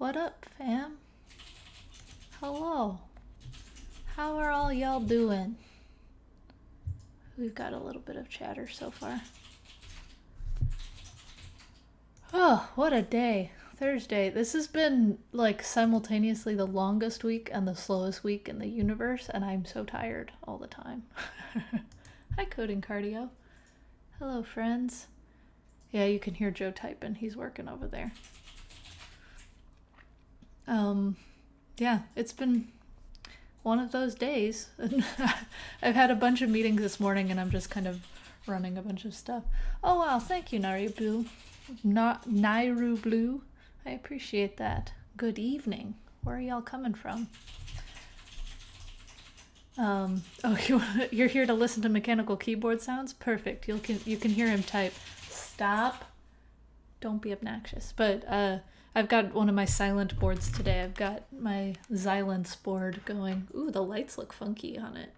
What up, fam? Hello. How are all y'all doing? We've got a little bit of chatter so far. Oh, what a day. Thursday. This has been like simultaneously the longest week and the slowest week in the universe, and I'm so tired all the time. Hi, Coding Cardio. Hello, friends. Yeah, you can hear Joe typing. He's working over there. Yeah, it's been one of those days. I've had a bunch of meetings this morning, and I'm just kind of running a bunch of stuff. Oh, wow. Thank you, Nairu Blue. Nairu Blue. I appreciate that. Good evening. Where are y'all coming from? You're here to listen to mechanical keyboard sounds? Perfect. You can hear him type. Stop. Don't be obnoxious. But I've got one of my silent boards today. I've got my Xylence board going. Ooh, the lights look funky on it.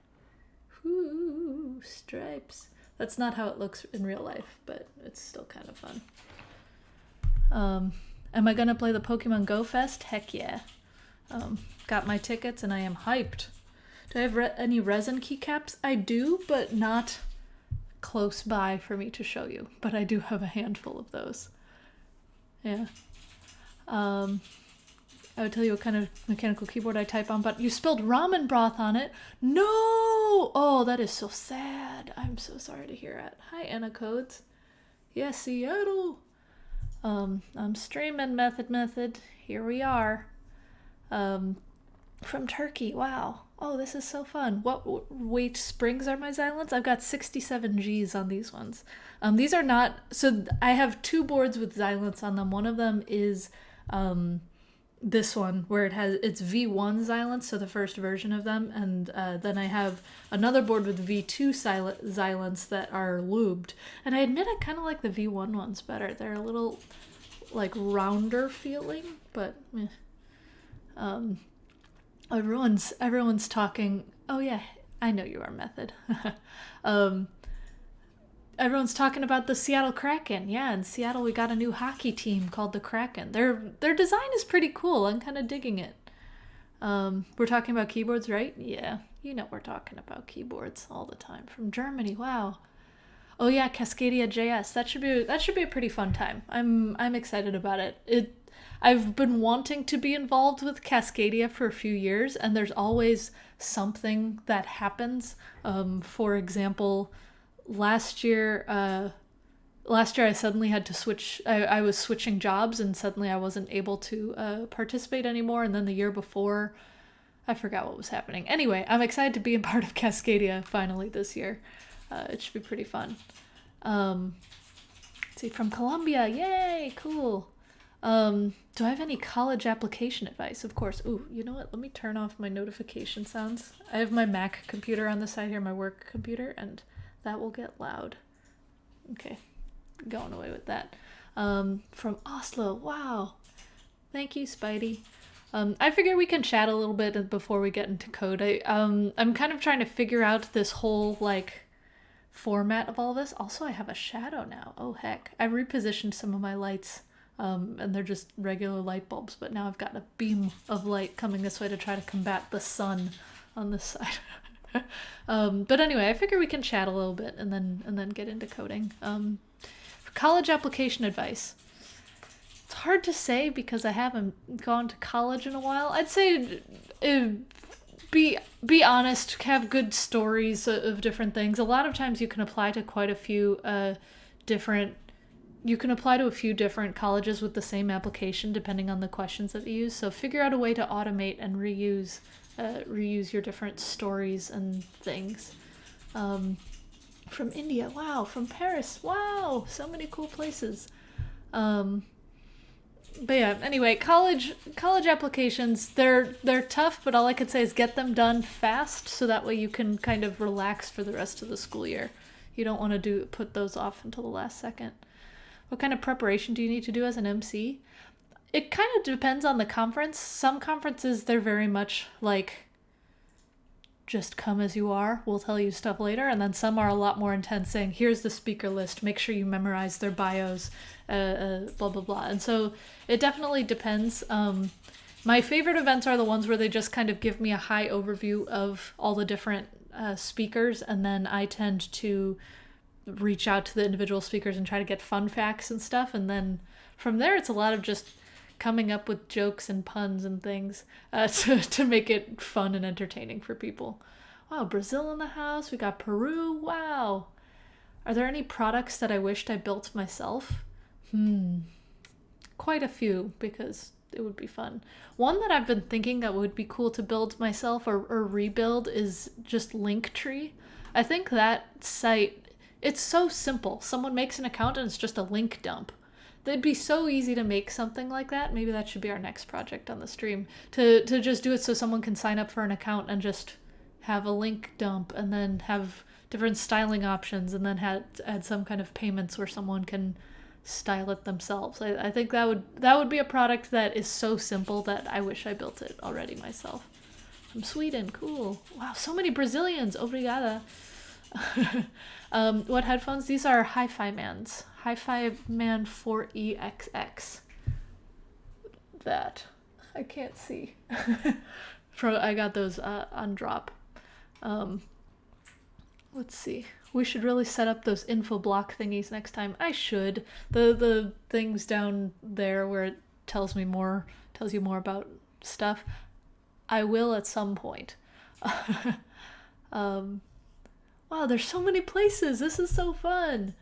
Ooh, stripes. That's not how it looks in real life, but it's still kind of fun. Am I gonna play the Pokemon Go Fest? Heck yeah. Got my tickets and I am hyped. Do I have any resin keycaps? I do, but not close by for me to show you. But I do have a handful of those. Yeah. I would tell you what kind of mechanical keyboard I type on, but you spilled ramen broth on it. No! Oh, that is so sad. I'm so sorry to hear it. Hi, Anna Codes. Yes, Seattle. I'm streaming Method. Here we are. From Turkey. Wow. Oh, this is so fun. What weight springs are my Xylence? I've got 67 Gs on these ones. These are not... So I have two boards with Xylence on them. One of them is this one where it's V1 Xylence, so the first version of them. And then I have another board with V2 Xylence that are lubed. And I admit I kind of like the V1 ones better. They're a little like rounder feeling, but everyone's talking. Oh yeah, I know you are Method. Everyone's talking about the Seattle Kraken. Yeah, in Seattle we got a new hockey team called the Kraken. Their design is pretty cool. I'm kind of digging it. We're talking about keyboards, right? Yeah, you know we're talking about keyboards all the time. From Germany. Wow. Oh yeah, Cascadia.js. That should be a pretty fun time. I'm excited about it. I've been wanting to be involved with Cascadia for a few years, and there's always something that happens. For example, last year I suddenly had to switch. I was switching jobs, and suddenly I wasn't able to participate anymore. And then the year before, I forgot what was happening. Anyway, I'm excited to be a part of Cascadia finally this year. It should be pretty fun. Let's see, from Colombia. Yay, cool. Do I have any college application advice? Of course. Ooh, you know what? Let me turn off my notification sounds. I have my Mac computer on the side here, my work computer, and that will get loud. Okay, going away with that. From Oslo. Wow. Thank you, Spidey. I figure we can chat a little bit before we get into code. I'm kind of trying to figure out this whole, like, format of all this. Also, I have a shadow now. Oh, heck. I repositioned some of my lights, and they're just regular light bulbs, but now I've got a beam of light coming this way to try to combat the sun on this side. But anyway, I figure we can chat a little bit and then get into coding. For college application advice. It's hard to say because I haven't gone to college in a while. I'd say be honest, have good stories of different things. A lot of times you can apply to quite a few you can apply to a few different colleges with the same application depending on the questions that you use. So figure out a way to automate and reuse your different stories and things. From India, wow. From Paris, wow. So many cool places. But yeah, anyway, college applications, they're tough, but all I could say is get them done fast so that way you can kind of relax for the rest of the school year. You don't want to put those off until the last second. What kind of preparation do you need to do as an MC? It kind of depends on the conference. Some conferences, they're very much like just come as you are, we'll tell you stuff later, and then some are a lot more intense, saying here's the speaker list, make sure you memorize their bios, blah blah blah. And so it definitely depends. My favorite events are the ones where they just kind of give me a high overview of all the different speakers, and then I tend to reach out to the individual speakers and try to get fun facts and stuff, and then from there it's a lot of just coming up with jokes and puns and things to make it fun and entertaining for people. Wow, Brazil in the house. We got Peru. Wow. Are there any products that I wished I built myself? Quite a few, because it would be fun. One that I've been thinking that would be cool to build myself or rebuild is just Linktree. I think that site, it's so simple. Someone makes an account and it's just a link dump. It'd be so easy to make something like that. Maybe that should be our next project on the stream. To just do it so someone can sign up for an account and just have a link dump, and then have different styling options, and then add some kind of payments where someone can style it themselves. I think that would be a product that is so simple that I wish I built it already myself. From Sweden, cool. Wow, so many Brazilians. Obrigada. What headphones? These are Hi-Fi Mans. Hi-Fi Man 4EXX. That. I can't see. I got those on drop. Let's see. We should really set up those info block thingies next time. I should. The things down there where it tells you more about stuff. I will at some point. Wow, there's so many places. This is so fun.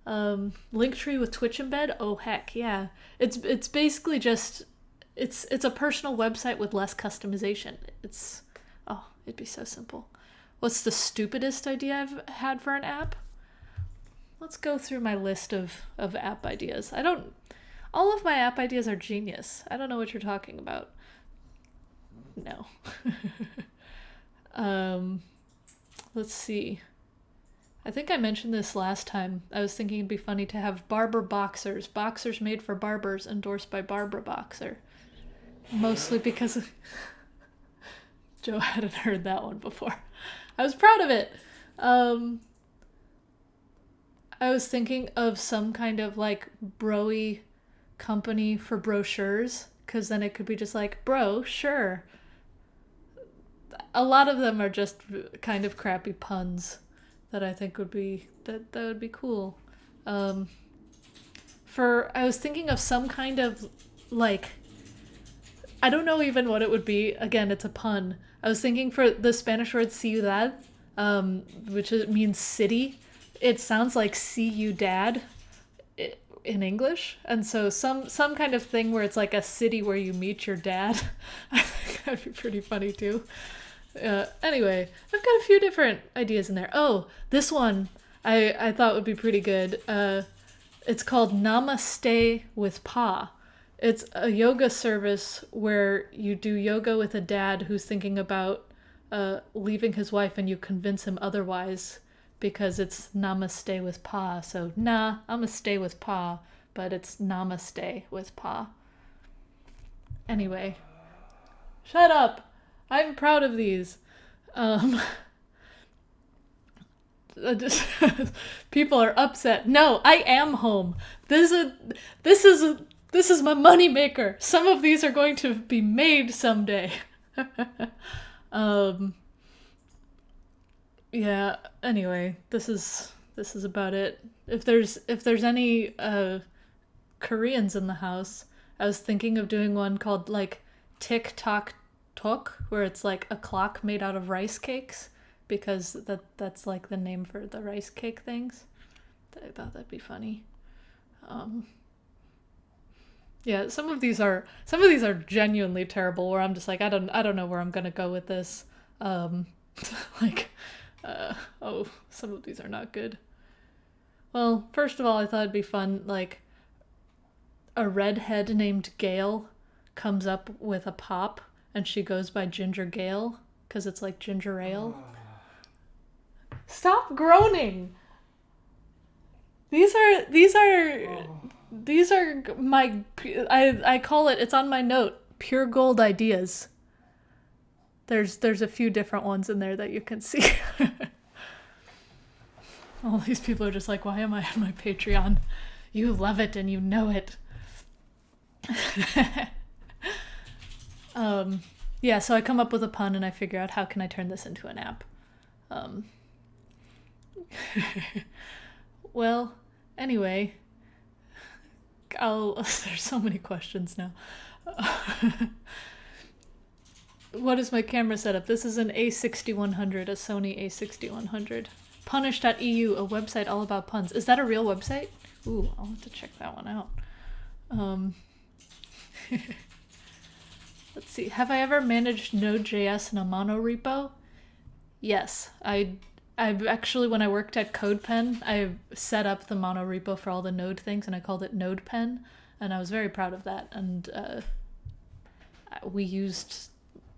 Linktree with Twitch embed. Oh heck yeah! It's basically just it's a personal website with less customization. It'd be so simple. What's the stupidest idea I've had for an app? Let's go through my list of app ideas. All of my app ideas are genius. I don't know what you're talking about. No. Let's see. I think I mentioned this last time. I was thinking it'd be funny to have barber boxers. Boxers made for barbers, endorsed by Barbara Boxer. Mostly because Joe hadn't heard that one before. I was proud of it. I was thinking of some kind of like bro-y company for brochures, because then it could be just like, bro, sure. A lot of them are just kind of crappy puns that I think would be that would be cool. I was thinking of some kind of like, I don't know even what it would be. Again, it's a pun. I was thinking for the Spanish word ciudad, which means city. It sounds like see you dad in English, and so some kind of thing where it's like a city where you meet your dad. I think that'd be pretty funny too. Anyway, I've got a few different ideas in there. Oh, this one I thought would be pretty good. It's called Namaste with Pa. It's a yoga service where you do yoga with a dad who's thinking about leaving his wife, and you convince him otherwise because it's Namaste with Pa. So I'ma stay with Pa, but it's Namaste with Pa. Anyway, shut up. I'm proud of these. People are upset. No, I am home. This is my money maker. Some of these are going to be made someday. Yeah. Anyway, this is about it. If there's any Koreans in the house, I was thinking of doing one called like Tick Tock Tok, where it's like a clock made out of rice cakes, because that's like the name for the rice cake things. I thought that'd be funny. Yeah, some of these are genuinely terrible, where I'm just like, I don't know where I'm gonna go with this. Some of these are not good. Well, first of all, I thought it'd be fun, like a redhead named Gail comes up with a pop, and she goes by Ginger Gale, because it's like ginger ale. Stop groaning! These are my, I call it, it's on my note, pure gold ideas. There's a few different ones in there that you can see. All these people are just like, why am I on my Patreon? You love it and you know it. Yeah, so I come up with a pun and I figure out how can I turn this into an app. Well, anyway, there's so many questions now. What is my camera setup? This is an A6100, a Sony A6100. Punish.eu, a website all about puns. Is that a real website? Ooh, I'll have to check that one out. Let's see. Have I ever managed Node.js in a monorepo? Yes. I've actually, when I worked at CodePen, I set up the monorepo for all the Node things, and I called it NodePen, and I was very proud of that. And we used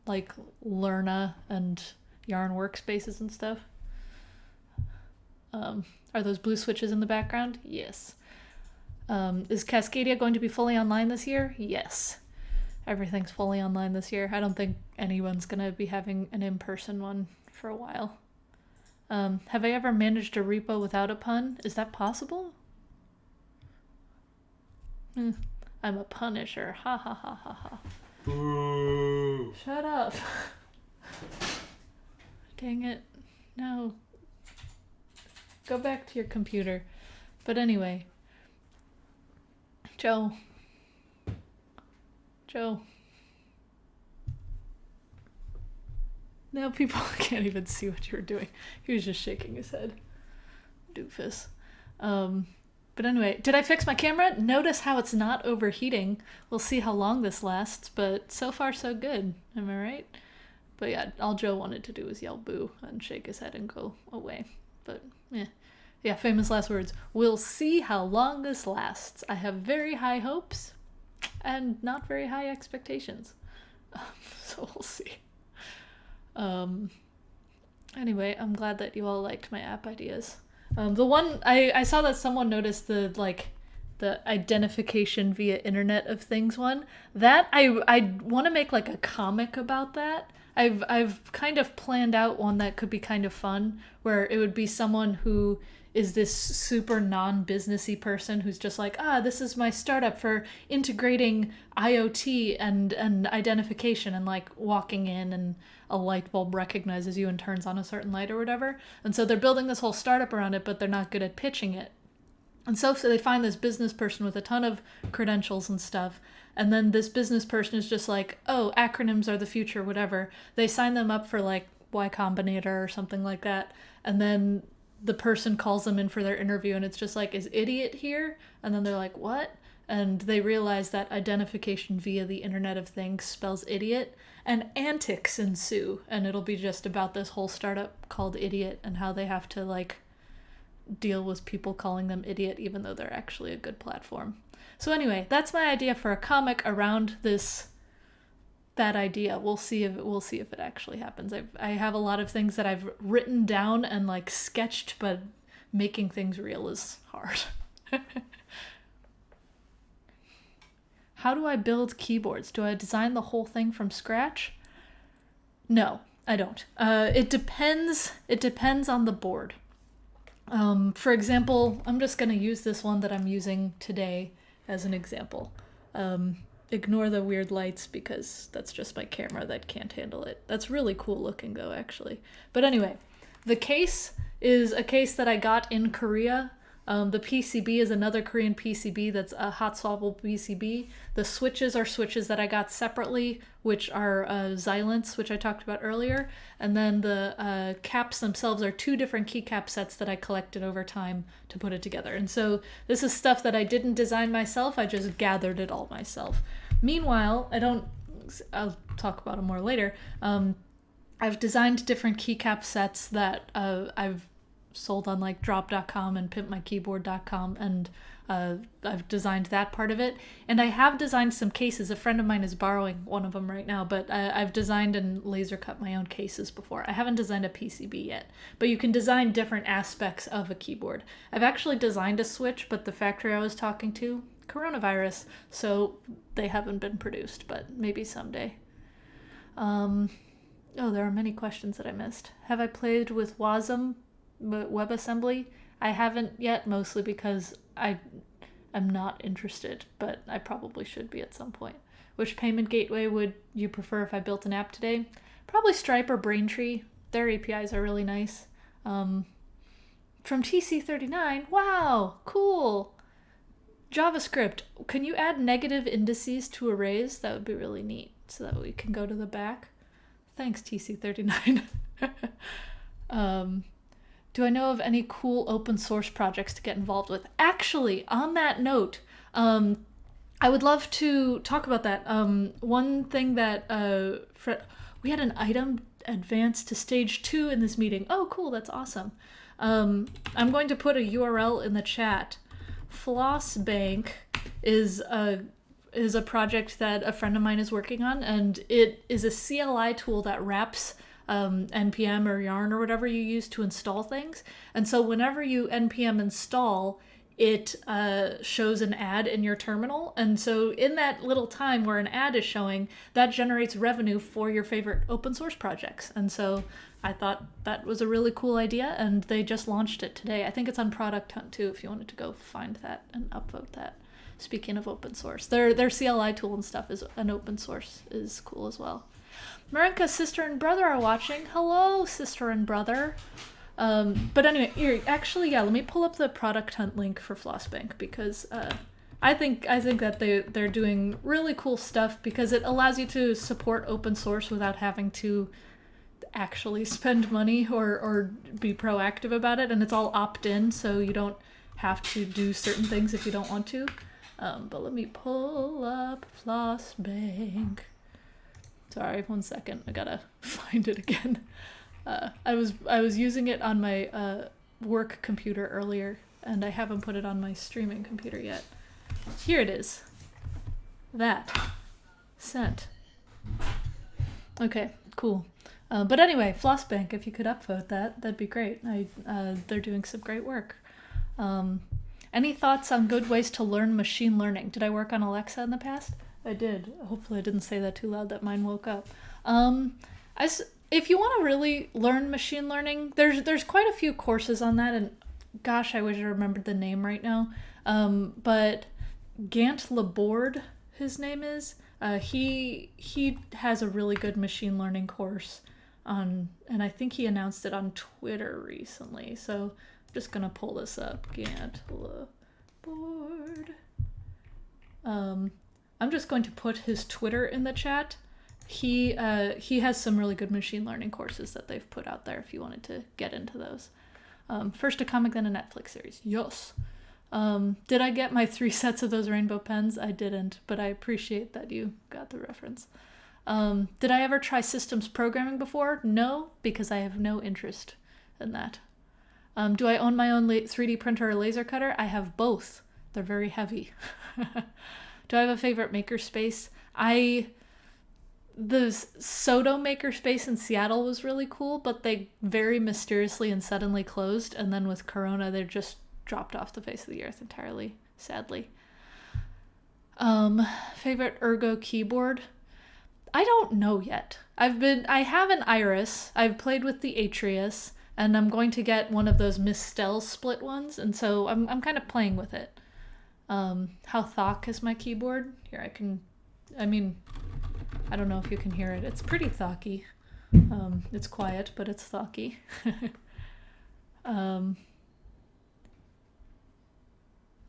like Lerna and Yarn workspaces and stuff. Are those blue switches in the background? Yes. Is Cascadia going to be fully online this year? Yes. Everything's fully online this year. I don't think anyone's going to be having an in-person one for a while. Have I ever managed a repo without a pun? Is that possible? I'm a punisher. Ha ha ha ha ha. Boo. Shut up. Dang it. No. Go back to your computer. But anyway. Joe. Now people can't even see what you're doing. He was just shaking his head. Doofus. But anyway, did I fix my camera? Notice how it's not overheating. We'll see how long this lasts, but so far so good. Am I right? But yeah, all Joe wanted to do was yell boo and shake his head and go away. But yeah, famous last words. We'll see how long this lasts. I have very high hopes and not very high expectations. So we'll see. Anyway, I'm glad that you all liked my app ideas. The one I saw that someone noticed the identification via Internet of Things one. That I want to make like a comic about that. I've kind of planned out one that could be kind of fun, where it would be someone who is this super non-businessy person who's just like, this is my startup for integrating IoT and identification, and like walking in and a light bulb recognizes you and turns on a certain light or whatever. And so they're building this whole startup around it, but they're not good at pitching it. And so they find this business person with a ton of credentials and stuff. And then this business person is just like, oh, acronyms are the future, whatever. They sign them up for like Y Combinator or something like that. And then the person calls them in for their interview and it's just like, is idiot here? And then they're like, what? And they realize that identification via the Internet of Things spells idiot, and antics ensue. And it'll be just about this whole startup called Idiot and how they have to like deal with people calling them idiot even though they're actually a good platform. So anyway, that's my idea for a comic around that idea. We'll see if it actually happens. I have a lot of things that I've written down and like sketched, but making things real is hard. How do I build keyboards? Do I design the whole thing from scratch? No, I don't. It depends on the board. For example, I'm just going to use this one that I'm using today as an example. Ignore the weird lights because that's just my camera that can't handle it. That's really cool looking though, actually. But anyway, the case is a case that I got in Korea. The PCB is another Korean PCB that's a hot swappable PCB. The switches are switches that I got separately, which are Xilinx, which I talked about earlier. And then the caps themselves are two different keycap sets that I collected over time to put it together. And so this is stuff that I didn't design myself, I just gathered it all myself. Meanwhile, I'll talk about them more later. I've designed different keycap sets that I've sold on like drop.com and pimpmykeyboard.com, and I've designed that part of it. And I have designed some cases. A friend of mine is borrowing one of them right now, but I've designed and laser cut my own cases before. I haven't designed a PCB yet, but you can design different aspects of a keyboard. I've actually designed a switch, but the factory I was talking to, coronavirus, so they haven't been produced, but maybe someday. Oh, there are many questions that I missed. Have I played with WASM WebAssembly? I haven't yet, mostly because I am not interested, but I probably should be at some point. Which payment gateway would you prefer if I built an app today? Probably Stripe or Braintree. Their APIs are really nice. From TC39, wow, cool. JavaScript, can you add negative indices to arrays? That would be really neat, so that we can go to the back. Thanks, TC39. Do I know of any cool open source projects to get involved with? Actually, on that note, I would love to talk about that. One thing that we had an item advanced to stage 2 in this meeting. Oh, cool, that's awesome. I'm going to put a URL in the chat. Flossbank is a project that a friend of mine is working on, and it is a CLI tool that wraps npm or yarn or whatever you use to install things. And so whenever you npm install, it shows an ad in your terminal. And so in that little time where an ad is showing, that generates revenue for your favorite open source projects. And so I thought that was a really cool idea, and they just launched it today. I think it's on Product Hunt too, if you wanted to go find that and upvote that. Speaking of open source, their CLI tool and stuff is an open source, is cool as well. Marinka's sister and brother are watching. Hello, sister and brother. But anyway, here, actually, yeah, let me pull up the Product Hunt link for Flossbank, because I think that they're doing really cool stuff, because it allows you to support open source without having to actually spend money or be proactive about it, and it's all opt-in, so you don't have to do certain things if you don't want to. But let me pull up Flossbank. Sorry, 1 second. I gotta find it again. I was using it on my work computer earlier, and I haven't put it on my streaming computer yet. Here it is. That. Sent. Okay, cool. But anyway, Flossbank, if you could upvote that, that'd be great. They're doing some great work. Any thoughts on good ways to learn machine learning? Did I work on Alexa in the past? I did. Hopefully I didn't say that too loud that mine woke up. If you want to really learn machine learning, there's quite a few courses on that, and gosh, I wish I remembered the name right now. But Gant Laborde, his name is, he has a really good machine learning course on, and I think he announced it on Twitter recently. So I'm just gonna pull this up. Gant Laborde. I'm just going to put his Twitter in the chat. He has some really good machine learning courses that they've put out there if you wanted to get into those. First a comic, then a Netflix series. Yes. Did I get my 3 sets of those rainbow pens? I didn't, but I appreciate that you got the reference. Did I ever try systems programming before? No, because I have no interest in that. Do I own my own 3D printer or laser cutter? I have both. They're very heavy. Do I have a favorite makerspace? The Soto makerspace in Seattle was really cool, but they very mysteriously and suddenly closed, and then with Corona, they just dropped off the face of the earth entirely, sadly. Favorite Ergo keyboard? I don't know yet. I have an Iris. I've played with the Atrius, and I'm going to get one of those Mistel split ones, and so I'm kind of playing with it. How thock is my keyboard? Here, I don't know if you can hear it. It's pretty thocky. It's quiet, but it's thocky.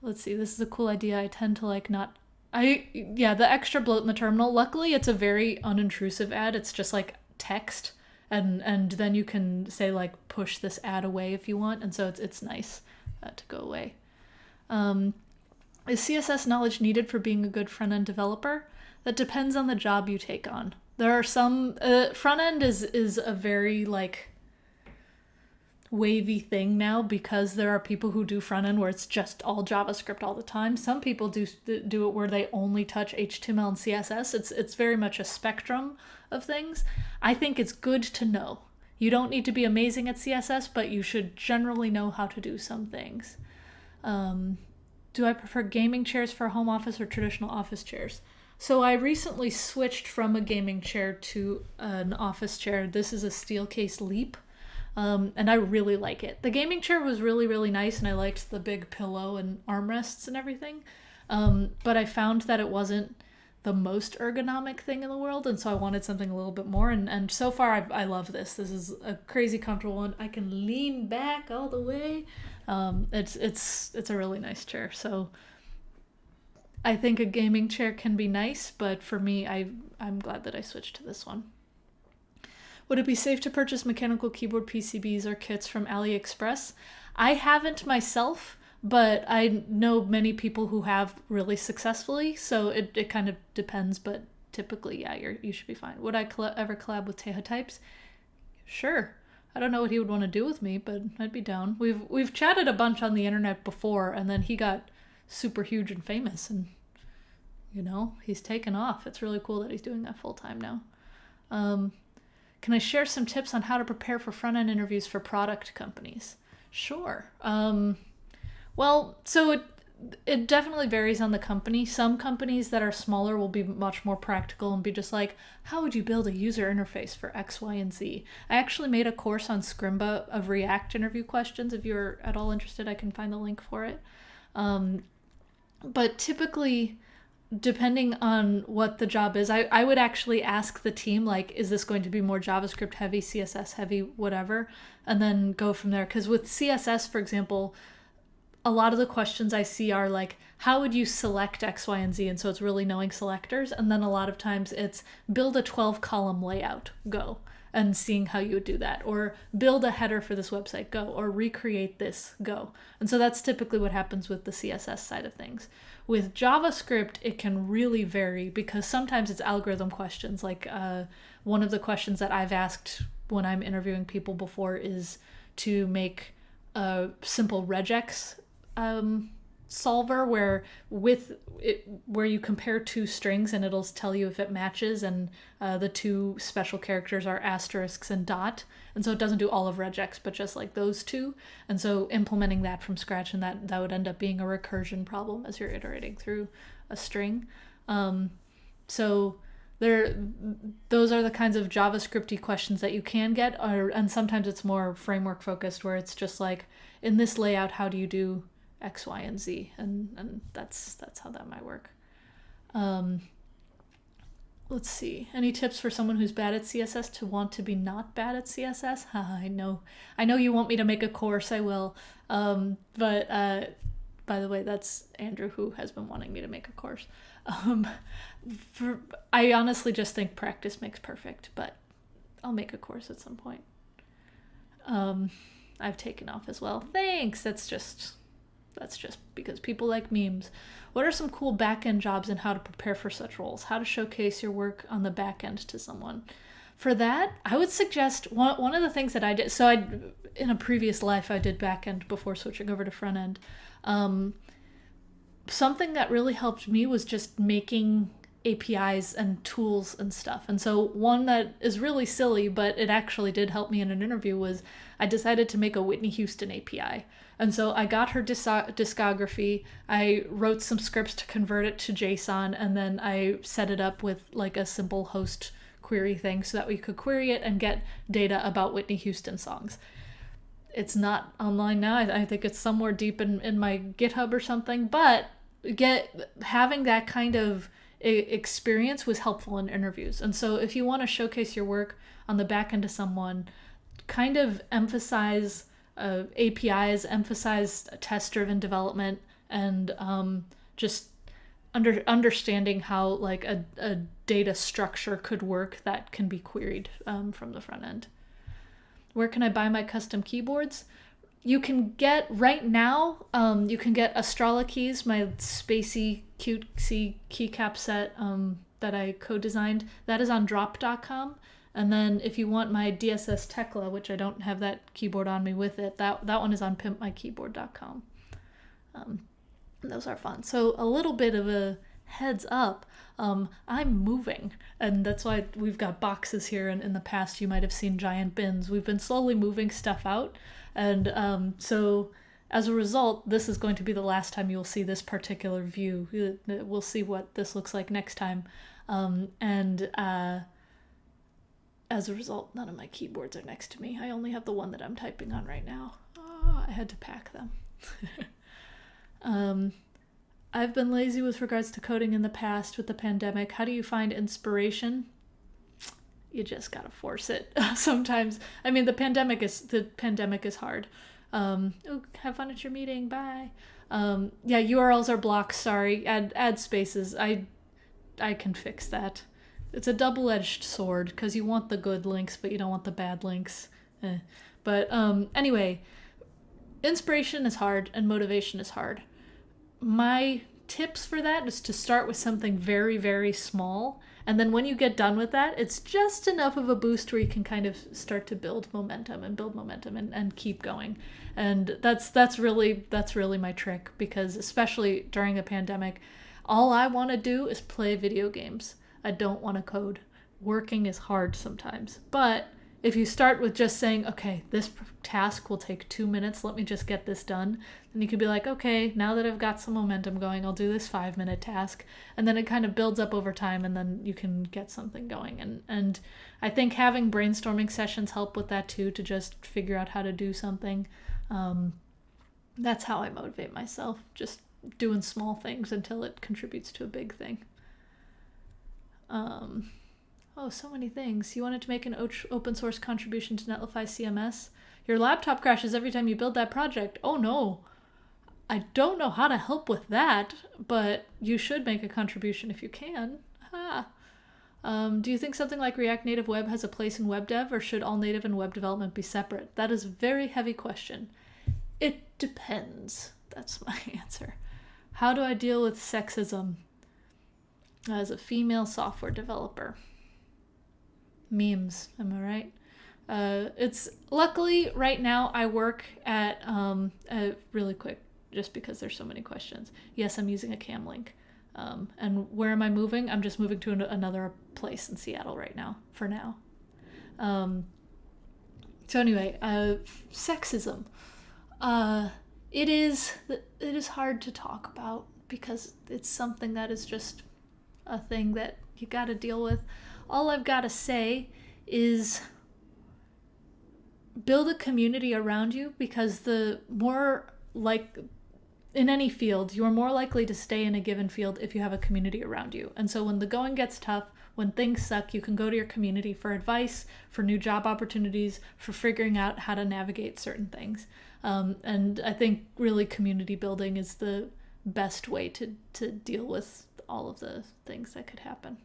Let's see, this is a cool idea. I tend to the extra bloat in the terminal. Luckily, it's a very unintrusive ad. It's just like text, and then you can say like push this ad away if you want, and so it's nice to go away. Is CSS knowledge needed for being a good front-end developer? That depends on the job you take on. There are some front-end is a very wavy thing now, because there are people who do front-end where it's just all JavaScript all the time. Some people do it where they only touch HTML and CSS. It's very much a spectrum of things. I think it's good to know. You don't need to be amazing at CSS, but you should generally know how to do some things. Do I prefer gaming chairs for home office or traditional office chairs? So I recently switched from a gaming chair to an office chair. This is a Steelcase Leap, and I really like it. The gaming chair was really, really nice, and I liked the big pillow and armrests and everything. But I found that it wasn't the most ergonomic thing in the world, and so I wanted something a little bit more. And so far, I love this. This is a crazy comfortable one. I can lean back all the way. It's a really nice chair. So I think a gaming chair can be nice, but for me, I'm glad that I switched to this one. Would it be safe to purchase mechanical keyboard PCBs or kits from AliExpress? I haven't myself, but I know many people who have really successfully, so it kind of depends, but typically, yeah, you should be fine. Would I ever collab with Tehotypes? Sure. I don't know what he would want to do with me, but I'd be down. We've chatted a bunch on the internet before, and then he got super huge and famous, and he's taken off. It's really cool that he's doing that full time now. Can I share some tips on how to prepare for front-end interviews for product companies? Sure. Well, so it definitely varies on the company. Some companies that are smaller will be much more practical and be just like, how would you build a user interface for X, Y, and Z? I actually made a course on Scrimba of React interview questions. If you're at all interested, I can find the link for it. But typically, depending on what the job is, I would actually ask the team, like, is this going to be more JavaScript heavy, CSS heavy, whatever, and then go from there. Because with CSS, for example, a lot of the questions I see are like, how would you select X, Y, and Z? And so it's really knowing selectors. And then a lot of times it's build a 12-column layout, go, and seeing how you would do that. Or build a header for this website, go. Or recreate this, go. And so that's typically what happens with the CSS side of things. With JavaScript, it can really vary because sometimes it's algorithm questions. Like one of the questions that I've asked when I'm interviewing people before is to make a simple regex solver where you compare two strings and it'll tell you if it matches, and the two special characters are asterisks and dot, and so it doesn't do all of regex but just like those two, and so implementing that from scratch, and that would end up being a recursion problem as you're iterating through a string. So those are the kinds of JavaScripty questions that you can get, and sometimes it's more framework focused where it's just like, in this layout, how do you do X, Y, and Z, and that's how that might work. Let's see. Any tips for someone who's bad at CSS to want to be not bad at CSS? I know you want me to make a course. I will. But by the way, that's Andrew who has been wanting me to make a course. I honestly just think practice makes perfect, but I'll make a course at some point. I've taken off as well. Thanks. That's just because people like memes. What are some cool back-end jobs and how to prepare for such roles? How to showcase your work on the back end to someone? For that, I would suggest one of the things that I did. So in a previous life, I did back end before switching over to front end. Something that really helped me was just making APIs and tools and stuff. And so one that is really silly, but it actually did help me in an interview, was I decided to make a Whitney Houston API. And so I got her discography, I wrote some scripts to convert it to JSON, and then I set it up with like a simple host query thing so that we could query it and get data about Whitney Houston songs. It's not online now. I think it's somewhere deep in my GitHub or something, but having that kind of experience was helpful in interviews. And so if you want to showcase your work on the back end to someone, kind of emphasize APIs, emphasize test-driven development, and just understanding how like a data structure could work that can be queried from the front end. Where can I buy my custom keyboards? You can get, right now, you can get Astrala keys, my spacey, cutesy keycap set that I co-designed. That is on drop.com. And then if you want my DSS Tekla, which I don't have that keyboard on me with it, that one is on pimpmykeyboard.com. Those are fun. So a little bit of a heads up, I'm moving, and that's why we've got boxes here, and in the past you might have seen giant bins. We've been slowly moving stuff out, and so As a result, this is going to be the last time you'll see this particular view. We'll see what this looks like next time. As a result, none of my keyboards are next to me. I only have the one that I'm typing on right now. Oh, I had to pack them. I've been lazy with regards to coding in the past with the pandemic. How do you find inspiration? You just gotta force it sometimes. I mean, the pandemic is hard. Have fun at your meeting. Bye. Yeah, URLs are blocked. Sorry. Add spaces. I can fix that. It's a double-edged sword because you want the good links, but you don't want the bad links. But anyway, inspiration is hard and motivation is hard. My tips for that is to start with something very, very small. And then when you get done with that, it's just enough of a boost where you can kind of start to build momentum and keep going. And that's really my trick, because especially during a pandemic, all I want to do is play video games. I don't want to code. Working is hard sometimes. But if you start with just saying, okay, this task will take 2 minutes, let me just get this done, then you could be like, okay, now that I've got some momentum going, I'll do this 5-minute task. And then it kind of builds up over time, and then you can get something going. And I think having brainstorming sessions help with that too, to just figure out how to do something. That's how I motivate myself, just doing small things until it contributes to a big thing. Oh, so many things. You wanted to make an open source contribution to Netlify CMS? Your laptop crashes every time you build that project. Oh no. I don't know how to help with that, but you should make a contribution if you can. Do you think something like React Native Web has a place in web dev, or should all native and web development be separate? That is a very heavy question. It depends. That's my answer. How do I deal with sexism as a female software developer? Memes, am I right? It's luckily right now I work at really quick, just because there's so many questions. Yes, I'm using a cam link. And where am I moving? I'm just moving to another place in Seattle right now, for now. So anyway, sexism. It is hard to talk about because it's something that is just a thing that you got to deal with. All I've got to say is build a community around you, because the more, like, in any field, you're more likely to stay in a given field if you have a community around you. And so when the going gets tough, when things suck, you can go to your community for advice, for new job opportunities, for figuring out how to navigate certain things. And I think really community building is the best way to deal with all of the things that could happen.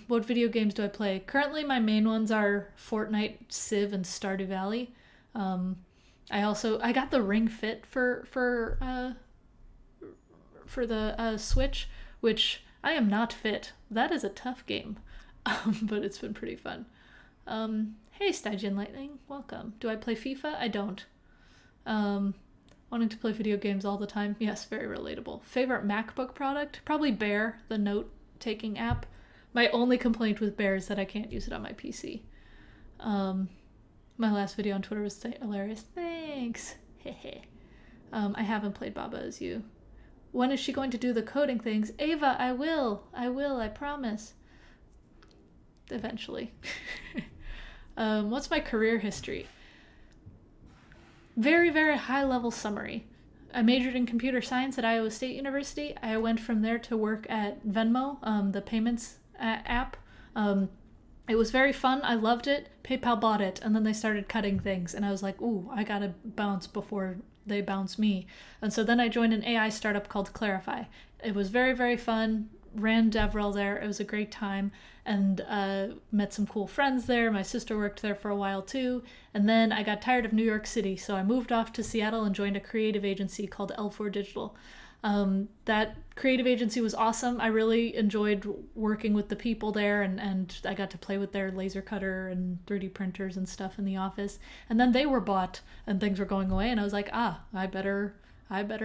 What video games do I play? Currently, my main ones are Fortnite, Civ, and Stardew Valley. I got the Ring Fit for the Switch, which I am not fit. That is a tough game, but it's been pretty fun. Hey, Stygian Lightning, welcome. Do I play FIFA? I don't. Wanting to play video games all the time? Yes, very relatable. Favorite MacBook product? Probably Bear, the note-taking app. My only complaint with Bear is that I can't use it on my PC. My last video on Twitter was hilarious. Thanks. I haven't played Baba Is You. When is she going to do the coding things? Ava, I will, I promise. Eventually. What's my career history? Very, very high level summary. I majored in computer science at Iowa State University. I went from there to work at Venmo, the payments app. It was very fun. I loved it. PayPal bought it, and then they started cutting things, and I was like, ooh, I gotta bounce before they bounce me. And so then I joined an AI startup called Clarify. It was very, very fun. Ran DevRel there. It was a great time, and met some cool friends there. My sister worked there for a while too. And then I got tired of New York City, so I moved off to Seattle and joined a creative agency called L4 Digital. That creative agency was awesome. I really enjoyed working with the people there, and I got to play with their laser cutter and 3D printers and stuff in the office. And then they were bought and things were going away, and I was like, I better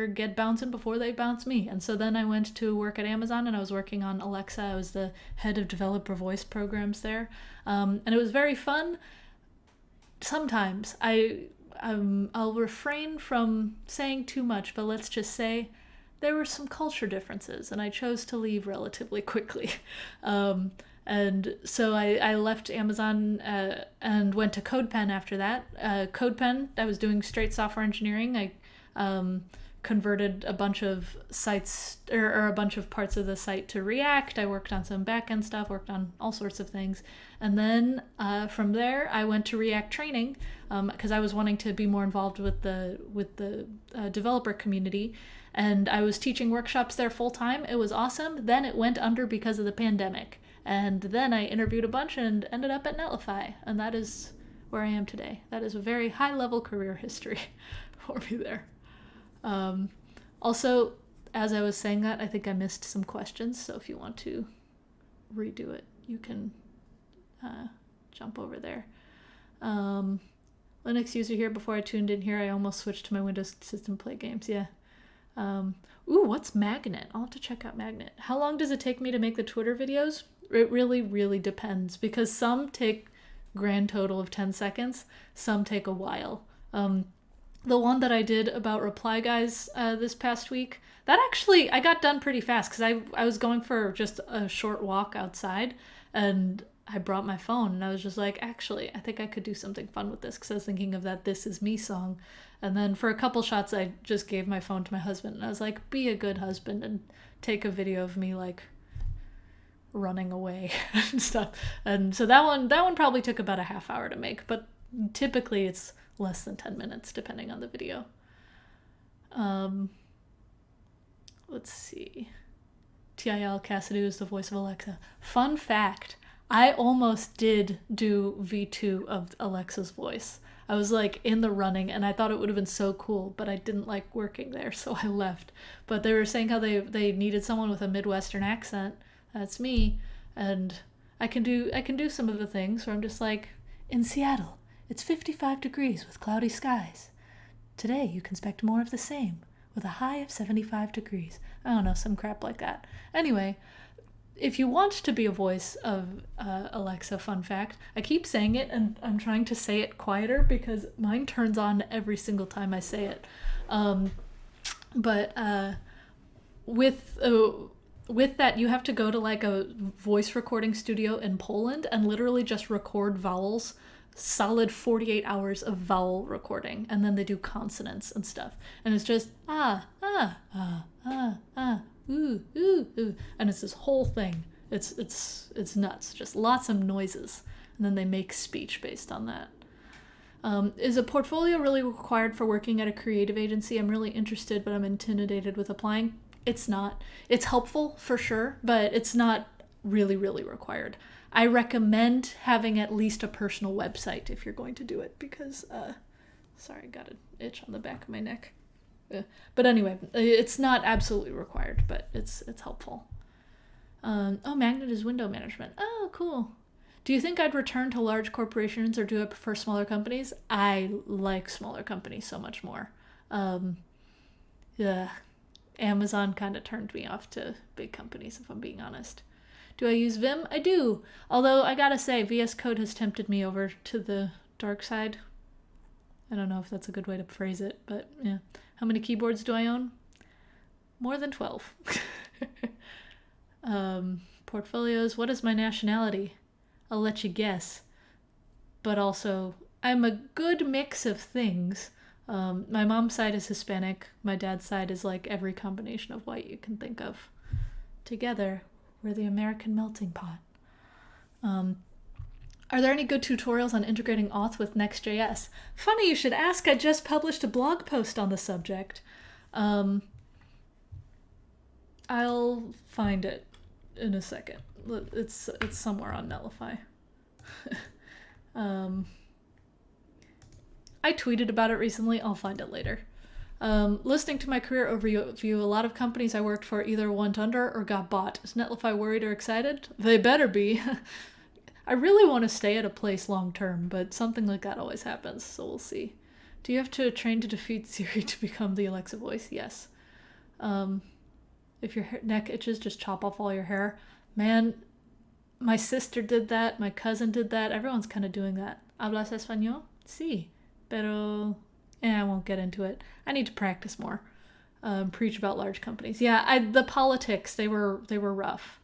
get bouncing before they bounce me. And so then I went to work at Amazon, and I was working on Alexa. I was the head of developer voice programs there. And it was very fun. Sometimes I I'll refrain from saying too much, but let's just say there were some culture differences, and I chose to leave relatively quickly. And so I left Amazon and went to CodePen after that. CodePen, I was doing straight software engineering. I converted a bunch of sites or a bunch of parts of the site to React. I worked on some backend stuff, worked on all sorts of things. And then from there, I went to React training because I was wanting to be more involved with the developer community. And I was teaching workshops there full time. It was awesome. Then it went under because of the pandemic. And then I interviewed a bunch and ended up at Netlify. And that is where I am today. That is a very high level career history for me there. Also, as I was saying that, I think I missed some questions. So if you want to redo it, you can jump over there. Linux user here. Before I tuned in here, I almost switched to my Windows system to play games. Yeah. Ooh, what's Magnet? I'll have to check out Magnet. How long does it take me to make the Twitter videos? It really, really depends because some take grand total of 10 seconds. Some take a while. The one that I did about Reply Guys this past week, that actually I got done pretty fast because I was going for just a short walk outside and I brought my phone and I was just like, actually, I think I could do something fun with this because I was thinking of that This Is Me song. And then for a couple shots, I just gave my phone to my husband and I was like, be a good husband and take a video of me like running away and stuff. And so that one probably took about a half hour to make, but typically it's less than 10 minutes depending on the video. Let's see. TIL Cassidy is the voice of Alexa. Fun fact, I almost did do V2 of Alexa's voice. I was like in the running and I thought it would have been so cool, but I didn't like working there, so I left. But they were saying how they needed someone with a Midwestern accent. That's me. And I can do some of the things where I'm just like, in Seattle, it's 55 degrees with cloudy skies. Today you can expect more of the same with a high of 75 degrees. I don't know, some crap like that. Anyway, if you want to be a voice of Alexa, fun fact, I keep saying it and I'm trying to say it quieter because mine turns on every single time I say it. But with that, you have to go to like a voice recording studio in Poland and literally just record vowels, solid 48 hours of vowel recording, and then they do consonants and stuff. And it's just ooh, ooh, ooh. And it's this whole thing. It's nuts. Just lots of noises. And then they make speech based on that. Is a portfolio really required for working at a creative agency? I'm really interested, but I'm intimidated with applying. It's not. It's helpful for sure, but it's not really, really required. I recommend having at least a personal website if you're going to do it because, sorry, I got an itch on the back of my neck. But anyway, it's not absolutely required, but it's helpful. Oh, Magnet is window management. Oh, cool. Do you think I'd return to large corporations or do I prefer smaller companies? I like smaller companies so much more. Yeah, Amazon kind of turned me off to big companies, if I'm being honest. Do I use Vim? I do. Although I gotta say, VS Code has tempted me over to the dark side. I don't know if that's a good way to phrase it, but yeah. How many keyboards do I own? More than 12. Portfolios. What is my nationality? I'll let you guess. But also, I'm a good mix of things. My mom's side is Hispanic. My dad's side is like every combination of white you can think of. Together, we're the American melting pot. Are there any good tutorials on integrating auth with Next.js? Funny you should ask. I just published a blog post on the subject. I'll find it in a second. It's somewhere on Netlify. I tweeted about it recently. I'll find it later. Listening to my career overview, a lot of companies I worked for either went under or got bought. Is Netlify worried or excited? They better be. I really want to stay at a place long term, but something like that always happens, so we'll see. Do you have to train to defeat Siri to become the Alexa voice? Yes. If your neck itches, just chop off all your hair. Man, my sister did that, my cousin did that, everyone's kind of doing that. ¿Hablas español? Sí, pero I won't get into it. I need to practice more. Preach about large companies. Yeah, the politics, they were rough.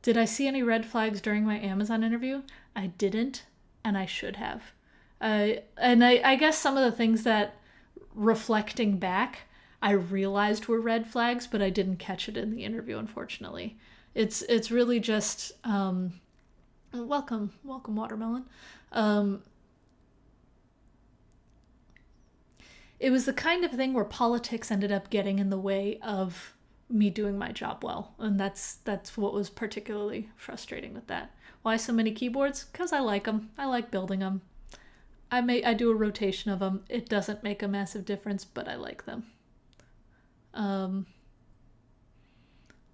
Did I see any red flags during my Amazon interview? I didn't, and I should have. And I guess some of the things that, reflecting back, I realized were red flags, but I didn't catch it in the interview, unfortunately. It's really just welcome watermelon. It was the kind of thing where politics ended up getting in the way of me doing my job well, and that's what was particularly frustrating with that. Why so many keyboards? Because I like them. I like building them. I do a rotation of them. It doesn't make a massive difference, but I like them.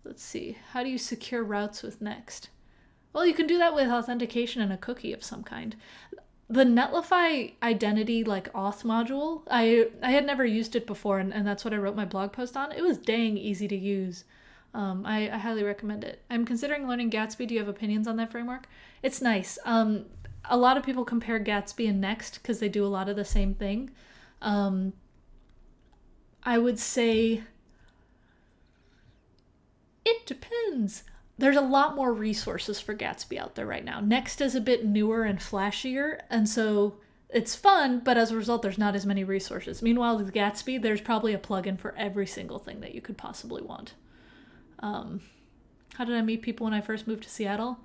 Let's see. How do you secure routes with Next? Well, you can do that with authentication and a cookie of some kind. The Netlify identity auth module, I had never used it before, and that's what I wrote my blog post on. It was dang easy to use. I highly recommend it. I'm considering learning Gatsby. Do you have opinions on that framework? It's nice. A lot of people compare Gatsby and Next because they do a lot of the same thing. I would say it depends. There's a lot more resources for Gatsby out there right now. Next is a bit newer and flashier, and so it's fun, but as a result, there's not as many resources. Meanwhile, with Gatsby, there's probably a plugin for every single thing that you could possibly want. How did I meet people when I first moved to Seattle?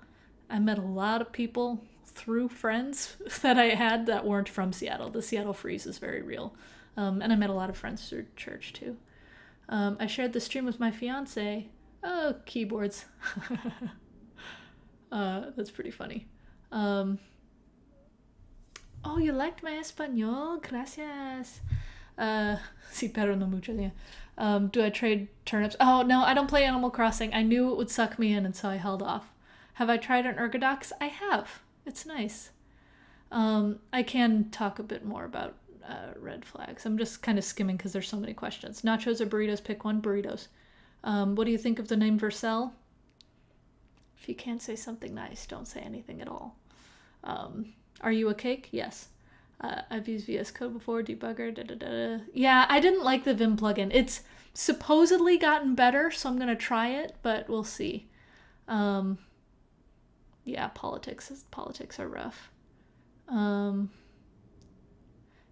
I met a lot of people through friends that I had that weren't from Seattle. The Seattle freeze is very real. And I met a lot of friends through church, too. I shared the stream with my fiance. Oh, keyboards. That's pretty funny. Oh, you liked my español? Gracias. Sí, pero no mucho. Yeah. Do I trade turnips? Oh, no, I don't play Animal Crossing. I knew it would suck me in, and so I held off. Have I tried an Ergodox? I have. It's nice. I can talk a bit more about red flags. I'm just kind of skimming because there's so many questions. Nachos or burritos? Pick one. Burritos. What do you think of the name Vercel? If you can't say something nice, don't say anything at all. Are you a cake? Yes. I've used VS Code before, debugger, Yeah, I didn't like the Vim plugin. It's supposedly gotten better, so I'm going to try it, but we'll see. Yeah, politics are rough.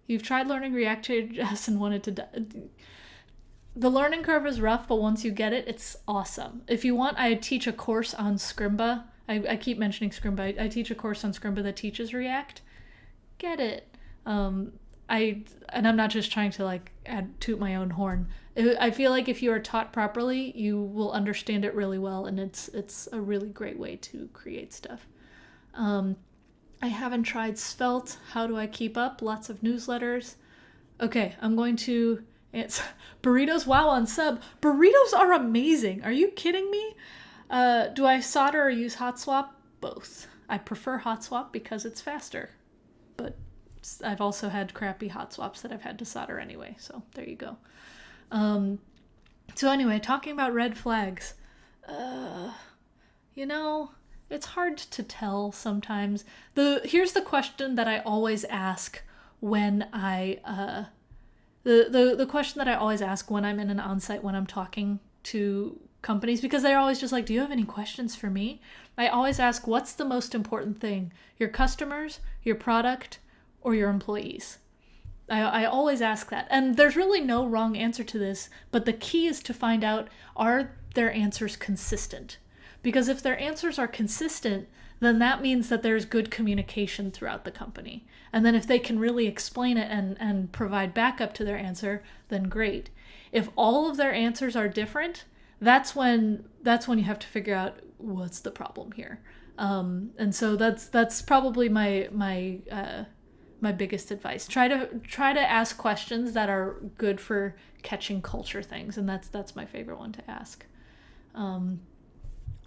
You've tried learning React.js and wanted to... The learning curve is rough, but once you get it, it's awesome. If you want, I teach a course on Scrimba. I keep mentioning Scrimba. I teach a course on Scrimba that teaches React. Get it. And I'm not just trying to toot my own horn. I feel like if you are taught properly, you will understand it really well, and it's a really great way to create stuff. I haven't tried Svelte. How do I keep up? Lots of newsletters. Okay, I'm going to... It's burritos. Wow, on sub. Burritos are amazing. Are you kidding me? Do I solder or use hot swap? Both. I prefer hot swap because it's faster. But I've also had crappy hot swaps that I've had to solder anyway. So there you go. So anyway, talking about red flags. It's hard to tell sometimes. Here's the question that I always ask when I... The question that I always ask when I'm in an onsite, when I'm talking to companies, because they're always just like, do you have any questions for me? I always ask, what's the most important thing? Your customers, your product, or your employees? I always ask that. And there's really no wrong answer to this, but the key is to find out, are their answers consistent? Because if their answers are consistent, then that means that there's good communication throughout the company. And then if they can really explain it and provide backup to their answer, then great. If all of their answers are different, that's when you have to figure out what's the problem here. And so that's probably my biggest advice. Try to ask questions that are good for catching culture things, and that's my favorite one to ask.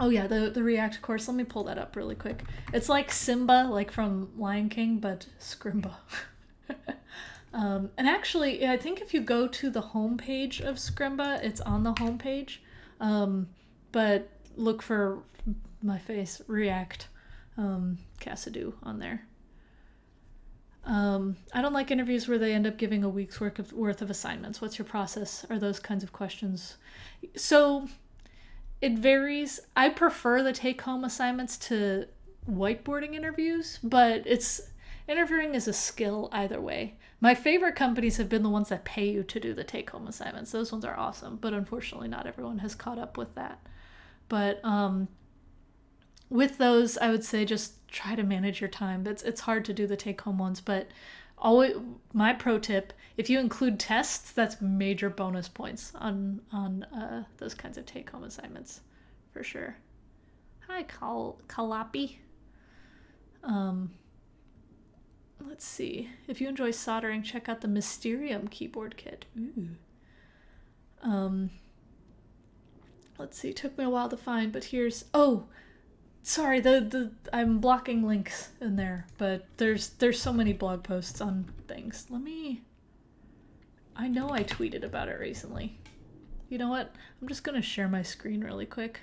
Oh yeah, the React course. Let me pull that up really quick. It's like Simba, like from Lion King, but Scrimba. And actually, I think if you go to the homepage of Scrimba, it's on the homepage. But look for my face, React, Cassidy on there. I don't like interviews where they end up giving a week's worth of assignments. What's your process? Are those kinds of questions? So it varies. I prefer the take-home assignments to whiteboarding interviews, but interviewing is a skill either way. My favorite companies have been the ones that pay you to do the take-home assignments. Those ones are awesome, but unfortunately not everyone has caught up with that. But with those, I would say just try to manage your time. It's hard to do the take-home ones, but always, my pro tip, if you include tests, that's major bonus points on those kinds of take-home assignments, for sure. Hi, Kalapi. Let's see. If you enjoy soldering, check out the Mysterium keyboard kit. Ooh. Let's see. It took me a while to find, but here's... Oh, sorry. I'm blocking links in there, but there's so many blog posts on things. I know I tweeted about it recently. You know what? I'm just gonna share my screen really quick.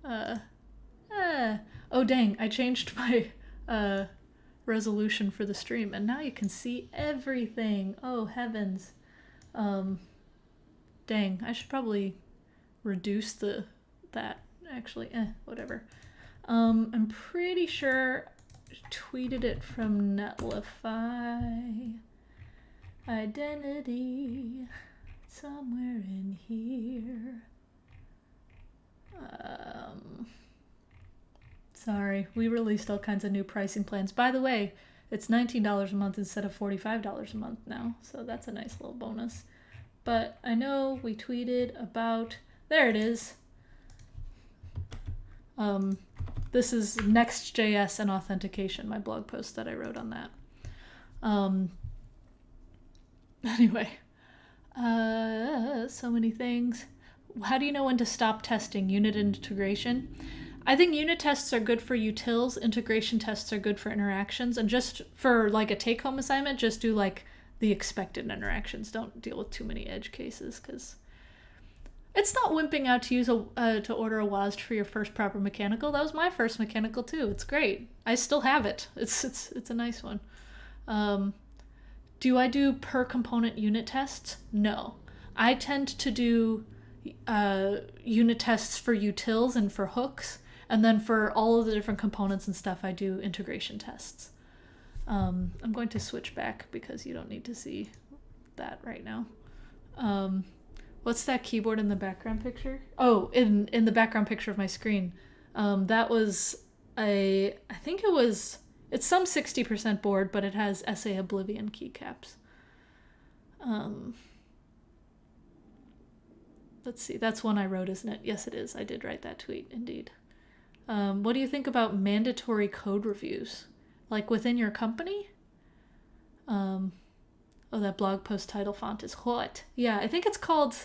Oh dang! I changed my resolution for the stream, and now you can see everything. Oh heavens! Dang! I should probably reduce that. Actually, whatever. I'm pretty sure I tweeted it from Netlify. Identity somewhere in here. Sorry, we released all kinds of new pricing plans. By the way, it's $19 a month instead of $45 a month now, so that's a nice little bonus. But I know we tweeted about... There it is. This is Next.js and authentication, my blog post that I wrote on that. Anyway, so many things. How do you know when to stop testing? Unit integration. I think unit tests are good for utils. Integration tests are good for interactions. And just for like a take-home assignment, just do like the expected interactions. Don't deal with too many edge cases, because it's not wimping out to use to order a WASD for your first proper mechanical. That was my first mechanical too. It's great. I still have it. It's a nice one. Do I do per component unit tests? No. I tend to do unit tests for utils and for hooks, and then for all of the different components and stuff, I do integration tests. I'm going to switch back because you don't need to see that right now. What's that keyboard in the background picture? Oh, in the background picture of my screen. That was I think it's some 60% board, but it has SA Oblivion keycaps. Let's see, that's one I wrote, isn't it? Yes, it is. I did write that tweet, indeed. What do you think about mandatory code reviews? Like within your company? Oh, that blog post title font is hot. Yeah, I think it's called...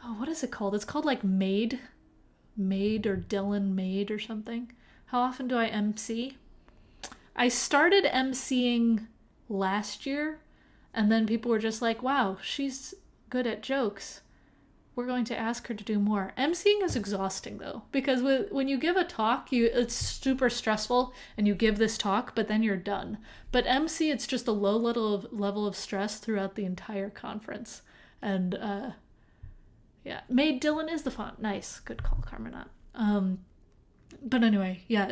Oh, what is it called? It's called like Made or Dylan Made or something. How often do I MC? I started MCing last year, and then people were just like, wow, she's good at jokes. We're going to ask her to do more. MCing is exhausting, though, because when you give a talk, it's super stressful, and you give this talk, but then you're done. But MC, it's just a low level of stress throughout the entire conference. And, yeah, Made Dylan is the font. Nice. Good call, Carmenat. But anyway, yeah,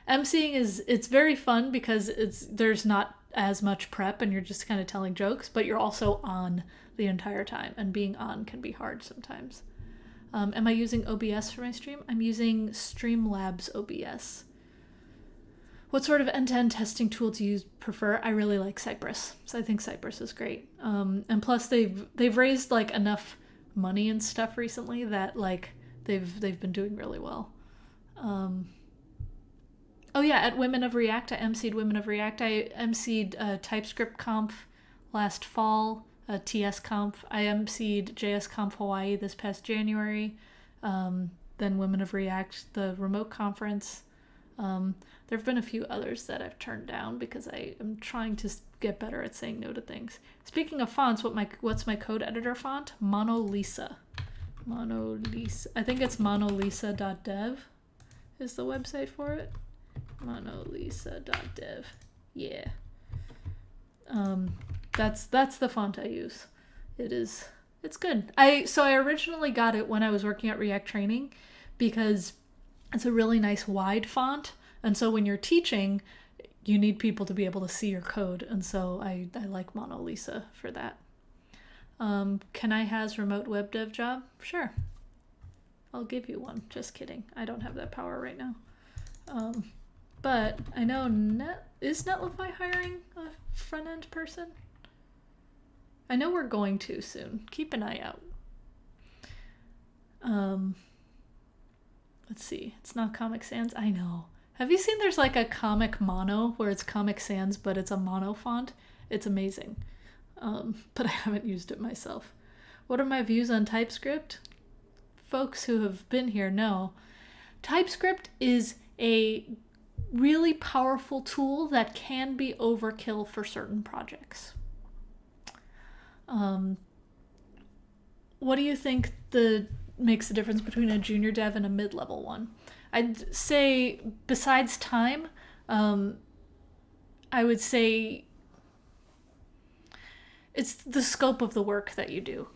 MCing it's very fun because there's not as much prep and you're just kind of telling jokes, but you're also on the entire time, and being on can be hard sometimes. Am I using OBS for my stream? I'm using Streamlabs OBS. What sort of end-to-end testing tool do you prefer? I really like Cypress, so I think Cypress is great. And plus they've raised like enough money and stuff recently that like they've been doing really well. Oh yeah, at Women of React, I emceed Women of React. I emceed TypeScript Conf last fall, TS Conf. I emceed JS Conf Hawaii this past January. Then Women of React, the remote conference. There have been a few others that I've turned down because I am trying to get better at saying no to things. Speaking of fonts, what's my code editor font? Monolisa. I think it's monolisa.dev is the website for it. Monolisa.dev. Yeah. That's the font I use. It's good. So I originally got it when I was working at React Training because it's a really nice wide font, and so when you're teaching, you need people to be able to see your code, and so I like Mona Lisa for that. Can I has remote web dev job? Sure. I'll give you one. Just kidding. I don't have that power right now. But I know is Netlify hiring a front-end person? I know we're going to soon. Keep an eye out. Let's see. It's not Comic Sans. I know. Have you seen there's like a Comic Mono where it's Comic Sans, but it's a mono font? It's amazing. But I haven't used it myself. What are my views on TypeScript? Folks who have been here know. TypeScript is a really powerful tool that can be overkill for certain projects. What do you think makes the difference between a junior dev and a mid-level one? I'd say besides time, I would say it's the scope of the work that you do.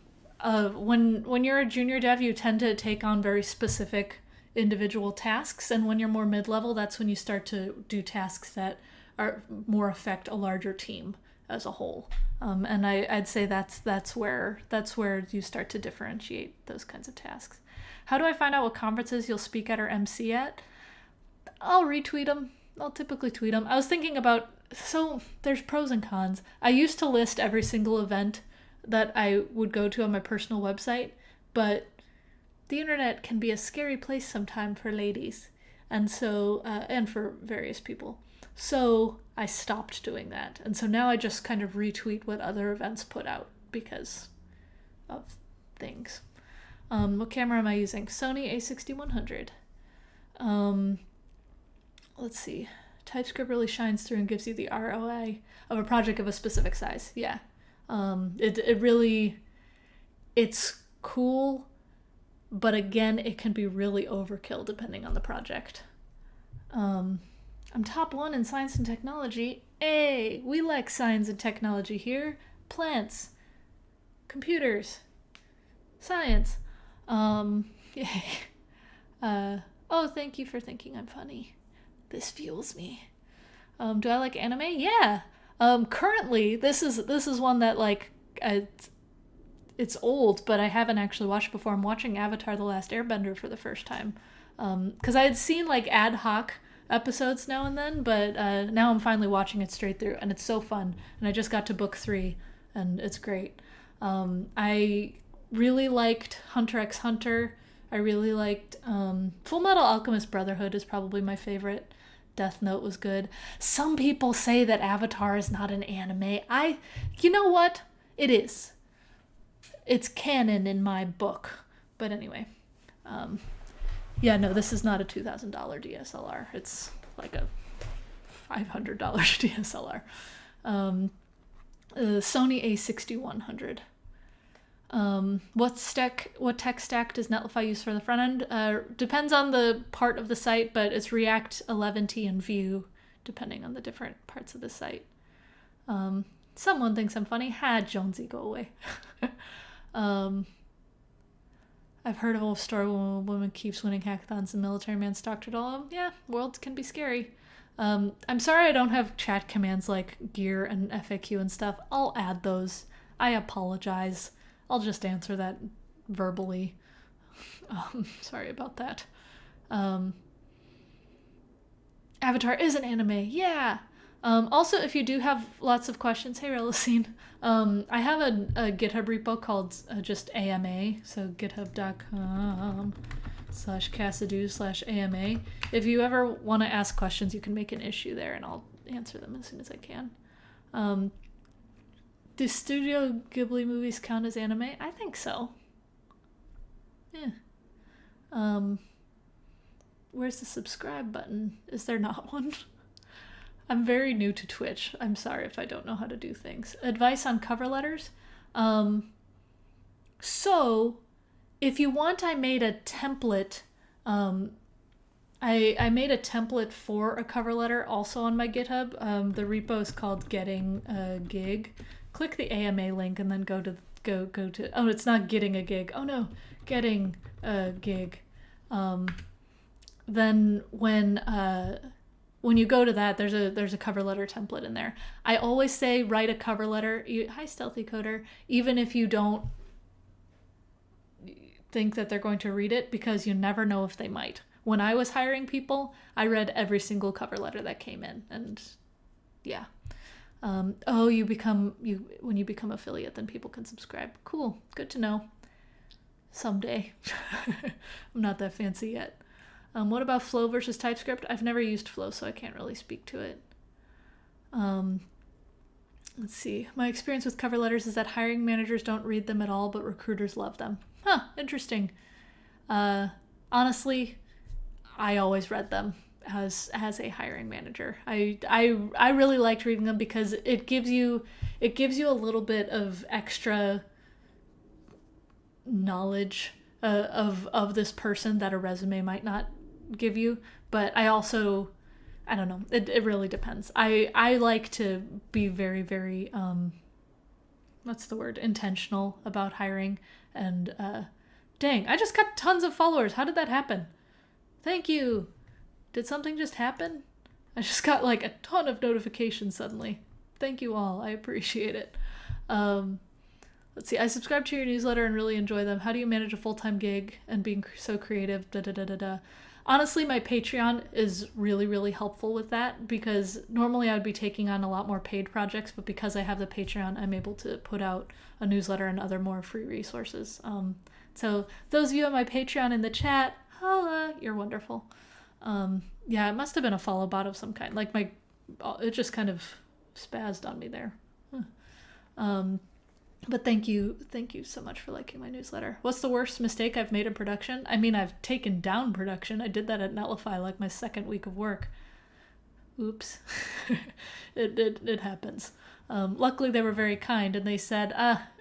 When you're a junior dev, you tend to take on very specific individual tasks, and when you're more mid-level, that's when you start to do tasks that are more affect a larger team as a whole. And I'd say that's where you start to differentiate those kinds of tasks. How do I find out what conferences you'll speak at or MC at? I'll retweet them. I'll typically tweet them. I was thinking about, so there's pros and cons. I used to list every single event that I would go to on my personal website, but the internet can be a scary place sometimes for ladies, and so and for various people. So I stopped doing that, and so now I just kind of retweet what other events put out because of things. What camera am I using? Sony a6100. Let's see. TypeScript really shines through and gives you the ROI of a project of a specific size. Yeah. It's cool, but again, it can be really overkill depending on the project. I'm top 1 in science and technology. Hey, we like science and technology here. Plants, computers, science. Yay. Oh, thank you for thinking I'm funny. This fuels me. Do I like anime? Yeah. Currently, this is one that like it's old, but I haven't actually watched before. I'm watching Avatar: The Last Airbender for the first time. Because I had seen like ad hoc episodes now and then, but now I'm finally watching it straight through, and it's so fun. And I just got to book 3, and it's great. I really liked Hunter x Hunter. I really liked Full Metal Alchemist Brotherhood is probably my favorite. Death Note was good. Some people say that Avatar is not an anime. You know what? It is. It's canon in my book. But anyway. Yeah, no, this is not a $2,000 DSLR. It's like a $500 DSLR. Sony a6100. What tech stack does Netlify use for the front end? Depends on the part of the site, but it's React 11T and Vue, depending on the different parts of the site. Someone thinks I'm funny. Jonesy, go away. I've heard of a story where a woman keeps winning hackathons and military man stalked her all. Yeah, worlds can be scary. I'm sorry I don't have chat commands like gear and FAQ and stuff. I'll add those. I apologize. I'll just answer that verbally. Sorry about that. Avatar is an anime. Yeah. Also, if you do have lots of questions, hey, Relicine, I have a GitHub repo called just AMA, so github.com/Cassidy/AMA. If you ever want to ask questions, you can make an issue there, and I'll answer them as soon as I can. Do Studio Ghibli movies count as anime? I think so. Yeah. Where's the subscribe button? Is there not one? I'm very new to Twitch. I'm sorry if I don't know how to do things. Advice on cover letters? So, if you want, I made a template. I made a template for a cover letter also on my GitHub. The repo is called Getting a Gig. Click the AMA link and then go to oh, it's not Getting a Gig. Oh no, Getting a Gig. Then when you go to that, there's a cover letter template in there. I always say write a cover letter. Hi, Stealthy Coder. Even if you don't think that they're going to read it, because you never know if they might. When I was hiring people, I read every single cover letter that came in, and yeah. When you become affiliate, then people can subscribe. Cool, good to know. Someday. I'm not that fancy yet. What about Flow versus TypeScript? I've never used Flow, so I can't really speak to it. Let's see. My experience with cover letters is that hiring managers don't read them at all, but recruiters love them. Huh, interesting. Honestly, I always read them as a hiring manager. I really liked reading them because it gives you a little bit of extra knowledge of this person that a resume might not give you. But I don't know. It really depends. I like to be very, very what's the word? Intentional about hiring. And dang, I just got tons of followers. How did that happen? Thank you. Did something just happen? I just got like a ton of notifications suddenly. Thank you all. I appreciate it. Let's see. I subscribe to your newsletter and really enjoy them. How do you manage a full-time gig and being so creative? Da da da da da. Honestly, my Patreon is really, really helpful with that, because normally I would be taking on a lot more paid projects, but because I have the Patreon, I'm able to put out a newsletter and other more free resources. So those of you on my Patreon in the chat, holla, you're wonderful. Yeah, it must have been a follow bot of some kind. Like it just kind of spazzed on me there. But thank you so much for liking my newsletter. What's the worst mistake I've made in production? I mean, I've taken down production. I did that at Netlify like my second week of work. Oops. It happens. Luckily, they were very kind, and they said,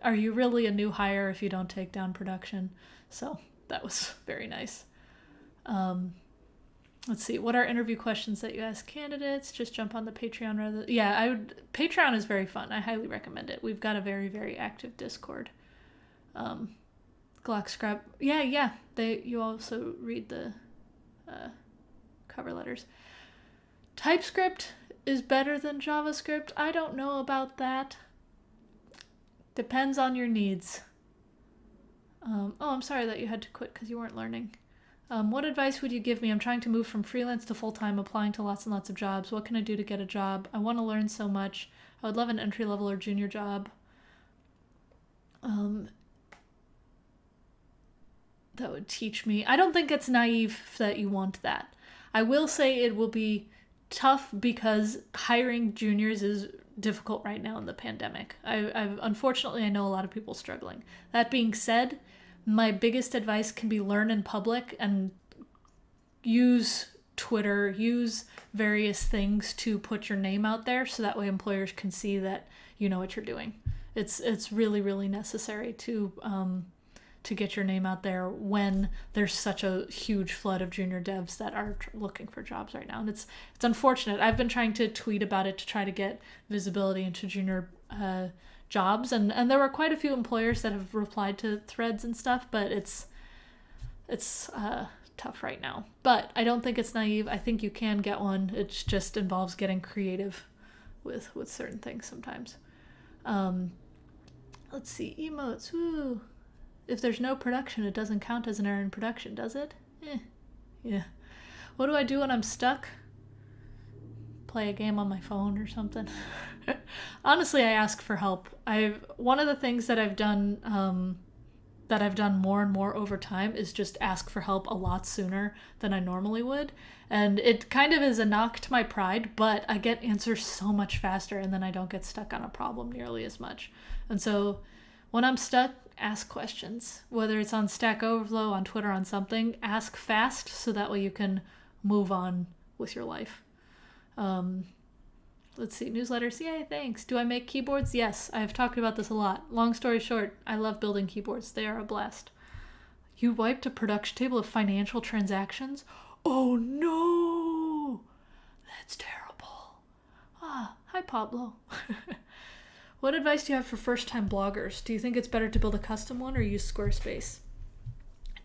are you really a new hire if you don't take down production? So that was very nice. Let's see. What are interview questions that you ask candidates? Just jump on the Patreon rather. Yeah, Patreon is very fun. I highly recommend it. We've got a very, very active Discord. Glock Scrap. Yeah. You also read the cover letters. TypeScript is better than JavaScript. I don't know about that. Depends on your needs. I'm sorry that you had to quit because you weren't learning. What advice would you give me? I'm trying to move from freelance to full-time, applying to lots and lots of jobs. What can I do to get a job? I want to learn so much. I would love an entry-level or junior job. That would teach me. I don't think it's naive that you want that. I will say it will be tough because hiring juniors is difficult right now in the pandemic. Unfortunately, I know a lot of people struggling. That being said, my biggest advice can be learn in public and use Twitter, use various things to put your name out there so that way employers can see that you know what you're doing. It's really, really necessary to get your name out there when there's such a huge flood of junior devs that are looking for jobs right now. And it's unfortunate. I've been trying to tweet about it to try to get visibility into junior jobs, and there were quite a few employers that have replied to threads and stuff, but it's tough right now. But I don't think it's naive. I think you can get one. It just involves getting creative with certain things sometimes. Let's see, emotes. Woo. If there's no production, it doesn't count as an error in production, does it? Yeah. What do I do when I'm stuck? Play a game on my phone or something. Honestly, I ask for help. One of the things that I've done more and more over time is just ask for help a lot sooner than I normally would. And it kind of is a knock to my pride, but I get answers so much faster, and then I don't get stuck on a problem nearly as much. And so when I'm stuck, ask questions. Whether it's on Stack Overflow, on Twitter, on something, ask fast so that way you can move on with your life. Let's see, newsletters. Yay, thanks. Do I make keyboards? Yes, I've talked about this a lot. Long story short, I love building keyboards. They are a blast. You wiped a production table of financial transactions? Oh no! That's terrible. Ah, hi Pablo. What advice do you have for first-time bloggers? Do you think it's better to build a custom one or use Squarespace?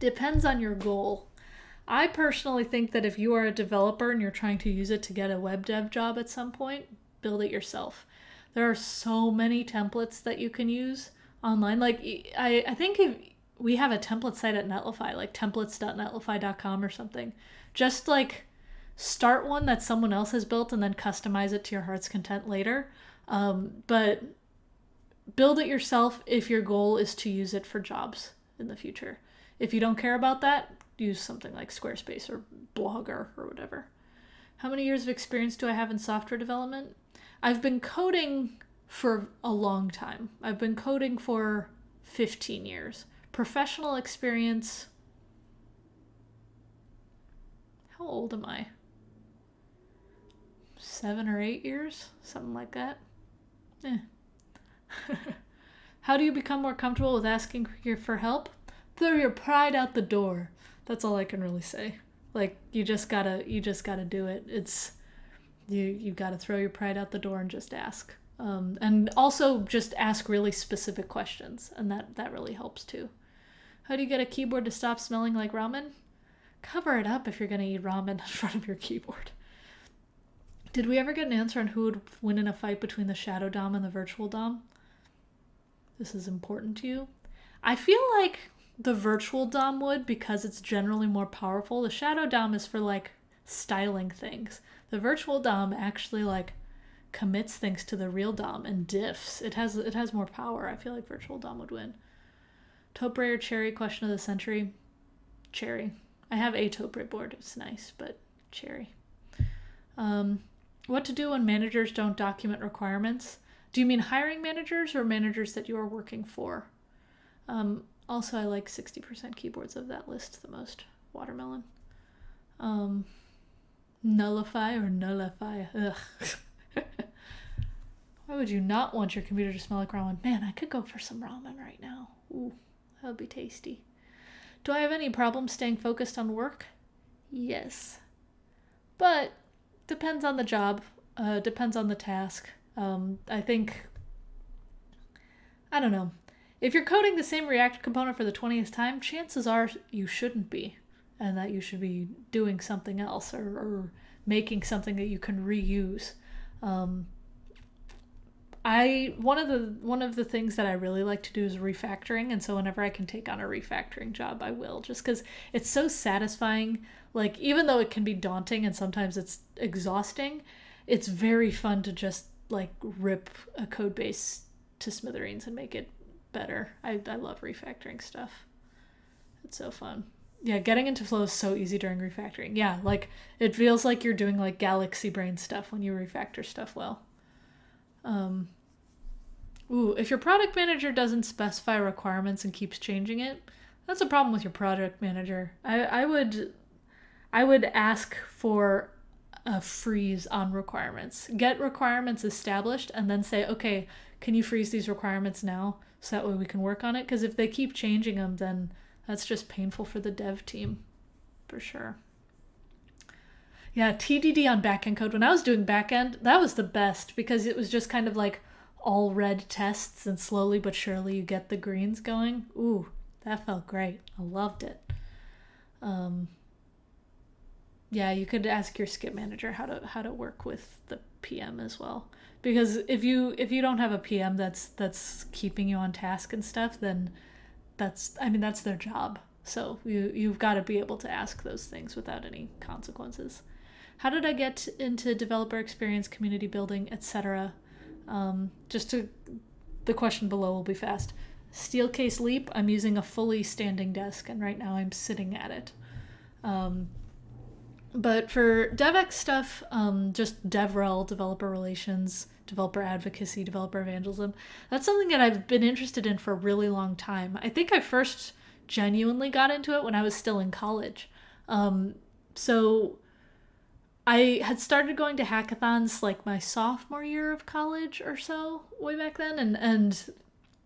Depends on your goal. I personally think that if you are a developer and you're trying to use it to get a web dev job at some point, build it yourself. There are so many templates that you can use online. Like, I think if we have a template site at Netlify, like templates.netlify.com or something, just like start one that someone else has built and then customize it to your heart's content later. But build it yourself if your goal is to use it for jobs in the future. If you don't care about that, use something like Squarespace or Blogger or whatever. How many years of experience do I have in software development? I've been coding for a long time. I've been coding for 15 years. Professional experience, how old am I? 7 or 8 years? Something like that. How do you become more comfortable with asking for help? Throw your pride out the door. That's all I can really say. Like, you just gotta do it. It's you gotta throw your pride out the door and just ask. And also just ask really specific questions, and that really helps too. How do you get a keyboard to stop smelling like ramen? Cover it up if you're gonna eat ramen in front of your keyboard. Did we ever get an answer on who would win in a fight between the shadow DOM and the virtual DOM? This is important to you. I feel like the virtual DOM would, because it's generally more powerful. The shadow DOM is for like styling things. The virtual DOM actually like commits things to the real DOM and diffs. It has more power. I feel like virtual DOM would win. Taupe or cherry? Question of the century. Cherry. I have a taupe board. It's nice, but cherry. What to do when managers don't document requirements? Do you mean hiring managers or managers that you are working for? Also, I like 60% keyboards of that list the most. Watermelon. Nullify or nullify? Ugh. Why would you not want your computer to smell like ramen? Man, I could go for some ramen right now. Ooh, that would be tasty. Do I have any problem staying focused on work? Yes. But depends on the job. Depends on the task. I think, I don't know. If you're coding the same React component for the 20th time, chances are you shouldn't be, and that you should be doing something else or making something that you can reuse. One of the things that I really like to do is refactoring, and so whenever I can take on a refactoring job, I will, just because it's so satisfying. Like, even though it can be daunting and sometimes it's exhausting, it's very fun to just like rip a code base to smithereens and make it better. I love refactoring stuff. It's so fun. Yeah, getting into flow is so easy during refactoring. Yeah, like it feels like you're doing like galaxy brain stuff when you refactor stuff well. If your product manager doesn't specify requirements and keeps changing it, that's a problem with your product manager. I would ask for a freeze on requirements. Get requirements established and then say, okay, can you freeze these requirements now so that way we can work on it? Because if they keep changing them, then that's just painful for the dev team, for sure. Yeah, TDD on backend code. When I was doing backend, that was the best because it was just kind of like all red tests and slowly but surely you get the greens going. Ooh, that felt great. I loved it. Yeah, you could ask your skip manager how to work with the PM as well. Because if you don't have a PM that's keeping you on task and stuff, then that's their job. So you've got to be able to ask those things without any consequences. How did I get into developer experience, community building, etc.? The question below will be fast. Steelcase Leap, I'm using a fully standing desk, and right now I'm sitting at it. But for DevX stuff, just DevRel, developer relations, developer advocacy, developer evangelism, that's something that I've been interested in for a really long time. I think I first genuinely got into it when I was still in college. So I had started going to hackathons like my sophomore year of college or so, way back then, and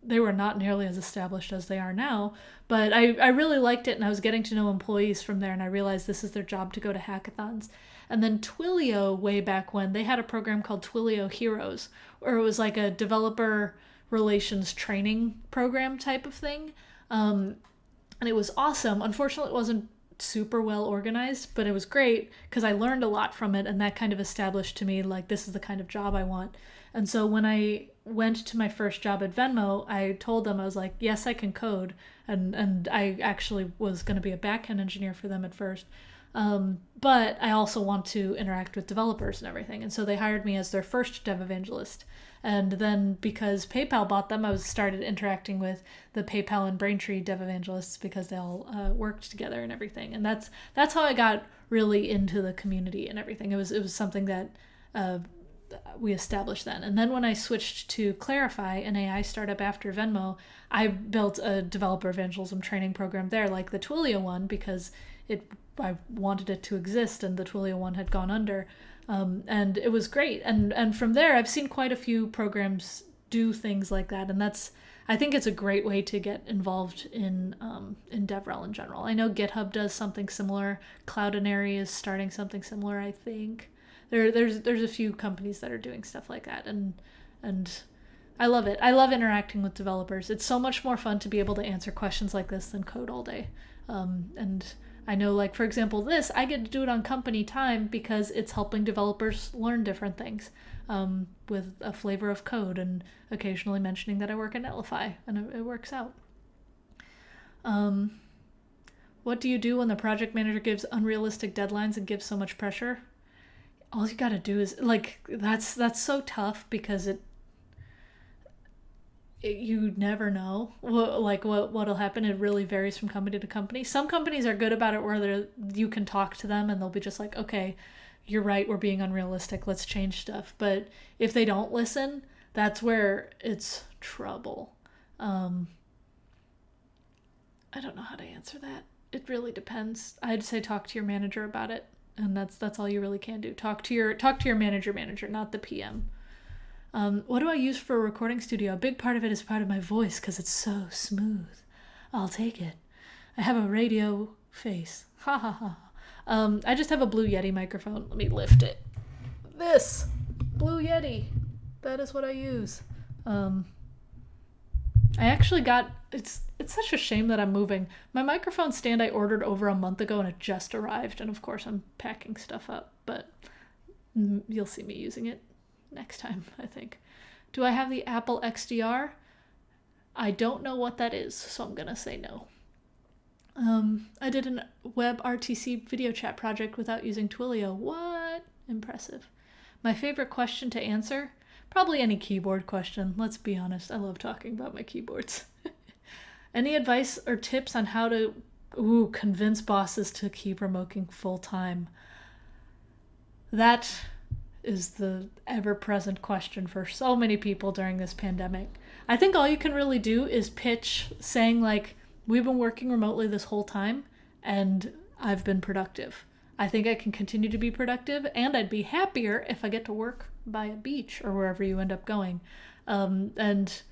they were not nearly as established as they are now, but I really liked it, and I was getting to know employees from there, and I realized this is their job to go to hackathons. And then Twilio, way back when, they had a program called Twilio Heroes, where it was like a developer relations training program type of thing. And it was awesome. Unfortunately, it wasn't super well organized, but it was great because I learned a lot from it, and that kind of established to me like this is the kind of job I want. And so when I went to my first job at Venmo, I told them, I was like, yes, I can code. And I actually was going to be a backend engineer for them at first. But I also want to interact with developers and everything. And so they hired me as their first dev evangelist. And then because PayPal bought them, I started interacting with the PayPal and Braintree dev evangelists because they all worked together and everything. And that's how I got really into the community and everything. It was something that we established then. And then when I switched to Clarify, an AI startup after Venmo, I built a developer evangelism training program there, like the Twilio one, because I wanted it to exist, and the Twilio one had gone under. And it was great. And from there, I've seen quite a few programs do things like that. And I think it's a great way to get involved in DevRel in general. I know GitHub does something similar. Cloudinary is starting something similar, I think. There's a few companies that are doing stuff like that. And I love it. I love interacting with developers. It's so much more fun to be able to answer questions like this than code all day. And I know, like, for example, I get to do it on company time because it's helping developers learn different things with a flavor of code and occasionally mentioning that I work at Netlify, and it works out. What do you do when the project manager gives unrealistic deadlines and gives so much pressure? All you gotta do is, like, that's so tough because you never know what'll happen. It really varies from company to company. Some companies are good about it where you can talk to them and they'll be just like, okay, you're right, we're being unrealistic, let's change stuff. But if they don't listen, that's where it's trouble. I don't know how to answer that. It really depends. I'd say talk to your manager about it, and that's all you really can do. Talk to your manager, not the PM. What do I use for a recording studio? A big part of it is part of my voice because it's so smooth. I'll take it. I have a radio face. Ha ha ha. I just have a Blue Yeti microphone. Let me lift it. This Blue Yeti. That is what I use. I actually got, it's such a shame that I'm moving. My microphone stand I ordered over a month ago and it just arrived. And of course I'm packing stuff up, but you'll see me using it next time, I think. Do I have the Apple XDR? I don't know what that is, so I'm gonna say no. I did a web RTC video chat project without using Twilio. What? Impressive. My favorite question to answer? Probably any keyboard question. Let's be honest, I love talking about my keyboards. Any advice or tips on how to convince bosses to keep remoting full time? That is the ever-present question for so many people during this pandemic. I think all you can really do is pitch saying, like, we've been working remotely this whole time and I've been productive. I think I can continue to be productive, and I'd be happier if I get to work by a beach or wherever you end up going. And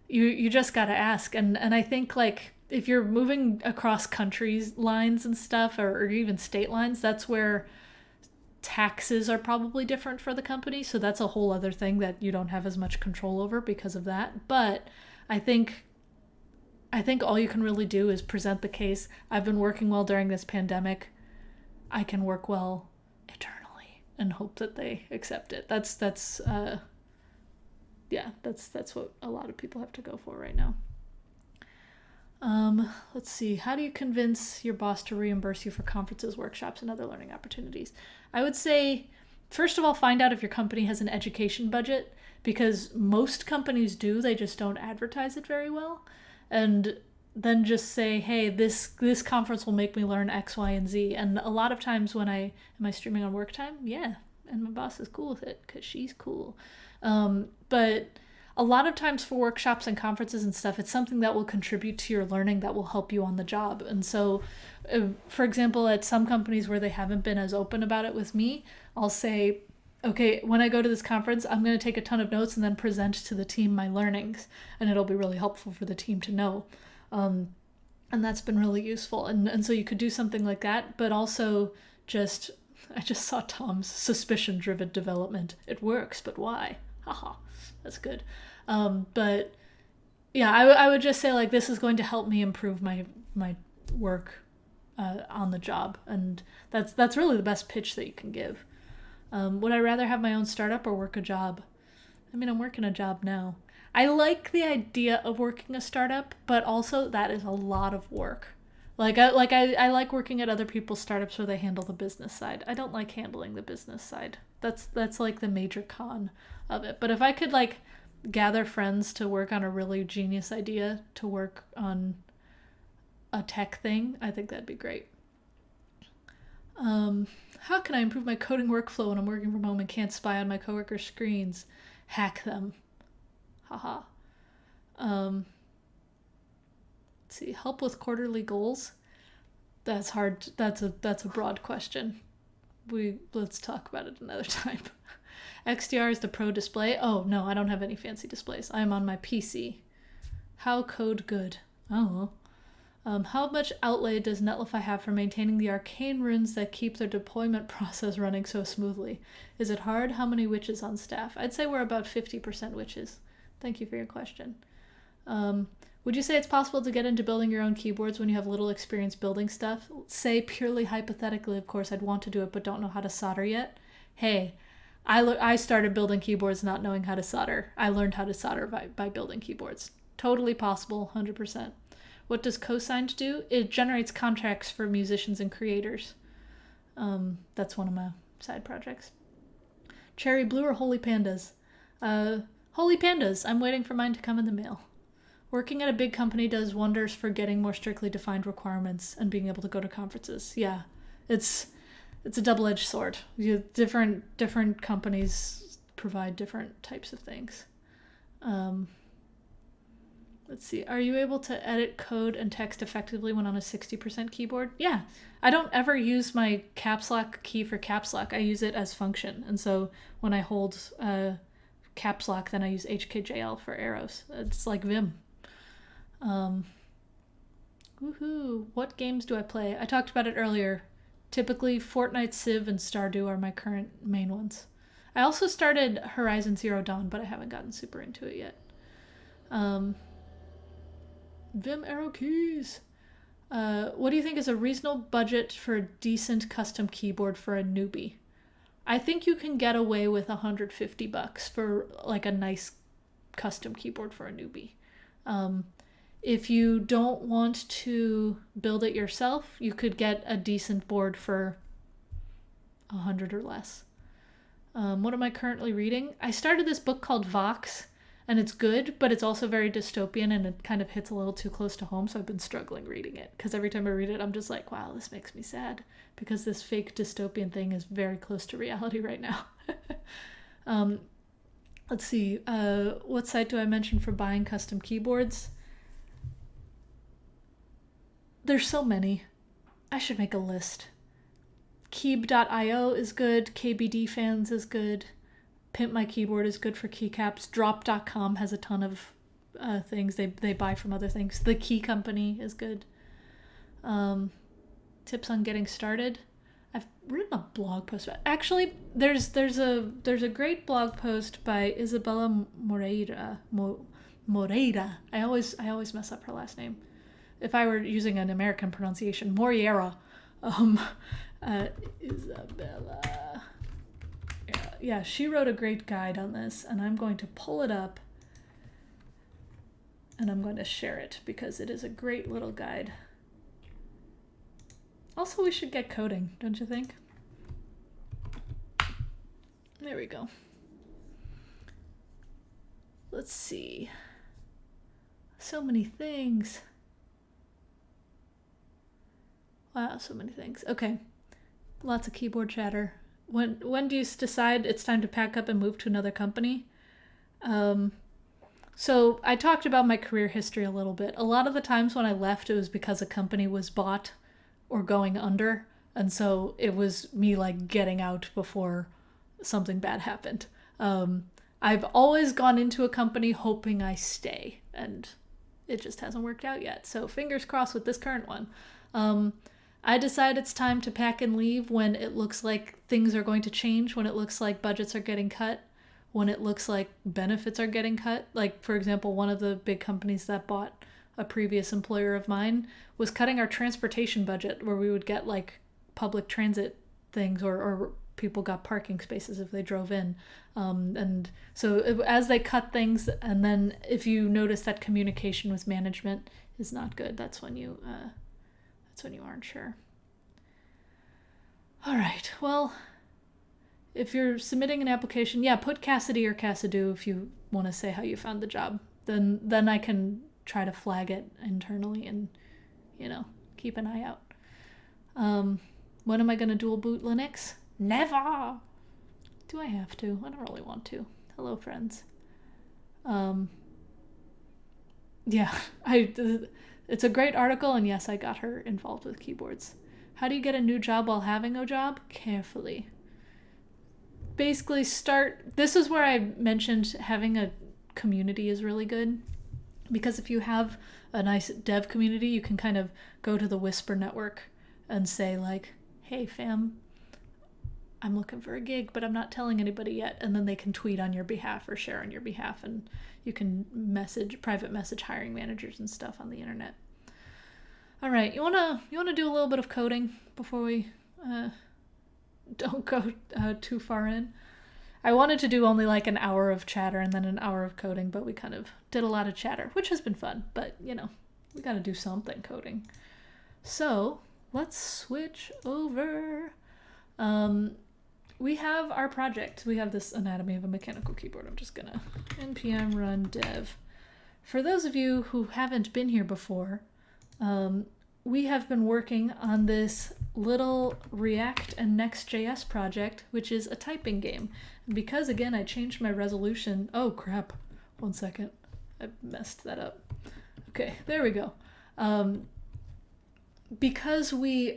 you just gotta ask. And I think, like, if you're moving across countries lines and stuff, or even state lines, that's where taxes are probably different for the company. So that's a whole other thing that you don't have as much control over because of that. But I think all you can really do is present the case. I've been working well during this pandemic. I can work well eternally, and hope that they accept it. That's what a lot of people have to go for right now. Let's see. How do you convince your boss to reimburse you for conferences, workshops, and other learning opportunities? I would say, first of all, find out if your company has an education budget, because most companies do. They just don't advertise it very well. And then just say, hey, this conference will make me learn X, Y, and Z. And a lot of times when am I streaming on work time? Yeah. And my boss is cool with it because she's cool. But a lot of times for workshops and conferences and stuff, it's something that will contribute to your learning, that will help you on the job. And so, for example, at some companies where they haven't been as open about it with me, I'll say, okay, when I go to this conference, I'm going to take a ton of notes and then present to the team my learnings, and it'll be really helpful for the team to know. And that's been really useful. And so you could do something like that, but also I just saw Tom's suspicion-driven development. It works, but why? Haha, that's good. But yeah, I would just say like this is going to help me improve my work on the job, and that's really the best pitch that you can give. Would I rather have my own startup or work a job? I mean, I'm working a job now. I like the idea of working a startup, but also that is a lot of work. I like working at other people's startups where they handle the business side. I don't like handling the business side. That's like the major con of it. But if I could like gather friends to work on a really genius idea to work on a tech thing, I think that'd be great. How can I improve my coding workflow when I'm working from home and can't spy on my coworkers' screens? Hack them. Haha. Let's see. Help with quarterly goals. That's hard. That's a broad question. Let's talk about it another time. XDR is the pro display. Oh no, I don't have any fancy displays. I am on my PC. How code good? Oh. How much outlay does Netlify have for maintaining the arcane runes that keep their deployment process running so smoothly? Is it hard? How many witches on staff? I'd say we're about 50% witches. Thank you for your question. Would you say it's possible to get into building your own keyboards when you have little experience building stuff? Say purely hypothetically, of course, I'd want to do it but don't know how to solder yet. Hey, I started building keyboards not knowing how to solder. I learned how to solder by building keyboards. Totally possible, 100%. What does Cosigned do? It generates contracts for musicians and creators. That's one of my side projects. Cherry Blue or Holy Pandas? Holy Pandas. I'm waiting for mine to come in the mail. Working at a big company does wonders for getting more strictly defined requirements and being able to go to conferences. Yeah, it's a double-edged sword. Different companies provide different types of things. Let's see. Are you able to edit code and text effectively when on a 60% keyboard? Yeah. I don't ever use my caps lock key for caps lock. I use it as function. And so when I hold caps lock, then I use HKJL for arrows. It's like Vim. Woohoo. What games do I play? I talked about it earlier. Typically, Fortnite, Civ, and Stardew are my current main ones. I also started Horizon Zero Dawn, but I haven't gotten super into it yet. Vim arrow keys. What do you think is a reasonable budget for a decent custom keyboard for a newbie? I think you can get away with $150 for like a nice custom keyboard for a newbie. If you don't want to build it yourself, you could get a decent board for $100 or less. What am I currently reading? I started this book called Vox, and it's good, but it's also very dystopian, and it kind of hits a little too close to home, so I've been struggling reading it. Because every time I read it, I'm just like, wow, this makes me sad. Because this fake dystopian thing is very close to reality right now. Let's see. What site do I mention for buying custom keyboards? There's so many. I should make a list. Keeb.io is good. KBD Fans is good. Pimp My Keyboard is good for keycaps. Drop.com has a ton of things they buy from other things. The Key Company is good. Tips on getting started. I've written a blog post about it. Actually, there's a great blog post by Isabella Moreira. Moreira. I always mess up her last name. If I were using an American pronunciation, Moreira. Isabella. Yeah, she wrote a great guide on this, and I'm going to pull it up and I'm going to share it because it is a great little guide. Also, we should get coding, don't you think? There we go. Let's see. So many things. Wow, so many things. Okay. Lots of keyboard chatter. When do you decide it's time to pack up and move to another company? So I talked about my career history a little bit. A lot of the times when I left, it was because a company was bought or going under. And so it was me like getting out before something bad happened. I've always gone into a company hoping I stay, and it just hasn't worked out yet. So fingers crossed with this current one. I decide it's time to pack and leave when it looks like things are going to change, when it looks like budgets are getting cut, when it looks like benefits are getting cut. Like, for example, one of the big companies that bought a previous employer of mine was cutting our transportation budget, where we would get like public transit things, or people got parking spaces if they drove in. And so as they cut things, and then if you notice that communication with management is not good, that's when you aren't sure. All right, well, if you're submitting an application, yeah, put Cassidy or Cassidoo if you want to say how you found the job. Then I can try to flag it internally and, keep an eye out. When am I going to dual boot Linux? Never! Do I have to? I don't really want to. Hello, friends. Yeah, it's a great article, and yes, I got her involved with keyboards. How do you get a new job while having a job? Carefully. Basically this is where I mentioned having a community is really good, because if you have a nice dev community, you can kind of go to the Whisper network and say like, hey fam, I'm looking for a gig, but I'm not telling anybody yet. And then they can tweet on your behalf or share on your behalf, and you can private message hiring managers and stuff on the internet. All right, you wanna do a little bit of coding before we don't go too far in? I wanted to do only like an hour of chatter and then an hour of coding, but we kind of did a lot of chatter, which has been fun, but we gotta do something coding. So let's switch over. We have our project. We have this anatomy of a mechanical keyboard. I'm just gonna npm run dev. For those of you who haven't been here before, we have been working on this little React and Next.js project, which is a typing game. And because, again, I changed my resolution. Oh, crap. 1 second. I messed that up. Okay, there we go. Because we...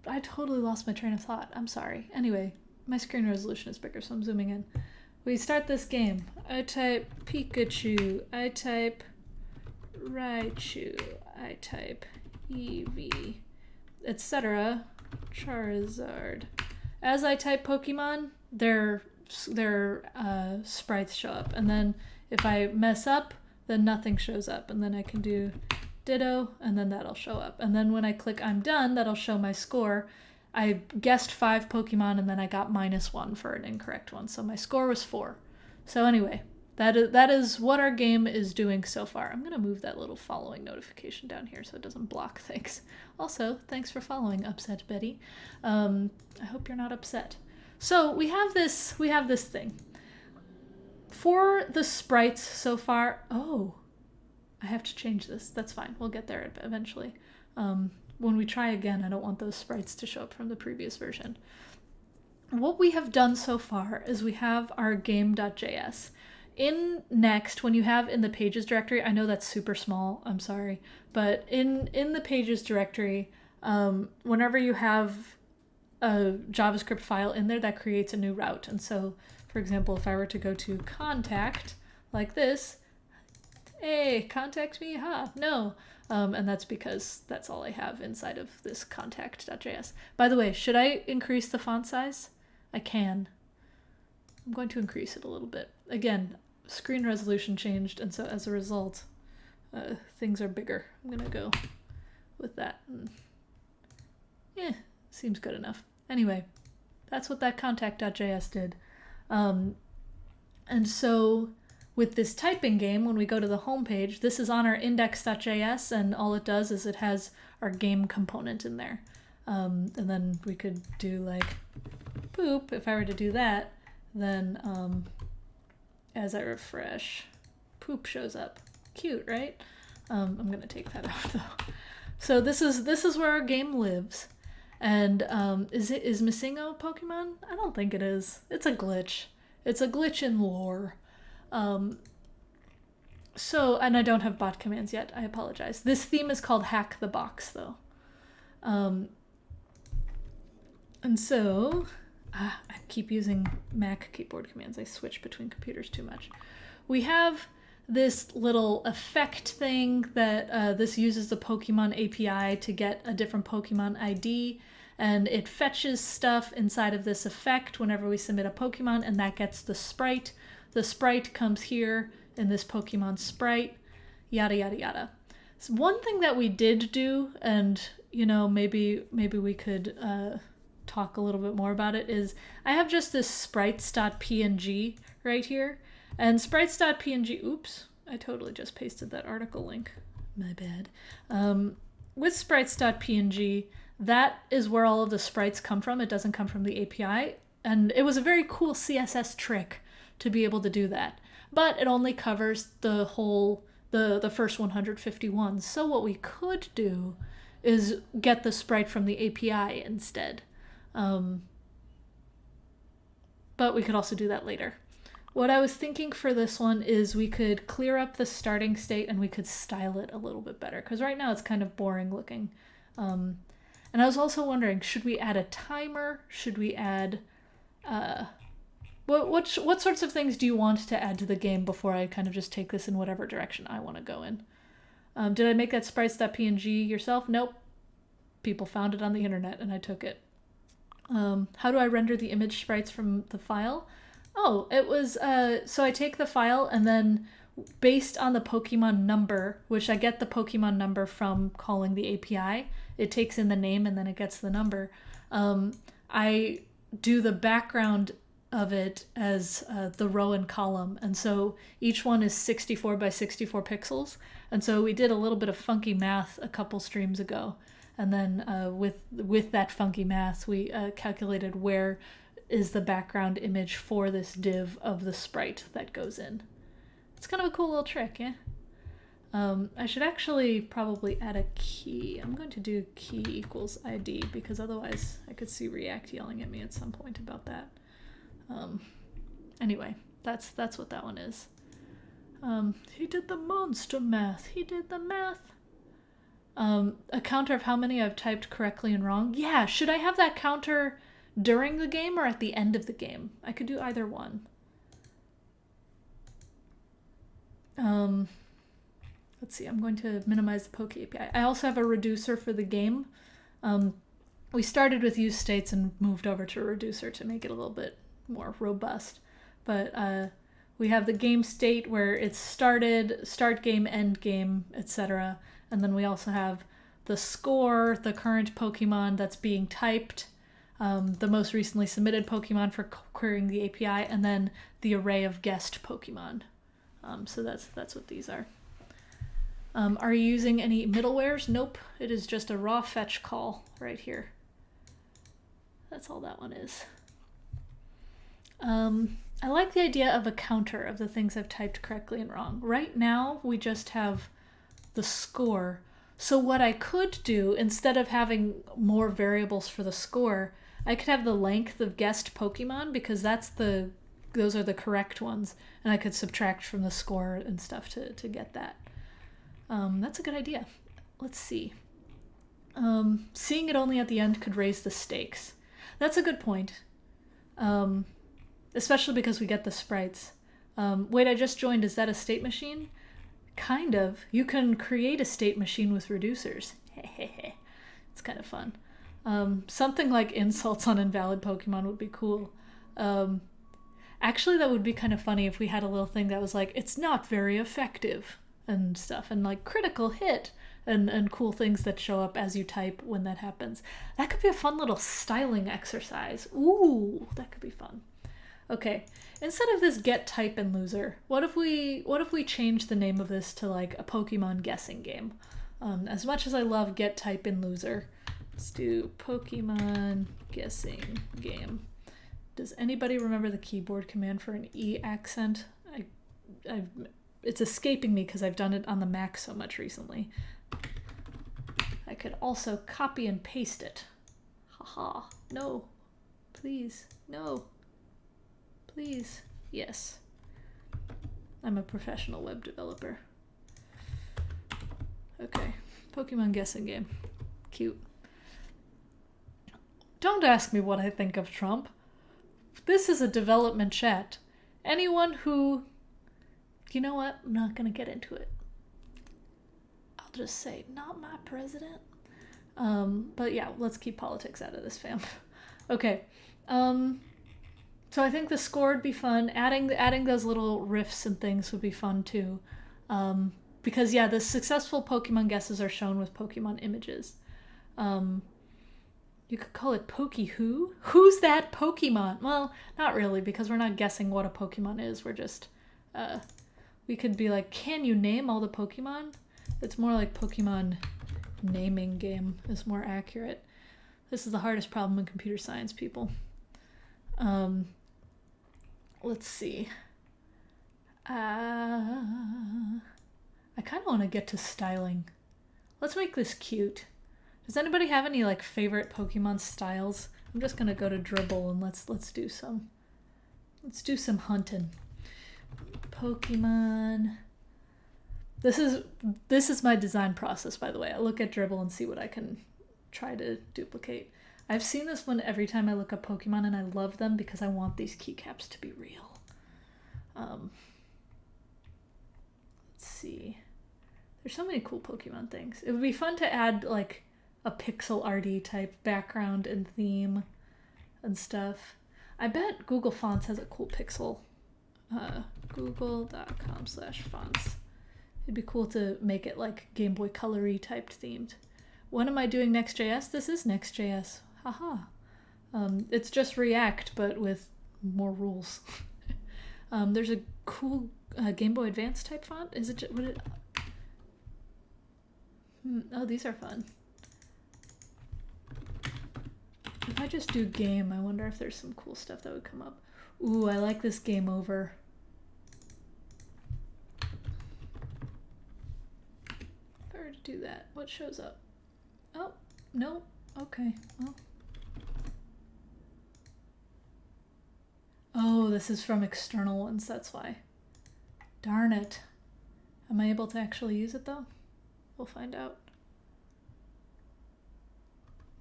I totally lost my train of thought. I'm sorry. Anyway, my screen resolution is bigger, so I'm zooming in. We start this game. I type Pikachu. I type Raichu. I type Eevee, etc. Charizard. As I type Pokemon, their sprites show up. And then if I mess up, then nothing shows up. And then I can do ditto, and then that'll show up. And then when I click I'm done, that'll show my score. I guessed 5 Pokemon, and then I got -1 for an incorrect one. So my score was 4. So anyway, that is what our game is doing so far. I'm going to move that little following notification down here so it doesn't block things. Also, thanks for following, Upset Betty. I hope you're not upset. So we have this thing. For the sprites so far... Oh, I have to change this. That's fine. We'll get there eventually. When we try again, I don't want those sprites to show up from the previous version. What we have done so far is we have our game.js. In Next, when you have in the pages directory, I know that's super small, I'm sorry, but in the pages directory, whenever you have a JavaScript file in there, that creates a new route. And so, for example, if I were to go to contact like this, hey, contact me, no. And that's because that's all I have inside of this contact.js. By the way, should I increase the font size? I can. I'm going to increase it a little bit. Again, screen resolution changed, and so as a result, things are bigger. I'm gonna go with that. Seems good enough. Anyway, that's what that contact.js did. And so with this typing game, when we go to the home page, this is on our index.js, and all it does is it has our game component in there. And then we could do like poop. If I were to do that, then as I refresh, poop shows up. Cute, right? I'm gonna take that out though. So this is where our game lives. And is Missingo a Pokemon? I don't think it is. It's a glitch. It's a glitch in lore. So, and I don't have bot commands yet. I apologize. This theme is called Hack the Box, though. And so, I keep using Mac keyboard commands. I switch between computers too much. We have this little effect thing that this uses the Pokemon API to get a different Pokemon ID, and it fetches stuff inside of this effect whenever we submit a Pokemon, and that gets the sprite. The sprite comes here in this Pokemon sprite, yada yada yada. So one thing that we did do, and maybe we could talk a little bit more about it, is I have just this sprites.png right here. And sprites.png, oops, I totally just pasted that article link. My bad. With sprites.png, that is where all of the sprites come from. It doesn't come from the API. And it was a very cool CSS trick to be able to do that. But it only covers the whole, the first 151. So what we could do is get the sprite from the API instead. But we could also do that later. What I was thinking for this one is we could clear up the starting state and we could style it a little bit better, because right now it's kind of boring looking. And I was also wondering, should we add a timer? Should we add... what sorts of things do you want to add to the game before I kind of just take this in whatever direction I want to go in? Did I make that sprites.png yourself? Nope. People found it on the internet and I took it. How do I render the image sprites from the file? Oh, it was, so I take the file and then based on the Pokemon number, which I get the Pokemon number from calling the API, it takes in the name and then it gets the number. I do the background of it as the row and column. And so each one is 64 by 64 pixels. And so we did a little bit of funky math a couple streams ago. And then with that funky math, we calculated where is the background image for this div of the sprite that goes in. It's kind of a cool little trick, yeah? I should actually probably add a key. I'm going to do key equals ID because otherwise I could see React yelling at me at some point about that. Anyway, that's what that one is. He did the monster math. He did the math. A counter of how many I've typed correctly and wrong. Yeah, should I have that counter during the game or at the end of the game? I could do either one. Let's see, I'm going to minimize the Poke API. I also have a reducer for the game. We started with use states and moved over to a reducer to make it a little bit more robust. But we have the game state where it's started, start game, end game, etc. And then we also have the score, the current Pokemon that's being typed, the most recently submitted Pokemon for querying the API, and then the array of guessed Pokemon. So that's what these are. Are you using any middlewares? Nope. It is just a raw fetch call right here. That's all that one is. I like the idea of a counter of the things I've typed correctly and wrong. Right now, we just have the score. So what I could do, instead of having more variables for the score, I could have the length of guessed Pokemon, because those are the correct ones, and I could subtract from the score and stuff to get that. That's a good idea. Let's see. Seeing it only at the end could raise the stakes. That's a good point. Especially because we get the sprites. Wait, I just joined. Is that a state machine? Kind of. You can create a state machine with reducers. It's kind of fun. Something like insults on invalid Pokemon would be cool. Actually, that would be kind of funny if we had a little thing that was like, it's not very effective and stuff, and like critical hit and cool things that show up as you type when that happens. That could be a fun little styling exercise. Ooh, that could be fun. Okay, instead of this get type and loser, what if we change the name of this to like a Pokemon guessing game? As much as I love get type and loser, let's do Pokemon guessing game. Does anybody remember the keyboard command for an E accent? It's escaping me because I've done it on the Mac so much recently. I could also copy and paste it. Haha. No. Please. No. Please. Yes. I'm a professional web developer. Okay. Pokemon guessing game. Cute. Don't ask me what I think of Trump. This is a development chat. Anyone who... You know what? I'm not going to get into it. I'll just say, not my president. But yeah, let's keep politics out of this, fam. Okay. So I think the score would be fun. Adding those little riffs and things would be fun too. Because yeah, the successful Pokemon guesses are shown with Pokemon images. You could call it Poke-Who? Who's that Pokemon? Well, not really, because we're not guessing what a Pokemon is. We're just, we could be like, can you name all the Pokemon? It's more like Pokemon naming game is more accurate. This is the hardest problem in computer science, people. Let's see. I kind of want to get to styling. Let's make this cute. Does anybody have any like favorite Pokemon styles? I'm just gonna go to Dribble and let's do some hunting. Pokemon. This is my design process, by the way. I look at Dribble and see what I can try to duplicate. I've seen this one every time I look up Pokemon, and I love them because I want these keycaps to be real. Let's see. There's so many cool Pokemon things. It would be fun to add like a pixel arty type background and theme and stuff. I bet Google Fonts has a cool pixel. Google.com/fonts. It'd be cool to make it like Game Boy Color-y type themed. When am I doing Next.js? This is Next.js. Haha. It's just React, but with more rules. There's a cool Game Boy Advance type font. Is it just, oh, these are fun. If I just do game, I wonder if there's some cool stuff that would come up. Ooh, I like this game over. If I were to do that, what shows up? Oh, no. Okay, well. Oh, this is from external ones, that's why. Darn it. Am I able to actually use it though? We'll find out.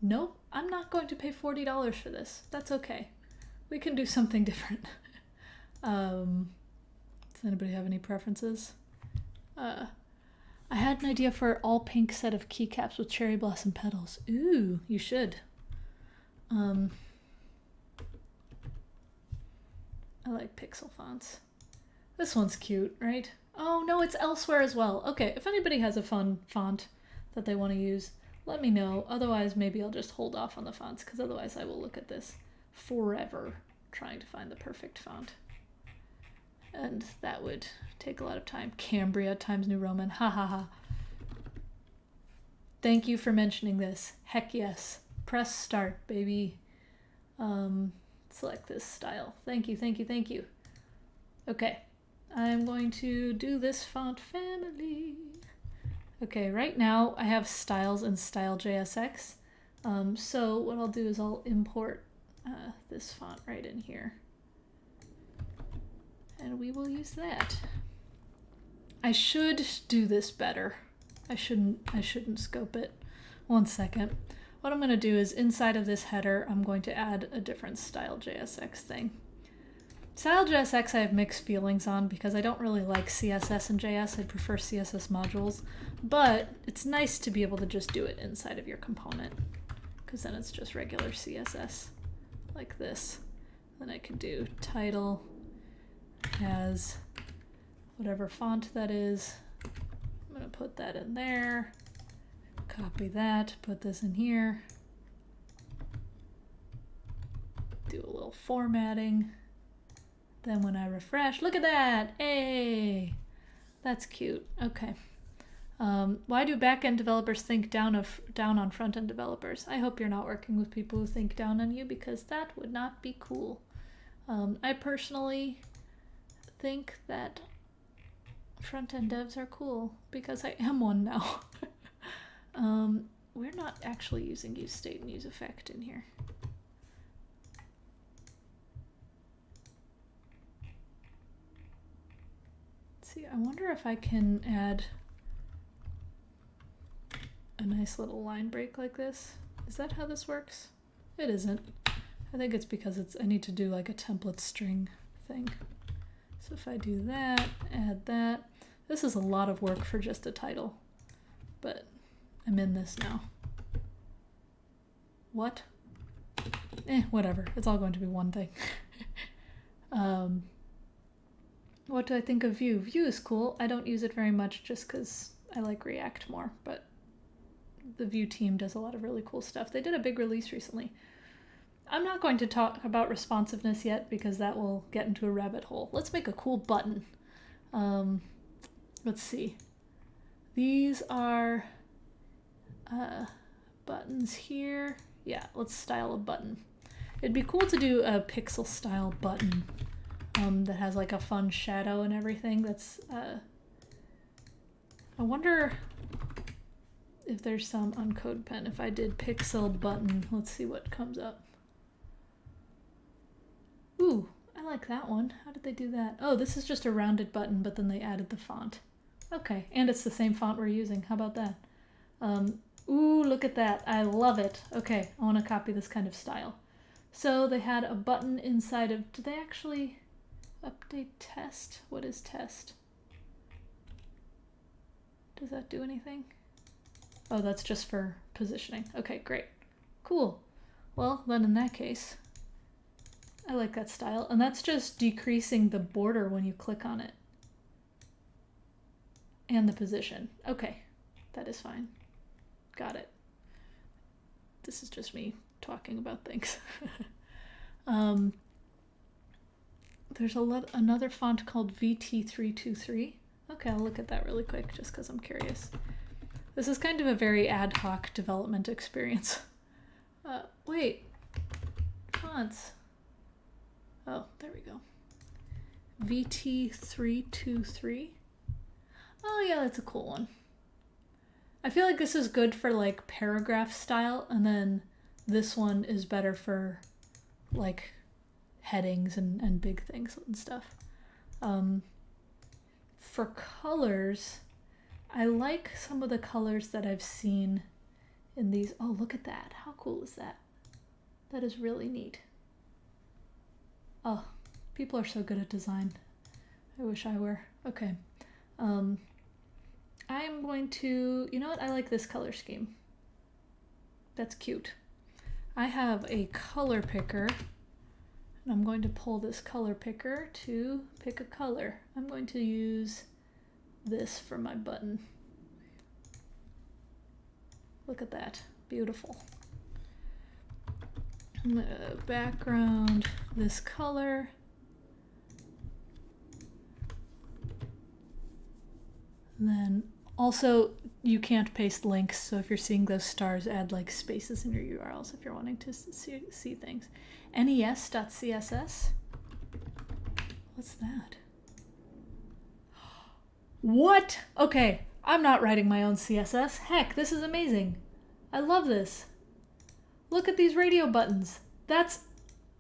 Nope, I'm not going to pay $40 for this. That's okay. We can do something different. Does anybody have any preferences? I had an idea for all pink set of keycaps with cherry blossom petals. Ooh, you should. I like pixel fonts. This one's cute, right? Oh no, it's elsewhere as well. Okay, if anybody has a fun font that they want to use, let me know. Otherwise, maybe I'll just hold off on the fonts, because otherwise I will look at this forever trying to find the perfect font. And that would take a lot of time. Cambria Times New Roman. Ha ha ha. Thank you for mentioning this. Heck yes. Press start, baby. Select this style. Thank you, thank you, thank you. Okay. I'm going to do this font family. Okay, right now I have styles in style.jsx. So what I'll do is I'll import this font right in here. And we will use that. I should do this better. I shouldn't scope it. One second. What I'm going to do is inside of this header, I'm going to add a different style.jsx thing. Style.jsx I have mixed feelings on because I don't really like CSS and JS. I prefer CSS modules, but it's nice to be able to just do it inside of your component, because then it's just regular CSS like this. Then I can do title as whatever font that is. I'm going to put that in there, copy that, put this in here, do a little formatting. Then when I refresh, look at that! Hey! That's cute. Okay. Why do back-end developers think down on front-end developers? I hope you're not working with people who think down on you, because that would not be cool. I personally think that front-end devs are cool, because I am one now. We're not actually using useState and useEffect in here. See, I wonder if I can add a nice little line break like this. Is that how this works? It isn't. I think it's because I need to do like a template string thing. So if I do that, add that. This is a lot of work for just a title, but I'm in this now. What? Whatever. It's all going to be one thing. What do I think of Vue? Vue is cool. I don't use it very much just because I like React more, but the Vue team does a lot of really cool stuff. They did a big release recently. I'm not going to talk about responsiveness yet because that will get into a rabbit hole. Let's make a cool button. Let's see. These are buttons here. Yeah, let's style a button. It'd be cool to do a pixel style button that has like a fun shadow and everything. That's I wonder if there's some on CodePen. If I did pixel button, let's see what comes up. Ooh, I like that one. How did they do that? Oh, this is just a rounded button, but then they added the font. Okay, and it's the same font we're using. How about that? Ooh, look at that. I love it. Okay, I want to copy this kind of style. So they had a button inside of... Did they actually update test? What is test? Does that do anything? Oh, that's just for positioning. Okay, great. Cool. Well, then in that case, I like that style. And that's just decreasing the border when you click on it. And the position. Okay, that is fine. Got it. This is just me talking about things. There's another font called VT323. Okay, I'll look at that really quick just because I'm curious. This is kind of a very ad hoc development experience. Wait, fonts. Oh, there we go. VT323. Oh yeah, that's a cool one. I feel like this is good for like paragraph style, and then this one is better for like headings and big things and stuff. For colors, I like some of the colors that I've seen in these. Oh, look at that. How cool is that? That is really neat. Oh, people are so good at design. I wish I were. Okay. I am going to, you know what? I like this color scheme. That's cute. I have a color picker, and I'm going to pull this color picker to pick a color. I'm going to use this for my button. Look at that. Beautiful. Background, this color. And then also, you can't paste links, so if you're seeing those stars, add like spaces in your URLs if you're wanting to see things. NES.CSS? What's that? What? Okay, I'm not writing my own CSS. Heck, this is amazing. I love this. Look at these radio buttons. That's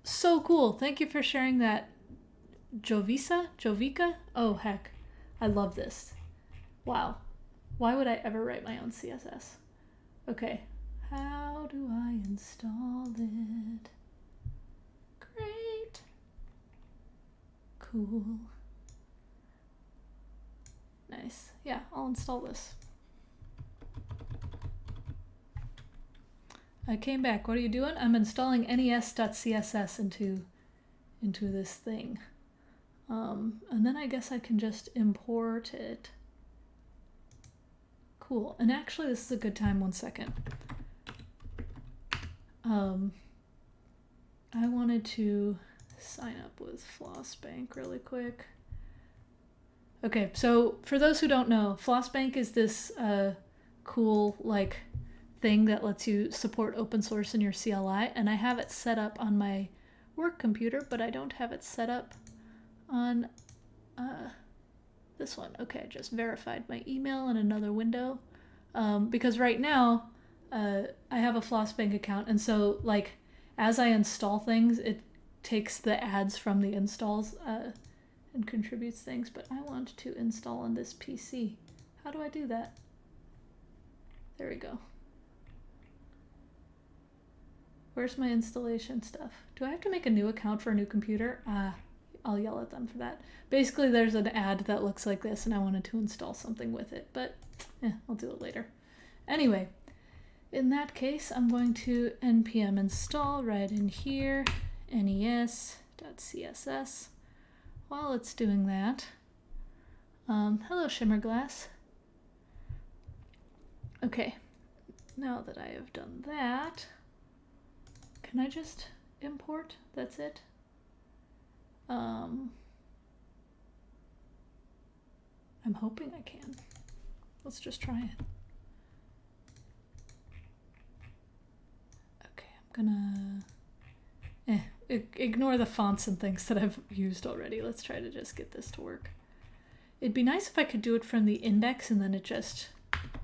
so cool. Thank you for sharing that. Jovica? Oh, heck. I love this. Wow. Why would I ever write my own CSS? Okay. How do I install it? Great. Cool. Nice. Yeah, I'll install this. I came back. What are you doing? I'm installing nes.css into this thing. And then I guess I can just import it. Cool. And actually, this is a good time. 1 second. I wanted to sign up with Flossbank really quick. Okay, so for those who don't know, Flossbank is this cool like thing that lets you support open source in your CLI, and I have it set up on my work computer, but I don't have it set up on this one. Okay, I just verified my email in another window because right now I have a Flossbank account, and so like as I install things, it takes the ads from the installs and contributes things, but I want to install on this PC. How do I do that? There we go. Where's my installation stuff? Do I have to make a new account for a new computer? I'll yell at them for that. Basically, there's an ad that looks like this, and I wanted to install something with it, but I'll do it later. Anyway, in that case, I'm going to npm install right in here, nes.css. While it's doing that, hello Shimmerglass. Okay, now that I have done that, can I just import? That's it? I'm hoping I can. Let's just try it. Okay, I'm gonna ignore the fonts and things that I've used already. Let's try to just get this to work. It'd be nice if I could do it from the index and then it just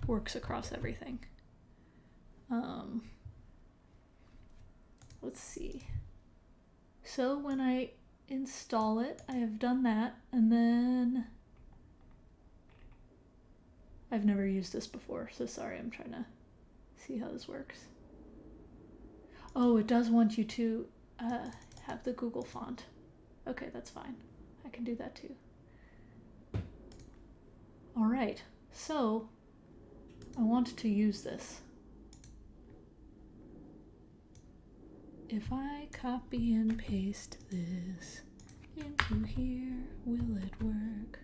works across everything. Let's see. So when I install it, I have done that, and then I've never used this before, so sorry, I'm trying to see how this works. Oh, it does want you to have the Google font. Okay, that's fine. I can do that too. All right, so I want to use this. If I copy and paste this into here, will it work?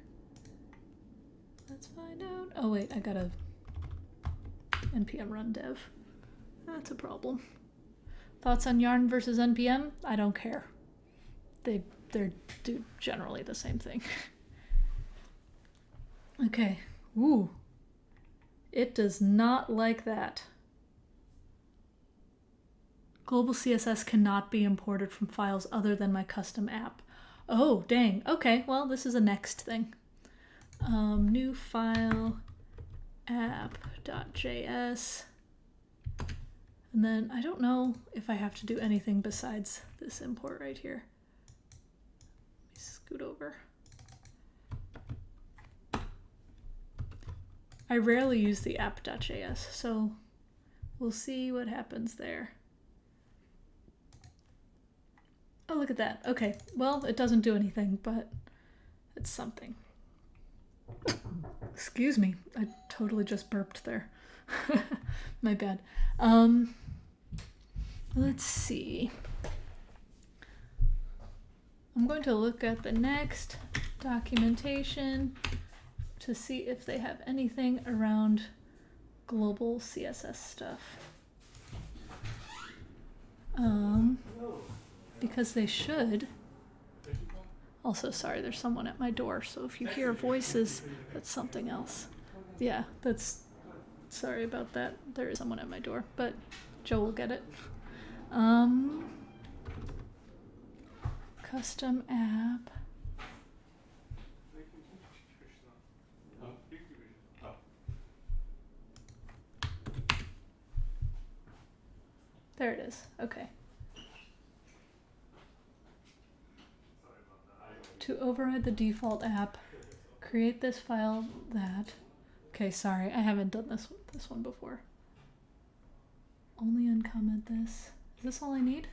Let's find out. Oh wait, I gotta npm run dev. That's a problem. Thoughts on yarn versus npm? I don't care. They're generally the same thing. Okay. Ooh. It does not like that. Global CSS cannot be imported from files other than my custom app. Oh, dang. Okay, well, this is a next thing. New file app.js. And then I don't know if I have to do anything besides this import right here. Let me scoot over. I rarely use the app.js, so we'll see what happens there. Oh, look at that. Okay, well, it doesn't do anything, but it's something. Excuse me, I totally just burped there. My bad. Let's see. I'm going to look at the next documentation to see if they have anything around global CSS stuff. Because they should. Also, sorry, there's someone at my door, so if you hear voices, that's something else. Yeah, sorry about that. There is someone at my door, but Joe will get it. Custom app. There it is. Okay. To override the default app, create this file that... Okay, sorry, I haven't done this one before. Only uncomment this. Is this all I need?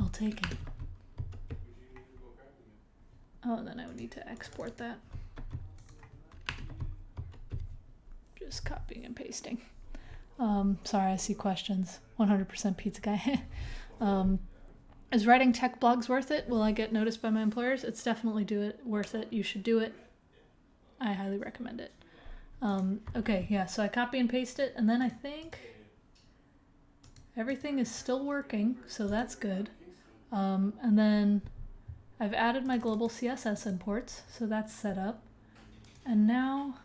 I'll take it. Oh, and then I would need to export that. Just copying and pasting. Sorry, I see questions. 100% pizza guy. Is writing tech blogs worth it? Will I get noticed by my employers? It's definitely worth it. You should do it. I highly recommend it. Okay, yeah, so I copy and paste it, and then I think everything is still working, so that's good. And then I've added my global CSS imports, so that's set up. And now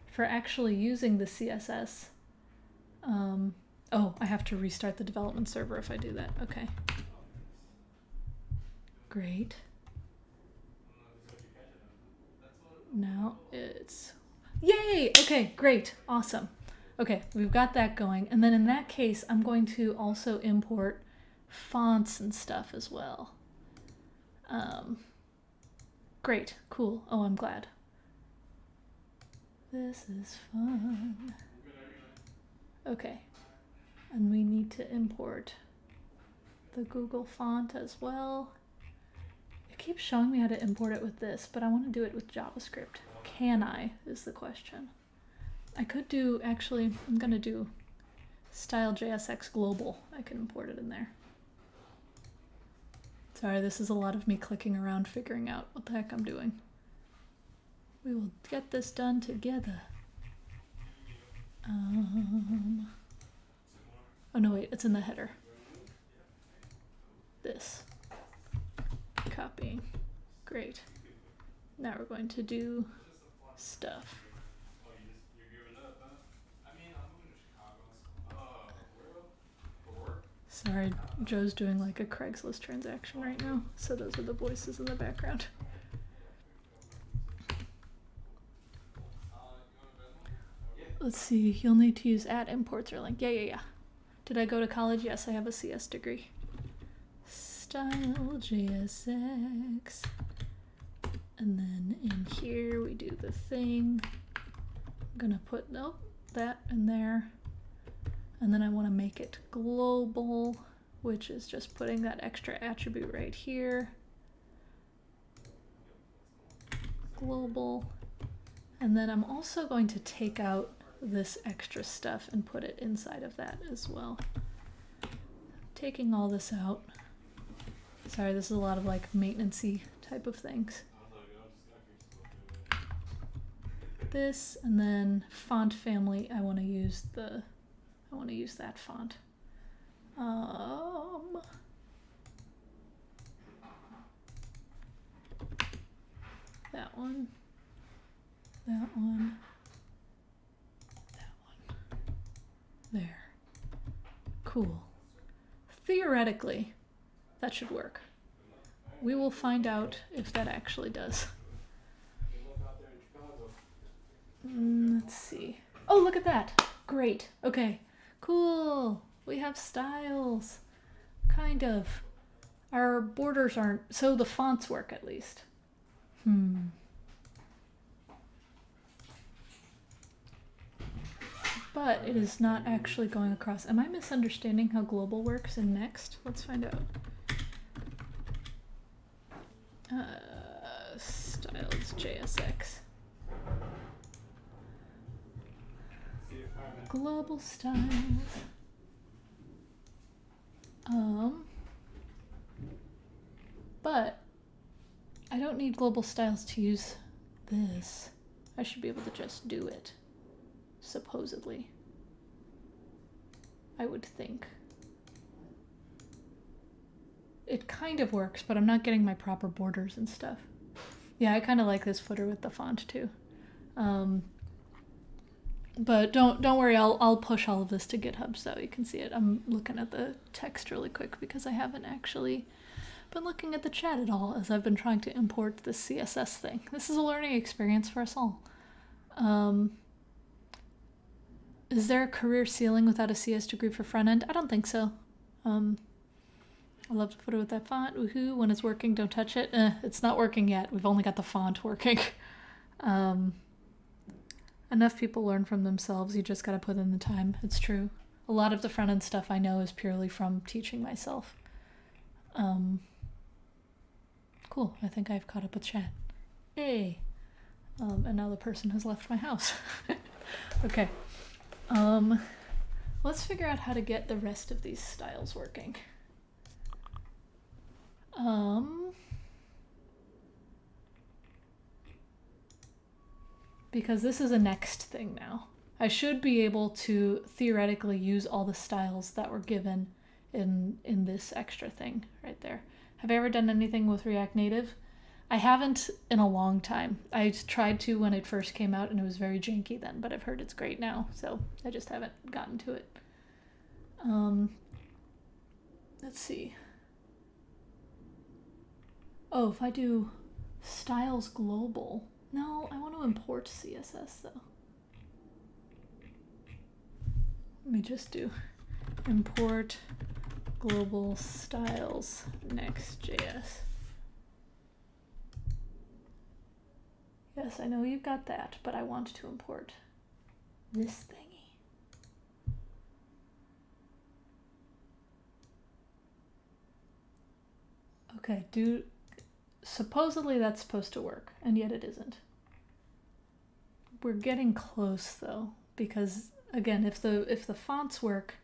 for actually using the CSS, oh, I have to restart the development server if I do that. Okay. Great. Now it's... Yay! Okay, great. Awesome. Okay, we've got that going. And then in that case, I'm going to also import fonts and stuff as well. Great. Cool. Oh, I'm glad. This is fun. Okay. And we need to import the Google font as well. It keeps showing me how to import it with this, but I want to do it with JavaScript. Can I, is the question. I could do, actually, I'm going to do style.jsx global. I can import it in there. Sorry, this is a lot of me clicking around figuring out what the heck I'm doing. We will get this done together. Oh no, wait, it's in the header. This. Copying. Great. Now we're going to do stuff. Sorry, Joe's doing like a Craigslist transaction right now, so those are the voices in the background. Let's see, you'll need to use @imports or link. Yeah. Did I go to college? Yes, I have a CS degree. Style.jsx. And then in here we do the thing. I'm gonna put, that in there. And then I want to make it global, which is just putting that extra attribute right here. Global. And then I'm also going to take out this extra stuff and put it inside of that as well. Taking all this out. Sorry, this is a lot of like maintenance-y type of things. This, and then font family, I want to use that font. That one. There. Cool. Theoretically, that should work. We will find out if that actually does. Let's see. Oh, look at that. Great. Okay. Cool. We have styles. Kind of. Our borders aren't, so the fonts work at least. But it is not actually going across. Am I misunderstanding how global works in Next? Let's find out. Styles.jsx. Global styles. But I don't need global styles to use this. I should be able to just do it. Supposedly. I would think. It kind of works, but I'm not getting my proper borders and stuff. Yeah, I kind of like this footer with the font too. But don't worry, I'll push all of this to GitHub so you can see it. I'm looking at the text really quick because I haven't actually been looking at the chat at all as I've been trying to import this CSS thing. This is a learning experience for us all. Is there a career ceiling without a CS degree for front end? I don't think so. I love the footer with that font. Woohoo! When it's working, don't touch it. It's not working yet. We've only got the font working. Enough people learn from themselves. You just got to put in the time. It's true. A lot of the front end stuff I know is purely from teaching myself. Cool. I think I've caught up with chat. Hey. And now the person has left my house. Okay. Let's figure out how to get the rest of these styles working. Because this is a Next thing now. I should be able to theoretically use all the styles that were given in this extra thing right there. Have I ever done anything with React Native? I haven't in a long time. I tried to when it first came out and it was very janky then, but I've heard it's great now, so I just haven't gotten to it. Let's see. Oh, if I do styles global. No, I want to import CSS though. Let me just do import global styles Next.js. Yes, I know you've got that, but I want to import this thingy. Okay, supposedly that's supposed to work, and yet it isn't. We're getting close though, because again, if the fonts work,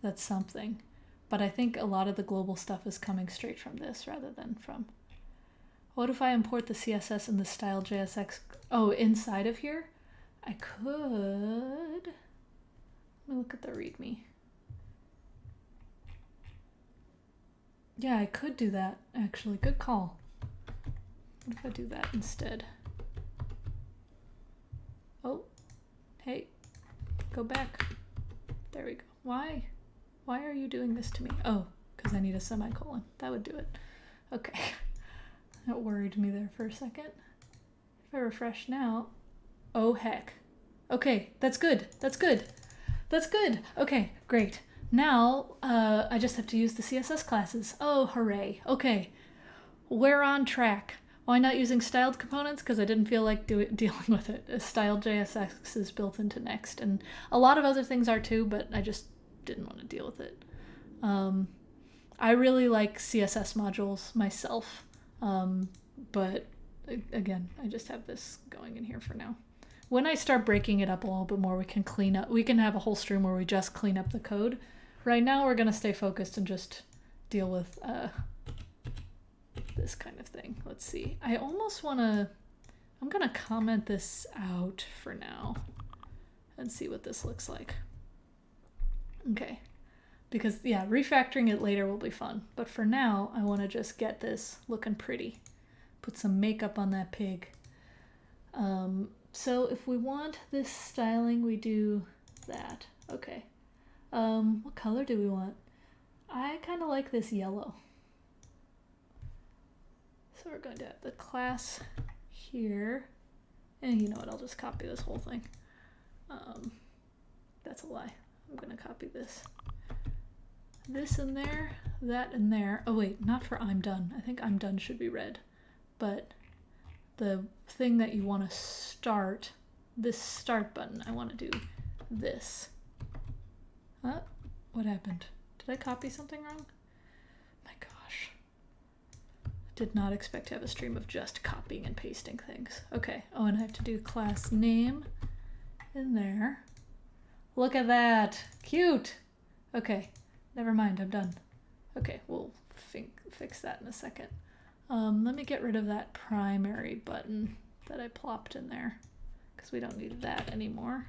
that's something. But I think a lot of the global stuff is coming straight from this rather than from. What if I import the CSS and the style.jsx? Oh, inside of here? I could. Let me look at the README. Yeah, I could do that, actually. Good call. What if I do that instead? Oh, hey, go back. There we go. Why? Why are you doing this to me? Oh, because I need a semicolon. That would do it. Okay. That worried me there for a second. If I refresh now, oh heck. Okay, that's good. That's good. That's good. Okay, great. Now I just have to use the CSS classes. Oh, hooray. Okay, we're on track. Why not using styled components? Because I didn't feel like dealing with it. Style.jsx is built into Next, and a lot of other things are too, but I just didn't want to deal with it. I really like CSS modules myself, but again, I just have this going in here for now. When I start breaking it up a little bit more, we can clean up. We can have a whole stream where we just clean up the code. Right now, we're going to stay focused and just deal with this kind of thing. Let's see. I almost want to, I'm going to comment this out for now and see what this looks like. Okay. Because, yeah, refactoring it later will be fun. But for now, I want to just get this looking pretty. Put some makeup on that pig. So if we want this styling, we do that. Okay. What color do we want? I kind of like this yellow. So we're going to have the class here. And you know what, I'll just copy this whole thing. That's a lie. I'm going to copy this. This in there, that in there. Oh wait, not for I'm done. I think I'm done should be red. But the thing that you want to start, this start button, I want to do this. What happened? Did I copy something wrong? My gosh. Did not expect to have a stream of just copying and pasting things. Okay. Oh, and I have to do class name in there. Look at that. Cute. Okay. Never mind. I'm done. Okay. We'll fix that in a second. Let me get rid of that primary button that I plopped in there because we don't need that anymore.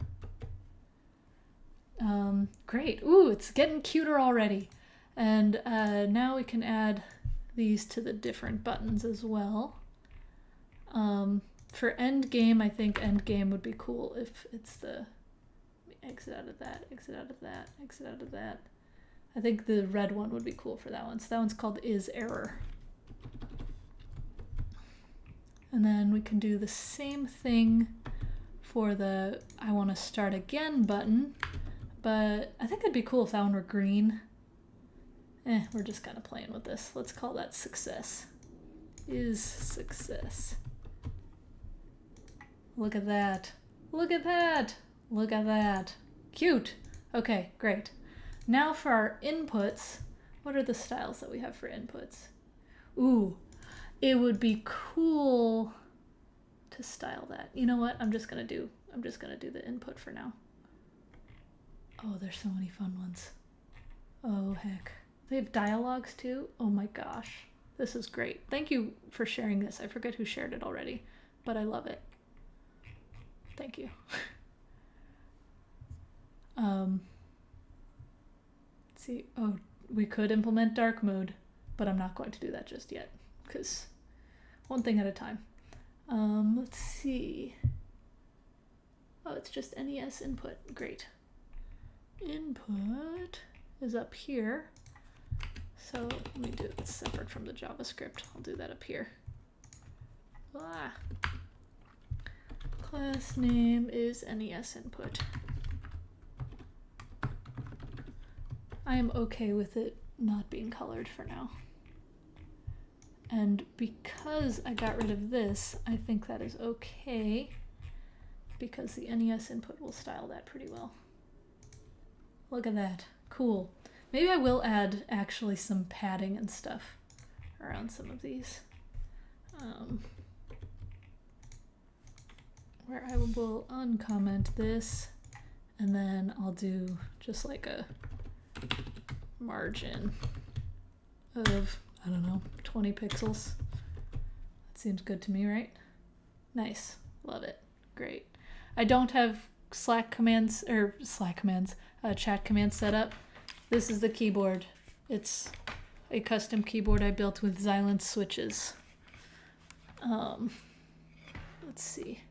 Great. Ooh, it's getting cuter already. And now we can add these to the different buttons as well. For end game, I think end game would be cool if it's the exit out of that, exit out of that, exit out of that. I think the red one would be cool for that one. So that one's called is error. And then we can do the same thing for the I want to start again button, but I think it'd be cool if that one were green. We're just kind of playing with this. Let's call that success. Is success. Look at that. Look at that. Look at that. Cute. Okay, great. Now for our inputs, what are the styles that we have for inputs? Ooh, it would be cool to style that. You know what? I'm just gonna do the input for now. Oh, there's so many fun ones. Oh heck. They have dialogues too? Oh my gosh. This is great. Thank you for sharing this. I forget who shared it already, but I love it. Thank you. Let's see. Oh, we could implement dark mode, but I'm not going to do that just yet because one thing at a time. Let's see. Oh, it's just NES input. Great. Input is up here. So let me do it separate from the JavaScript. I'll do that up here. Ah. Class name is NES input. I am okay with it not being colored for now. And because I got rid of this, I think that is okay because the NES input will style that pretty well. Look at that. Cool. Maybe I will add actually some padding and stuff around some of these. Where I will uncomment this, and then I'll do just like a margin of, I don't know, 20 pixels. That seems good to me, right? Nice. Love it. Great. I don't have chat commands set up. This is the keyboard. It's a custom keyboard I built with Xilinx switches. Let's see.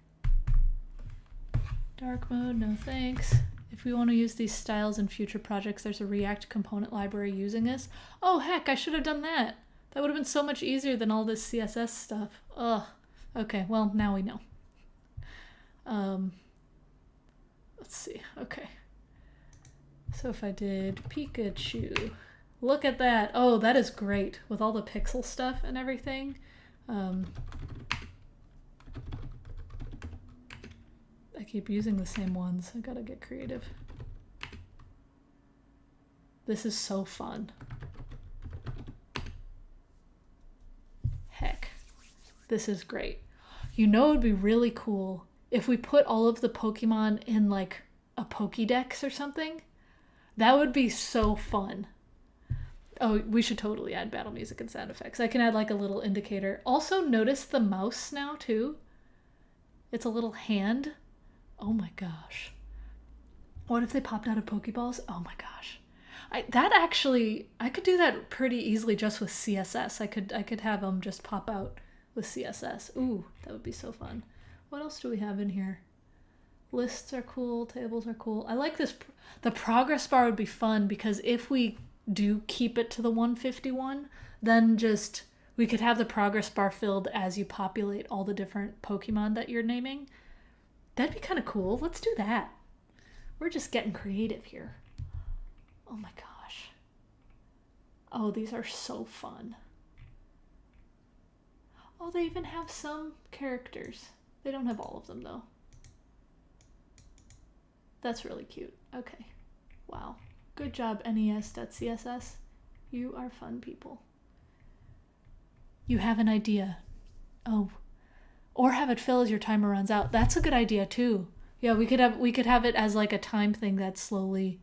Dark mode, no thanks. If we want to use these styles in future projects, there's a React component library using this. Oh heck, I should have done that. That would have been so much easier than all this CSS stuff. Ugh. Okay, well, now we know. Let's see, okay. So if I did Pikachu, look at that. Oh, that is great with all the pixel stuff and everything. I keep using the same ones. I gotta get creative. This is so fun. Heck, this is great. You know, it'd be really cool if we put all of the Pokemon in like a Pokédex or something. That would be so fun. Oh, we should totally add battle music and sound effects. I can add like a little indicator. Also, notice the mouse now too. It's a little hand. Oh my gosh. What if they popped out of Pokeballs? Oh my gosh. I could do that pretty easily just with CSS. I could have them just pop out with CSS. Ooh, that would be so fun. What else do we have in here? Lists are cool, tables are cool. I like this. The progress bar would be fun because if we do keep it to the 151, then just we could have the progress bar filled as you populate all the different Pokemon that you're naming. That'd be kind of cool. Let's do that. We're just getting creative here. Oh my gosh. Oh, these are so fun. Oh, they even have some characters. They don't have all of them though. That's really cute. Okay. Wow. Good job, NES.CSS. You are fun people. You have an idea. Oh. Or have it fill as your timer runs out. That's a good idea too. Yeah, we could have it as like a time thing that slowly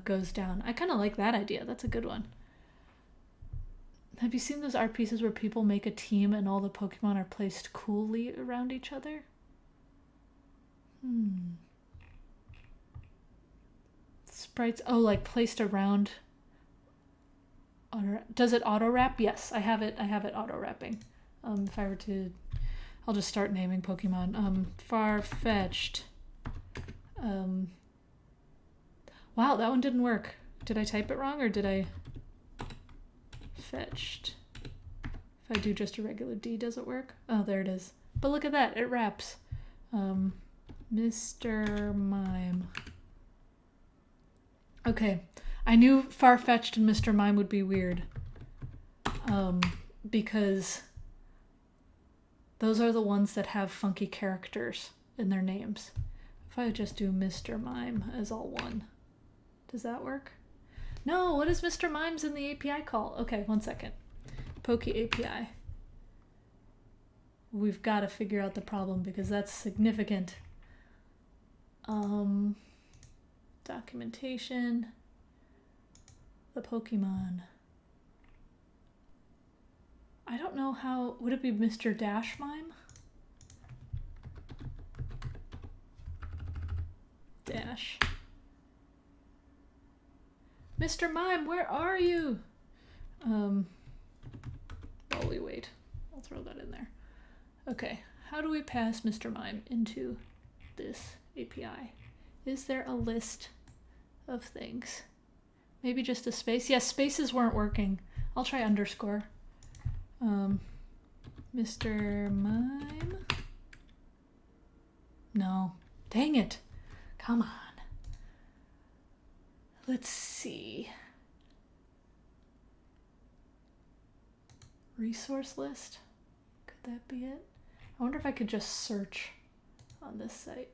goes down. I kind of like that idea. That's a good one. Have you seen those art pieces where people make a team and all the Pokemon are placed coolly around each other? Sprites, oh, like placed around. Does it auto wrap? Yes, I have it auto wrapping. If I were to, I'll just start naming Pokemon. Far-fetched. Wow, that one didn't work. Did I type it wrong or did I? Fetched. If I do just a regular D, does it work? Oh, there it is. But look at that, it wraps. Mr. Mime. Okay, I knew Far-fetched and Mr. Mime would be weird. Because those are the ones that have funky characters in their names. If I just do Mr. Mime as all one, does that work? No, what is Mr. Mimes in the API call? Okay, 1 second. Poke API. We've got to figure out the problem because that's significant. Documentation. The Pokemon. I don't know how, would it be Mr. Dash Mime? Dash. Mr. Mime, where are you? While we wait, I'll throw that in there. Okay, how do we pass Mr. Mime into this API? Is there a list of things? Maybe just a space? Yes, spaces weren't working. I'll try underscore. Mr. Mime? No. Dang it. Come on. Let's see. Resource list? Could that be it? I wonder if I could just search on this site.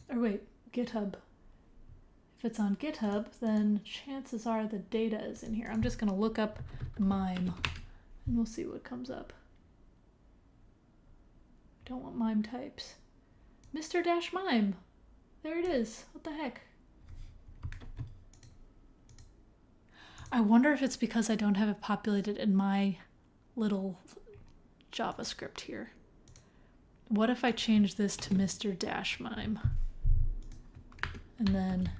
Or wait, GitHub. If it's on GitHub, then chances are the data is in here. I'm just gonna look up MIME and we'll see what comes up. Don't want MIME types. Mr-MIME. There it is. What the heck? I wonder if it's because I don't have it populated in my little JavaScript here. What if I change this to Mr-MIME? And then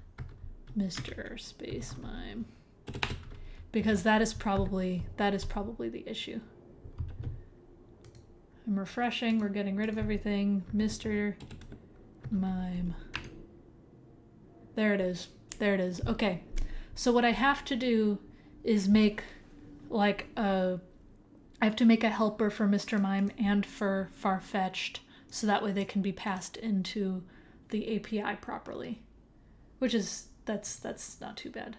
Mr. space MIME. Because that is probably the issue. I'm refreshing, we're getting rid of everything. Mr. MIME. There it is. There it is. Okay. So what I have to do is make like I have to make a helper for Mr. MIME and for Farfetched so that way they can be passed into the API properly. Which is that's not too bad.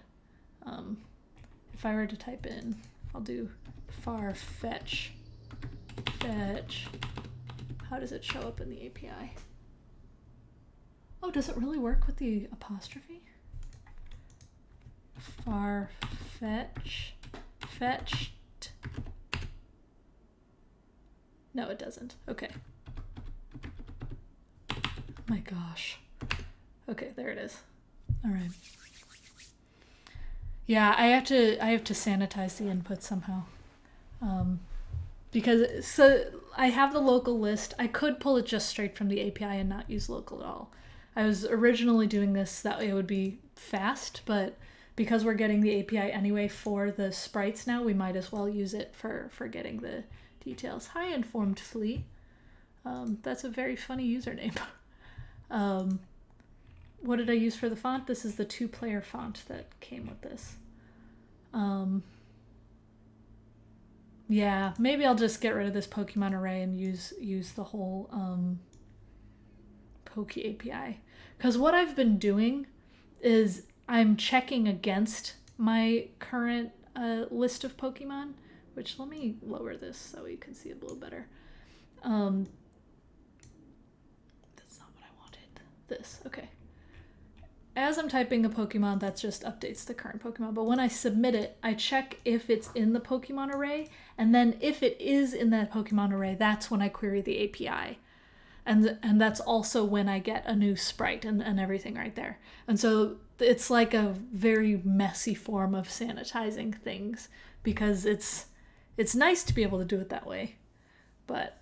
If I were to type in, I'll do Farfetch. Fetch. How does it show up in the API? Oh, does it really work with the apostrophe? Farfetch. Fetched. No, it doesn't. Okay. My gosh. Okay, there it is. All right. Yeah, I have to sanitize the input somehow. Because so I have the local list. I could pull it just straight from the API and not use local at all. I was originally doing this that way it would be fast, but because we're getting the API anyway for the sprites now, we might as well use it for getting the details. Hi, Informed Flea. That's a very funny username. What did I use for the font? This is the 2-player font that came with this. Yeah, maybe I'll just get rid of this Pokemon array and use the whole Poke API. Because what I've been doing is I'm checking against my current list of Pokemon, which let me lower this so you can see it a little better. That's not what I wanted. This, okay. As I'm typing a Pokemon, that just updates the current Pokemon. But when I submit it, I check if it's in the Pokemon array. And then if it is in that Pokemon array, that's when I query the API. And that's also when I get a new sprite and everything right there. And so it's like a very messy form of sanitizing things because it's nice to be able to do it that way. But,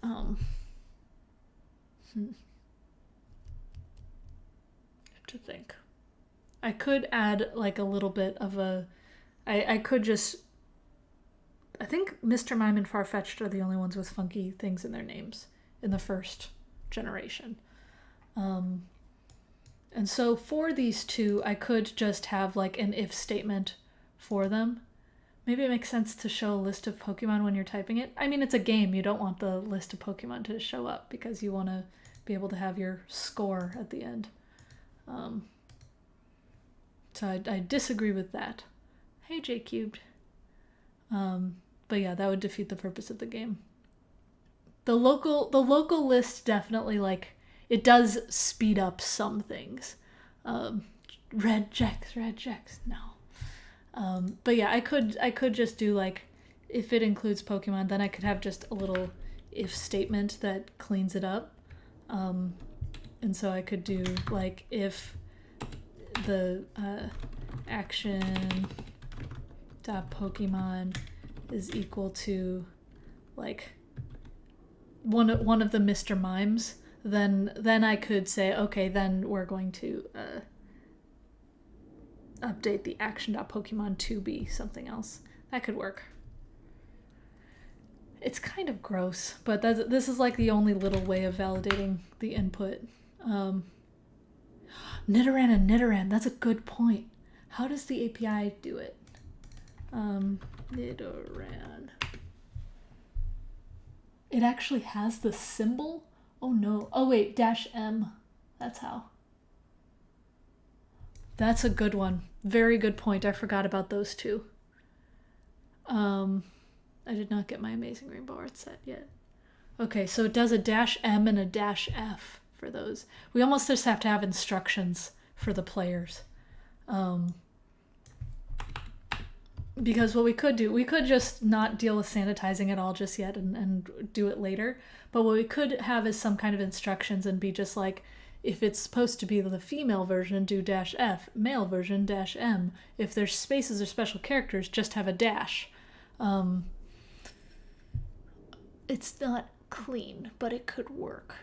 to think. I could add like a little bit of I could just, I think Mr. Mime and Farfetched are the only ones with funky things in their names in the first generation. And so for these two, I could just have like an if statement for them. Maybe it makes sense to show a list of Pokemon when you're typing it. I mean, it's a game. You don't want the list of Pokemon to show up because you want to be able to have your score at the end. So I disagree with that. Hey, J Cubed. But yeah, that would defeat the purpose of the game. The local list definitely, like, it does speed up some things. Red checks, no. But yeah, I could just do like, if it includes Pokemon, then I could have just a little if statement that cleans it up. And so I could do like if the action dot Pokemon is equal to like one of the Mr. Mimes, then I could say, okay, then we're going to update the action dot Pokemon to be something else. That could work. It's kind of gross, but this is like the only little way of validating the input. Nidoran and Nidoran, that's a good point. How does the API do it? Nidoran. It actually has the symbol? Oh no. Oh wait, -M. That's how. That's a good one. Very good point. I forgot about those two. I did not get my Amazing Rainbow Art set yet. Okay, so it does a -M and a -F for those. We almost just have to have instructions for the players. Because what we could do, we could just not deal with sanitizing at all just yet and do it later. But what we could have is some kind of instructions and be just like, if it's supposed to be the female version, do -F, male version -M. If there's spaces or special characters, just have a dash. It's not clean, but it could work.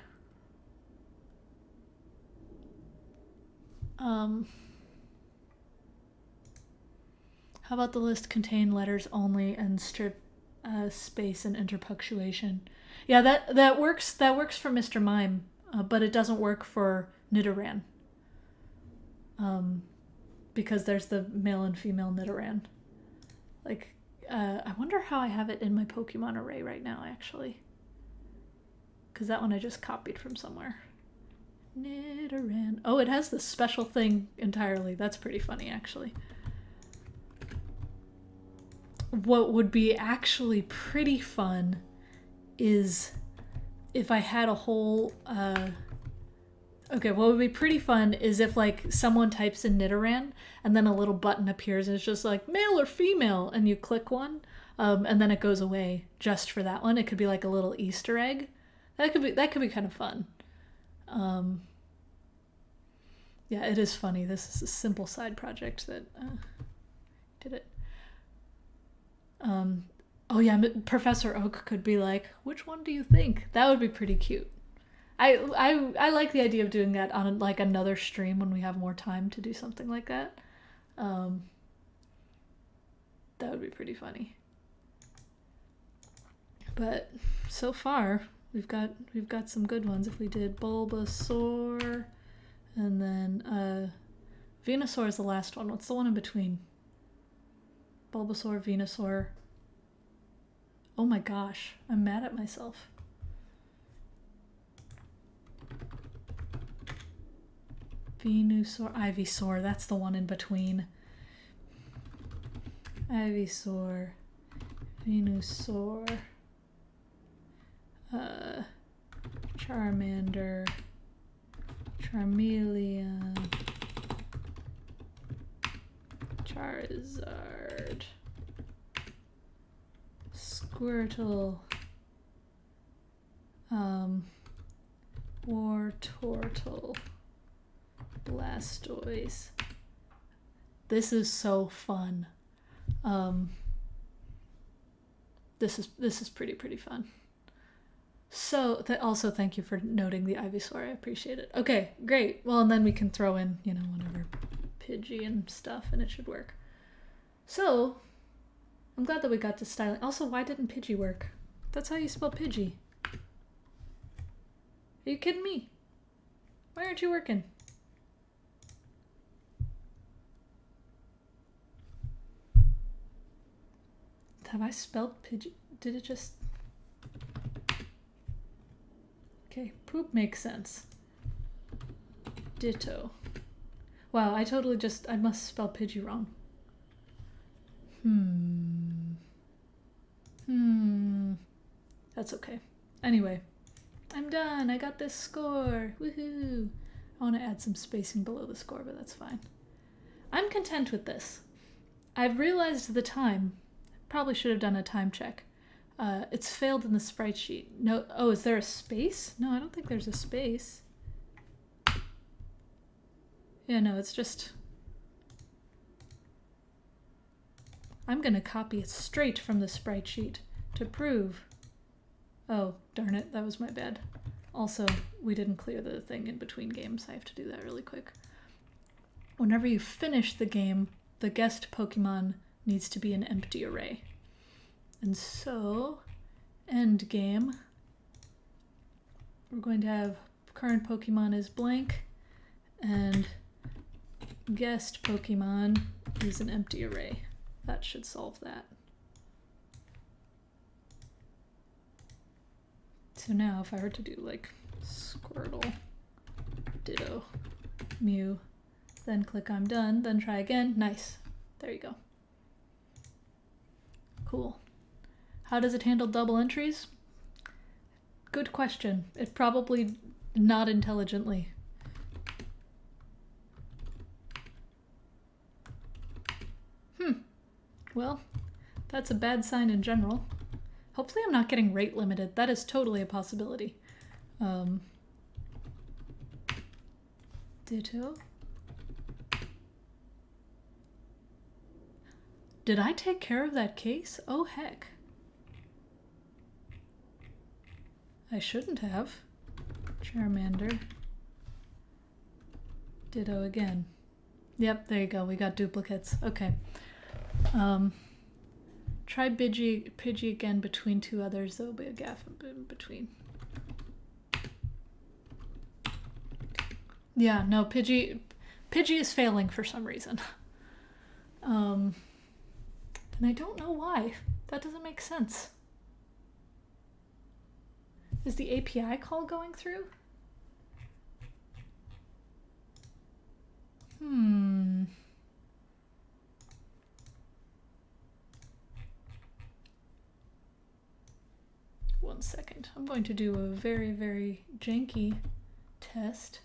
How about the list contain letters only and strip space and interpunctuation? Yeah, that works. That works for Mr. Mime, but it doesn't work for Nidoran. Because there's the male and female Nidoran. Like, I wonder how I have it in my Pokemon array right now, actually. Because that one I just copied from somewhere. Nidoran. Oh, it has this special thing entirely. That's pretty funny, actually. What would be actually pretty fun is if I had a whole... Okay, what would be pretty fun is if, like, someone types in Nidoran and then a little button appears and it's just like, male or female, and you click one, and then it goes away just for that one. It could be like a little Easter egg. That could be kind of fun. Yeah, it is funny. This is a simple side project that did it. Oh yeah, Professor Oak could be like, which one do you think? That would be pretty cute. I like the idea of doing that on like another stream when we have more time to do something like that. That would be pretty funny. But so far we've got some good ones. If we did Bulbasaur and then Venusaur is the last one. What's the one in between? Bulbasaur, Venusaur. Oh my gosh, I'm mad at myself. Venusaur, Ivysaur, that's the one in between. Ivysaur, Venusaur, Charmander, Charmeleon, Charizard, Squirtle, Wartortle, Blastoise. This is so fun. This is pretty fun. So also thank you for noting the Ivysaur. I appreciate it. Okay, great. Well, and then we can throw in, you know, whatever Pidgey and stuff, and it should work. So I'm glad that we got to styling. Also, why didn't Pidgey work? That's how you spell Pidgey. Are you kidding me? Why aren't you working? Have I spelled Pidgey? Did it just... Okay, poop makes sense. Ditto. Wow, I must spell Pidgey wrong. That's okay. Anyway, I'm done. I got this score. Woohoo! I want to add some spacing below the score, but that's fine. I'm content with this. I've realized the time. Probably should have done a time check. It's failed in the sprite sheet. No. Oh, is there a space? No, I don't think there's a space. Yeah, no, it's just... I'm gonna copy it straight from the sprite sheet to prove. Oh, darn it, that was my bad. Also, we didn't clear the thing in between games. I have to do that really quick. Whenever you finish the game, the guest Pokemon needs to be an empty array. And so, end game, we're going to have current Pokemon is blank, and guest Pokemon is an empty array. That should solve that. So now if I were to do like Squirtle, Ditto, Mew, then click I'm done, then try again, nice. There you go. Cool. How does it handle double entries? Good question. It probably not intelligently. well, that's a bad sign in general. Hopefully I'm not getting rate limited. That is totally a possibility. Ditto. Did I take care of that case? Oh, heck. I shouldn't have. Gerrymander. Ditto again. Yep, there you go. We got duplicates. Okay. Try Pidgey again between two others. There'll be a gap in between. Yeah, no, Pidgey is failing for some reason. And I don't know why. That doesn't make sense. Is the API call going through? One second. I'm going to do a very, very janky test.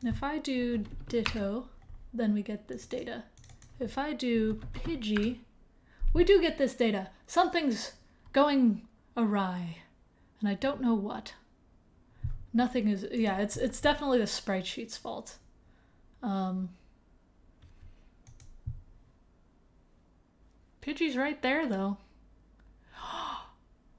And if I do ditto, then we get this data. If I do Pidgey, we do get this data. Something's going awry, and I don't know what. Nothing is, yeah, it's definitely the sprite sheet's fault. Pidgey's right there, though.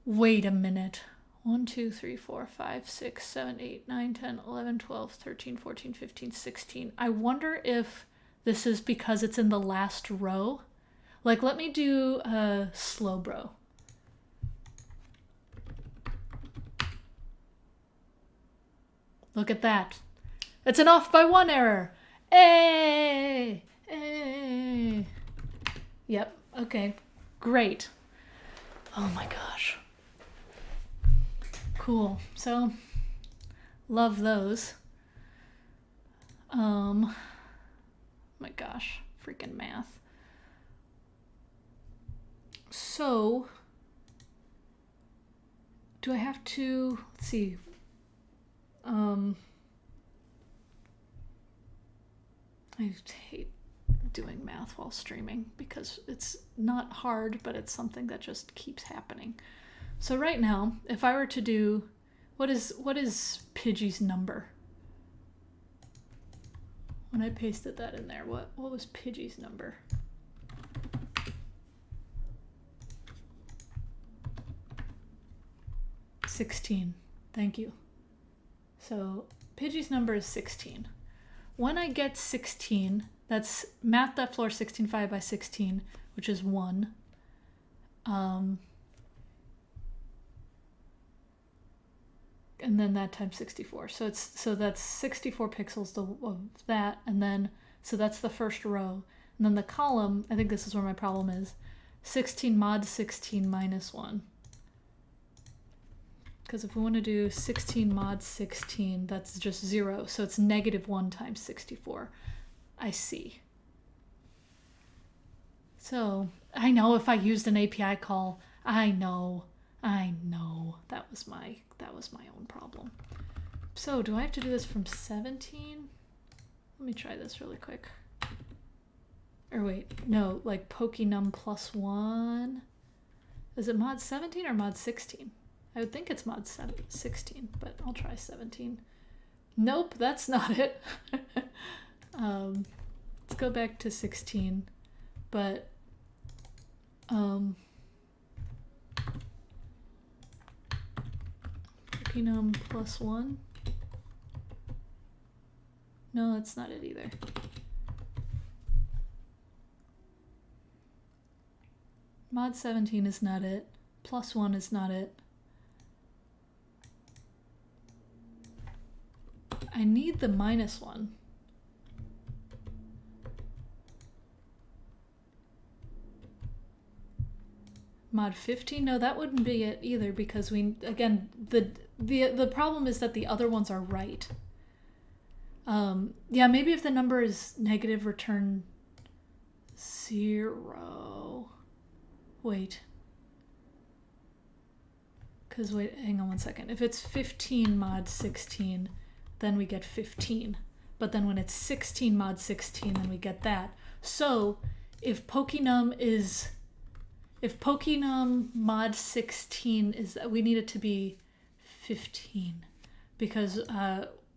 Wait a minute. 1, 2, 3, 4, 5, 6, 7, 8, 9, 10, 11, 12, 13, 14, 15, 16. I wonder if this is because it's in the last row. Like, let me do slow bro. Look at that. It's an off by 1 error. Hey! Hey! Yep, okay. Great. Oh my gosh. Cool. So, love those. My gosh, freaking math. So, do I have to, let's see. I hate doing math while streaming because it's not hard, but it's something that just keeps happening. So right now, if I were to do, what is Pidgey's number? When I pasted that in there, what was Pidgey's number? $16. Thank you. So Pidgey's number is 16. When I get 16, that's math.floor 16.5 by 16, which is 1. And then that times 64. So that's 64 pixels of that, and then so that's the first row. And then the column, I think this is where my problem is, 16 mod 16 minus 1. Because if we want to do 16 mod 16, that's just 0. So it's -1 times 64. I see. So I know if I used an API call, I know. That was my own problem. So do I have to do this from 17? Let me try this really quick. Or wait, no, like Pokenum plus 1. Is it mod 17 or mod 16? I would think it's mod 16, but I'll try 17. Nope, that's not it. Let's go back to 16, but Pokenum plus 1. No, that's not it either. Mod 17 is not it. Plus 1 is not it. I need the -1. Mod 15? No, that wouldn't be it either because we, again, the problem is that the other ones are right. Yeah, maybe if the number is negative, return 0. Wait. Because wait, hang on one second. If it's 15 mod 16, then we get 15. But then when it's 16 mod 16, then we get that. So if Pokenum mod 16 is, we need it to be 15 because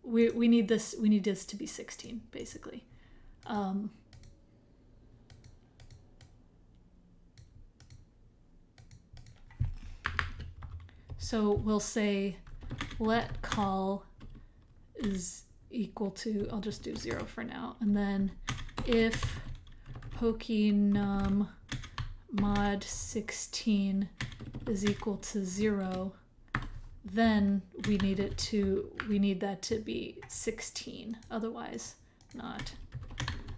we need this to be 16 basically. So we'll say let call is equal to, I'll just do 0 for now, and then if Pokenum mod 16 is equal to 0, then we need that to be 16, otherwise not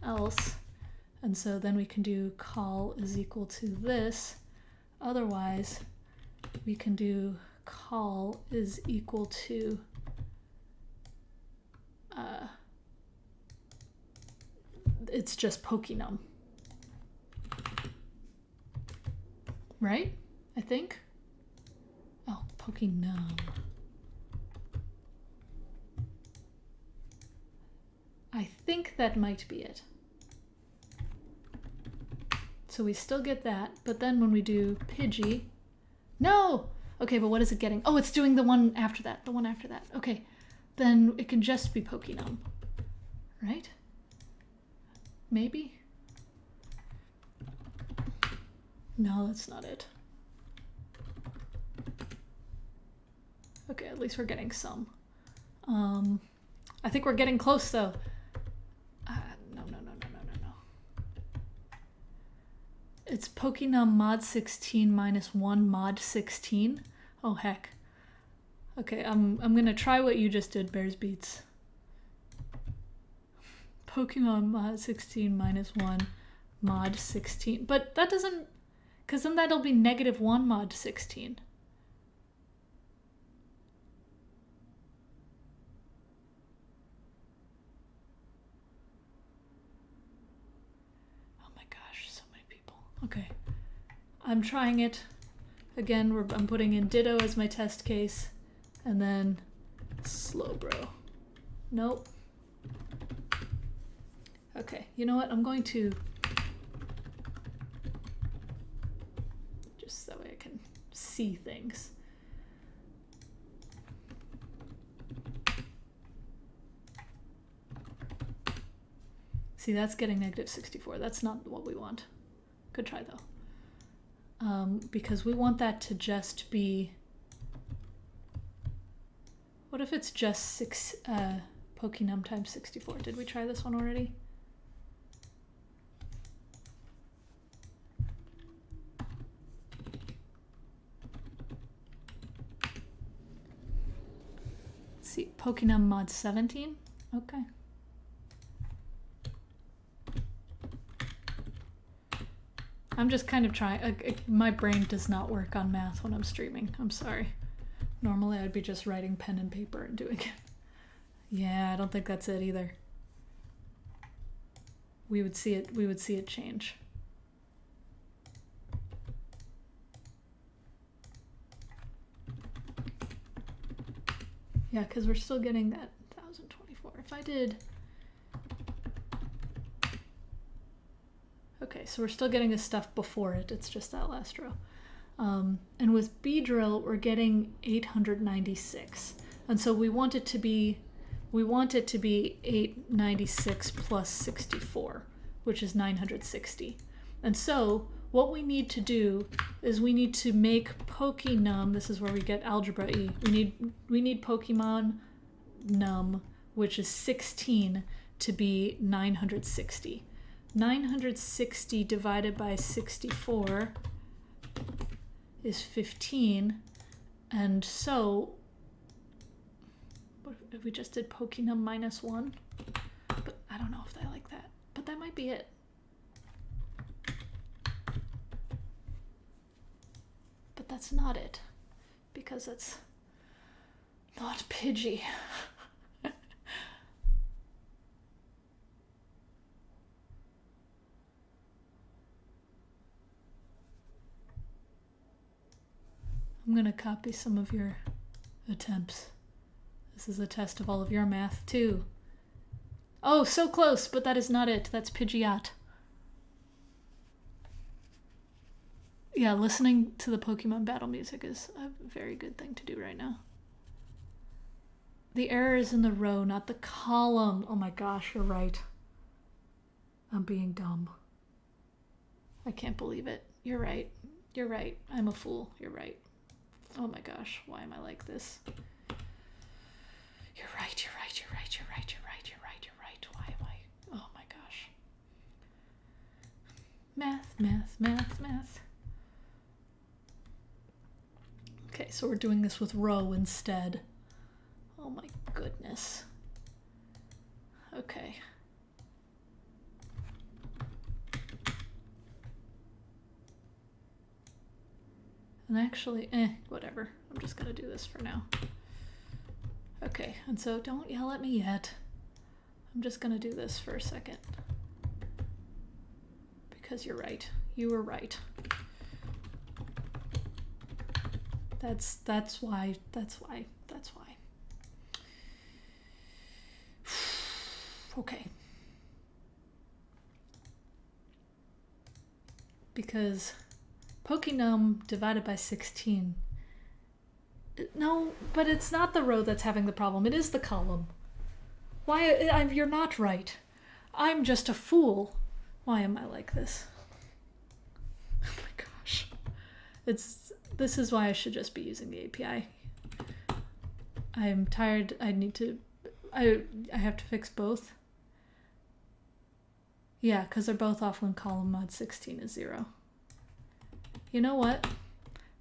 else. And so then we can do call is equal to this, otherwise we can do call is equal to it's just Pokenum, right? I think. Oh, Pokenum. I think that might be it. So we still get that, but then when we do Pidgey, no! Okay, but what is it getting? Oh, it's doing the one after that, Okay, then it can just be Pokenum, right? Maybe? No, that's not it. Okay, at least we're getting some. I think we're getting close though. No. It's Pokenum mod 16 minus 1 mod 16. Oh heck. Okay, I'm gonna try what you just did, Bears Beats. Pokemon mod 16 minus 1 mod 16. But that doesn't, because then that'll be -1 mod 16. Oh my gosh, so many people. Okay, I'm trying it. Again, I'm putting in Ditto as my test case, and then Slowbro. Nope. Okay, you know what? I'm going to, just that way I can see things. See, that's getting -64. That's not what we want. Good try though. Because we want that to just be, what if it's just Pokenum times 64? Did we try this one already? Let's see, Pokenum mod 17? Okay. I'm just kind of trying, my brain does not work on math when I'm streaming. I'm sorry. Normally I'd be just writing pen and paper and doing it. Yeah, I don't think that's it either. We would see it change. Yeah, because we're still getting that 1024. If I did, okay, so we're still getting the stuff before it. It's just that last row. And with Beedrill, we're getting 896. And so we want it to be 896 plus 64, which is 960. And so what we need to do is we need to make Pokenum, this is where we get algebra E. We need Pokemon num, which is 16, to be 960. 960 divided by 64 is 15, and so what if we just did Pokenum minus 1? But I don't know if I like that, but that might be it. But that's not it, because that's not Pidgey. I'm going to copy some of your attempts. This is a test of all of your math, too. Oh, so close, but that is not it. That's Pidgeot. Yeah, listening to the Pokemon battle music is a very good thing to do right now. The error is in the row, not the column. Oh my gosh, you're right. I'm being dumb. I can't believe it. You're right. You're right. I'm a fool. You're right. Oh my gosh, why am I like this? You're right, you're right, you're right, you're right, you're right, you're right, you're right. Why am I? Oh my gosh. Math, math, math, math. Okay, so we're doing this with row instead. Oh my goodness. Okay. And actually, whatever. I'm just gonna do this for now. Okay, and so don't yell at me yet. I'm just gonna do this for a second. Because you're right. You were right. That's why. Okay. Because Pokenum divided by 16. No, but it's not the row that's having the problem. It is the column. Why? You're not right. I'm just a fool. Why am I like this? Oh my gosh. This is why I should just be using the API. I'm tired. I have to fix both. Yeah, because they're both off when column mod 16 is 0. You know what?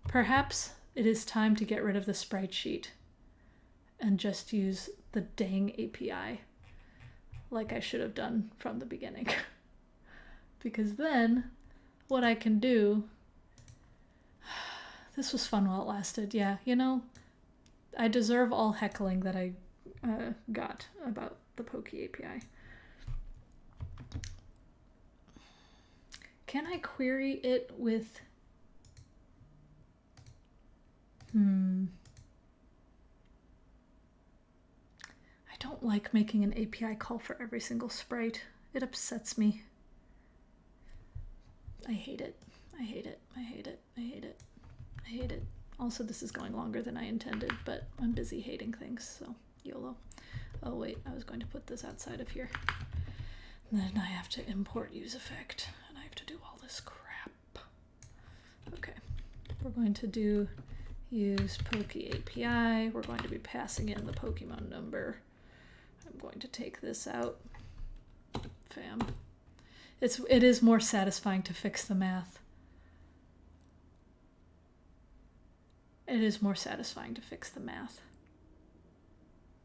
Perhaps it is time to get rid of the sprite sheet and just use the dang API like I should have done from the beginning. Because then what I can do... This was fun while it lasted. Yeah, you know, I deserve all heckling that I got about the Poke API. Can I query it with... I don't like making an API call for every single sprite. It upsets me. I hate it. I hate it. I hate it. I hate it. I hate it. Also, this is going longer than I intended, but I'm busy hating things, so YOLO. Oh wait, I was going to put this outside of here. And then I have to import use effect, and I have to do all this crap. Okay, we're going to do use Poke API. We're going to be passing in the Pokemon number. I'm going to take this out. Fam. It is more satisfying to fix the math. It is more satisfying to fix the math.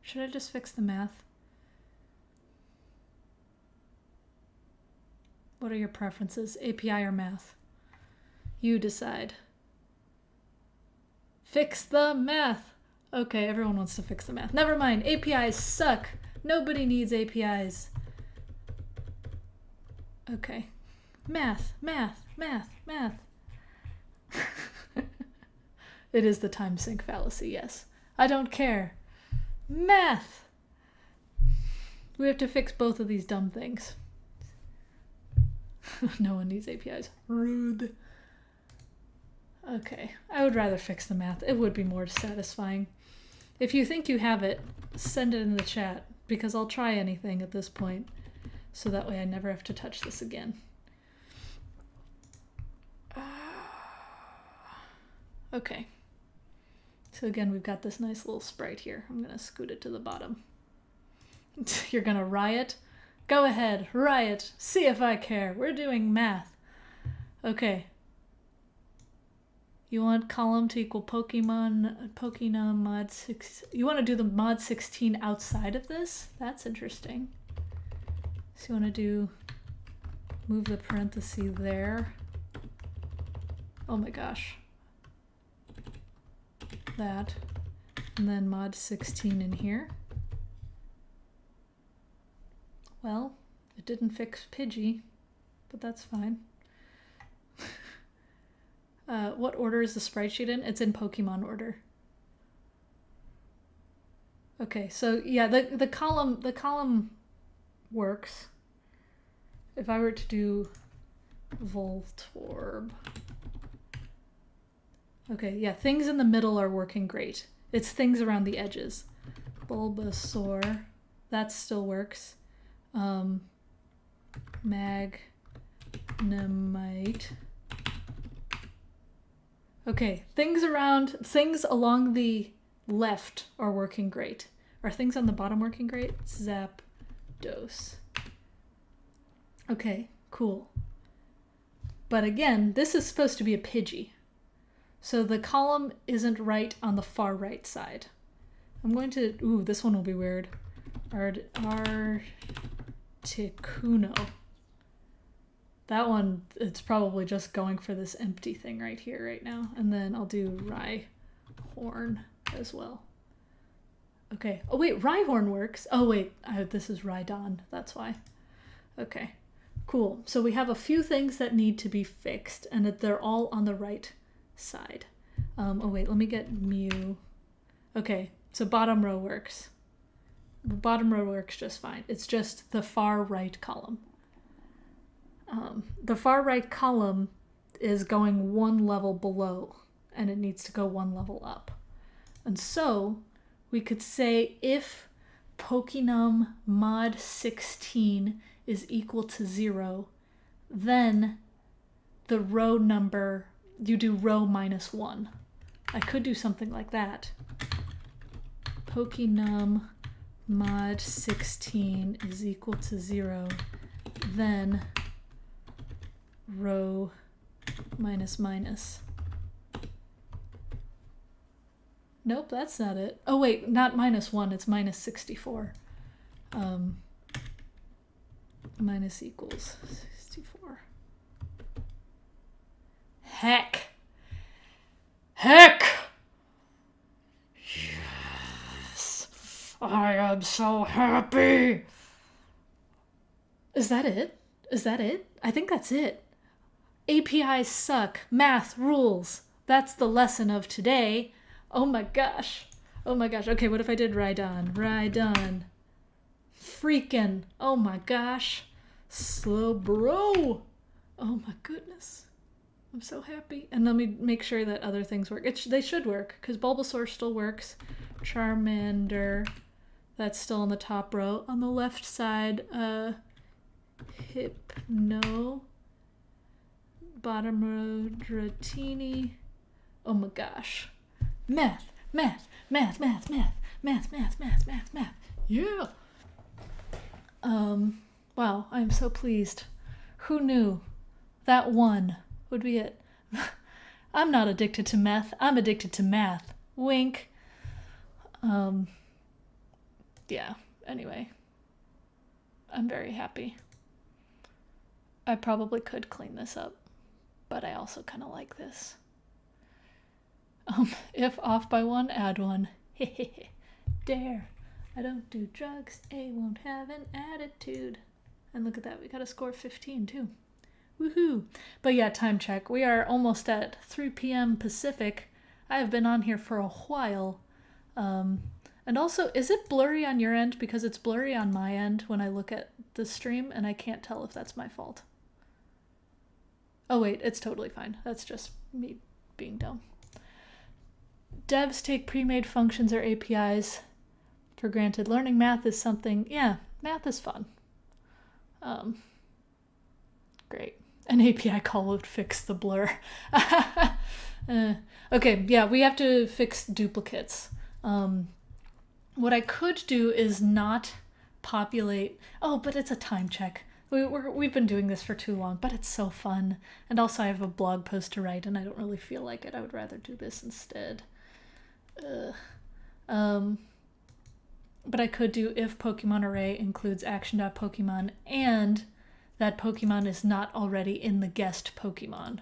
Should I just fix the math? What are your preferences? API or math? You decide. Fix the math! Okay, everyone wants to fix the math. Never mind, APIs suck! Nobody needs APIs. Okay. Math, math, math, math. It is the time sink fallacy, yes. I don't care. Math! We have to fix both of these dumb things. No one needs APIs. Rude. Okay, I would rather fix the math. It would be more satisfying. If you think you have it, send it in the chat, because I'll try anything at this point, so that way I never have to touch this again. Okay. So again, we've got this nice little sprite here. I'm gonna scoot it to the bottom. You're gonna riot? Go ahead, riot. See if I care. We're doing math. Okay. You want column to equal Pokenum mod 6. You want to do the mod 16 outside of this? That's interesting. So you want to do, move the parenthesis there. Oh my gosh. That. And then mod 16 in here. Well, it didn't fix Pidgey, but that's fine. What order is the sprite sheet in? It's in Pokemon order. Okay, so yeah, the column works. If I were to do Voltorb Okay, yeah, things in the middle are working great. It's things around the edges. Bulbasaur, that still works. Magnemite. Okay, things along the left are working great. Are things on the bottom working great? Zapdos. Okay, cool. But again, this is supposed to be a Pidgey. So the column isn't right on the far right side. I'm going to, ooh, this one will be weird. Articuno. That one, it's probably just going for this empty thing right here right now. And then I'll do Rhyhorn as well. Okay. Oh wait, Rhyhorn works. Oh wait, this is Rhydon. That's why. Okay. Cool. So we have a few things that need to be fixed and that they're all on the right side. Oh wait, let me get Mew. Okay, so bottom row works. The bottom row works just fine. It's just the far right column. The far right column is going one level below and it needs to go one level up. And so we could say if Pokenum mod 16 is equal to 0, then the row number, you do row minus 1. I could do something like that. Pokenum mod 16 is equal to 0, then row minus minus. Nope, that's not it. Oh wait, not minus 1, it's minus 64. Minus equals 64. Heck! Yes! I am so happy! Is that it? Is that it? I think that's it. APIs suck. Math rules. That's the lesson of today. Oh my gosh. Oh my gosh. Okay, what if I did Rhydon? Rhydon. Freaking. Oh my gosh. Slow bro. Oh my goodness. I'm so happy. And let me make sure that other things work. They should work, because Bulbasaur still works. Charmander. That's still on the top row. On the left side, Hypno. Bottom row, Dratini. Oh my gosh. Math. Yeah. Wow, I'm so pleased. Who knew that one would be it? I'm not addicted to meth. I'm addicted to math. Wink. Yeah, anyway. I'm very happy. I probably could clean this up, but I also kind of like this. If off by 1, add 1. Dare. I don't do drugs. A won't have an attitude. And look at that. We got a score of 15 too. Woohoo. But yeah, time check. We are almost at 3 p.m. Pacific. I have been on here for a while. And also, is it blurry on your end? Because it's blurry on my end when I look at the stream and I can't tell if that's my fault. Oh wait, it's totally fine. That's just me being dumb. Devs take pre-made functions or APIs for granted. Learning math is something, yeah, math is fun. Great. An API call would fix the blur. Okay, yeah, we have to fix duplicates. What I could do is not populate, but it's a time check. We've been doing this for too long, but it's so fun. And also I have a blog post to write and I don't really feel like it. I would rather do this instead. But I could do if Pokemon array includes action.pokemon and that Pokemon is not already in the guest Pokemon.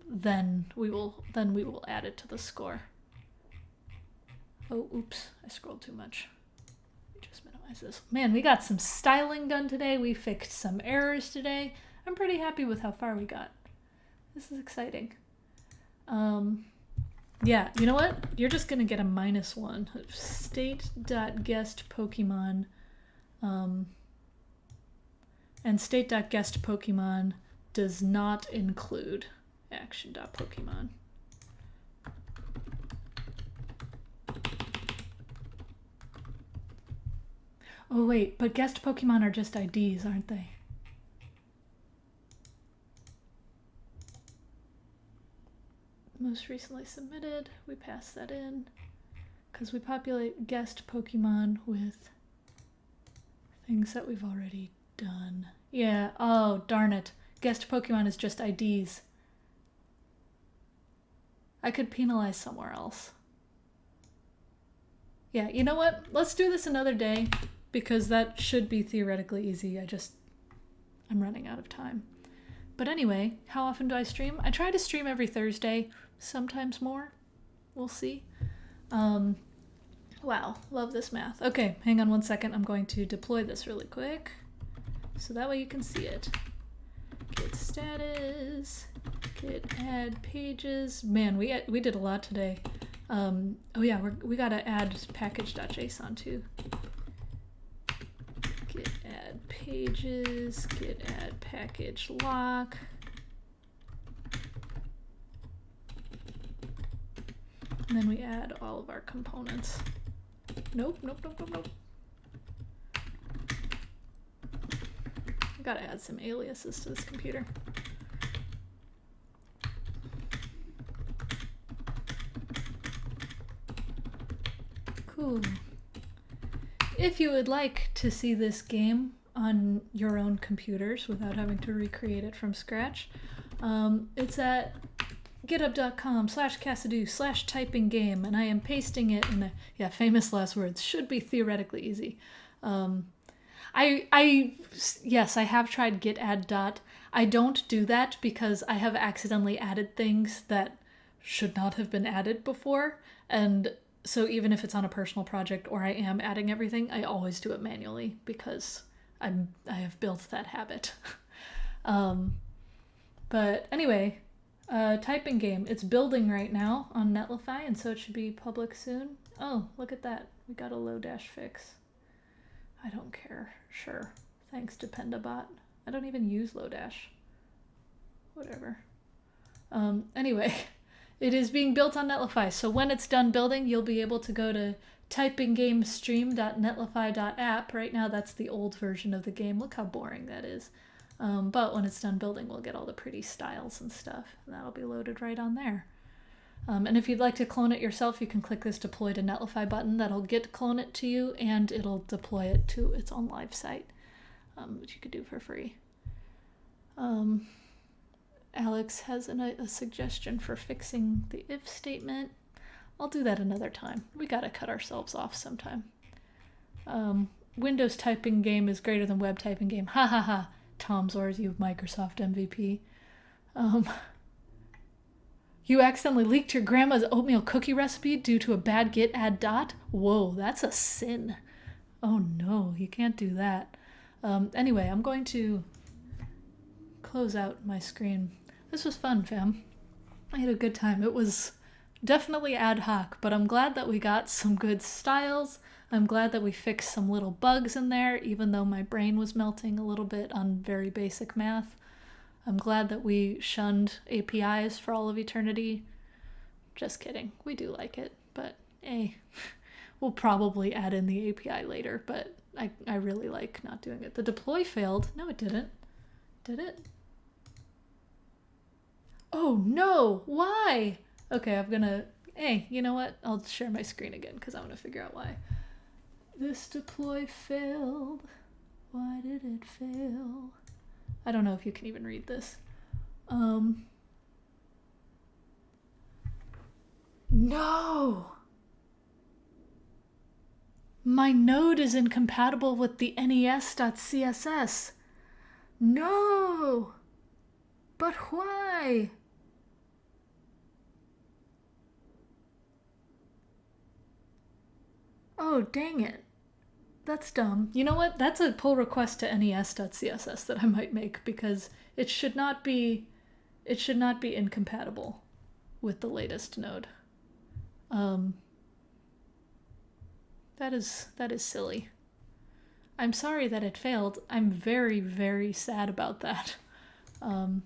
Then we will add it to the score. Oh, oops, I scrolled too much. Let me just minimize this. Man, we got some styling done today. We fixed some errors today. I'm pretty happy with how far we got. This is exciting. Yeah, you know what? You're just gonna get a -1. State.guest Pokemon. And state.guest Pokemon does not include action.pokemon. Oh wait, but guest Pokemon are just IDs, aren't they? Most recently submitted, we pass that in because we populate guest Pokemon with things that we've already done. Yeah, oh darn it. Guest Pokemon is just IDs. I could penalize somewhere else. Yeah, you know what? Let's do this another day because that should be theoretically easy. I'm running out of time. But anyway, how often do I stream? I try to stream every Thursday, sometimes more. We'll see. Wow, love this math. Okay, hang on 1 second. I'm going to deploy this really quick so that way you can see it. Git status, git add pages. Man, we did a lot today. Oh yeah, we gotta add package.json too. Git add pages, git add package lock. And then we add all of our components. Nope. I gotta add some aliases to this computer. Cool. If you would like to see this game on your own computers without having to recreate it from scratch, it's at github.com/Cassidy/typinggame, and I am pasting it in the, yeah, famous last words, should be theoretically easy. Yes, I have tried git add dot. I don't do that because I have accidentally added things that should not have been added before, and so even if it's on a personal project or I am adding everything, I always do it manually because I have built that habit. But anyway, typing game, it's building right now on Netlify, and so it should be public soon. Oh, look at that. We got a Lodash fix. I don't care. Sure. Thanks, Dependabot. I don't even use Lodash. Whatever. Anyway, it is being built on Netlify, so when it's done building, you'll be able to go to typinggamestream.netlify.app. Right now, that's the old version of the game. Look how boring that is. But when it's done building, we'll get all the pretty styles and stuff, and that'll be loaded right on there. And if you'd like to clone it yourself, you can click this Deploy to Netlify button. That'll Git clone it to you, and it'll deploy it to its own live site, which you could do for free. Alex has a suggestion for fixing the if statement. I'll do that another time. We gotta cut ourselves off sometime. Windows typing game is greater than web typing game. Ha ha ha. Tom Zors, you Microsoft MVP. You accidentally leaked your grandma's oatmeal cookie recipe due to a bad git add dot? Whoa, that's a sin. Oh no, you can't do that. Anyway, I'm going to close out my screen. This was fun, fam. I had a good time. It was definitely ad hoc, but I'm glad that we got some good styles. I'm glad that we fixed some little bugs in there, even though my brain was melting a little bit on very basic math. I'm glad that we shunned APIs for all of eternity. Just kidding. We do like it, but hey, we'll probably add in the API later, but I really like not doing it. The deploy failed. No, it didn't. Did it? Oh no, why? Okay, I'm gonna, hey, you know what? I'll share my screen again because I want to figure out why. This deploy failed. Why did it fail? I don't know if you can even read this. No! My node is incompatible with the nes.css. No! But why? Oh, dang it. That's dumb. You know what? That's a pull request to nes.css that I might make because it should not be incompatible with the latest node. That is silly. I'm sorry that it failed. I'm very, very sad about that. Well,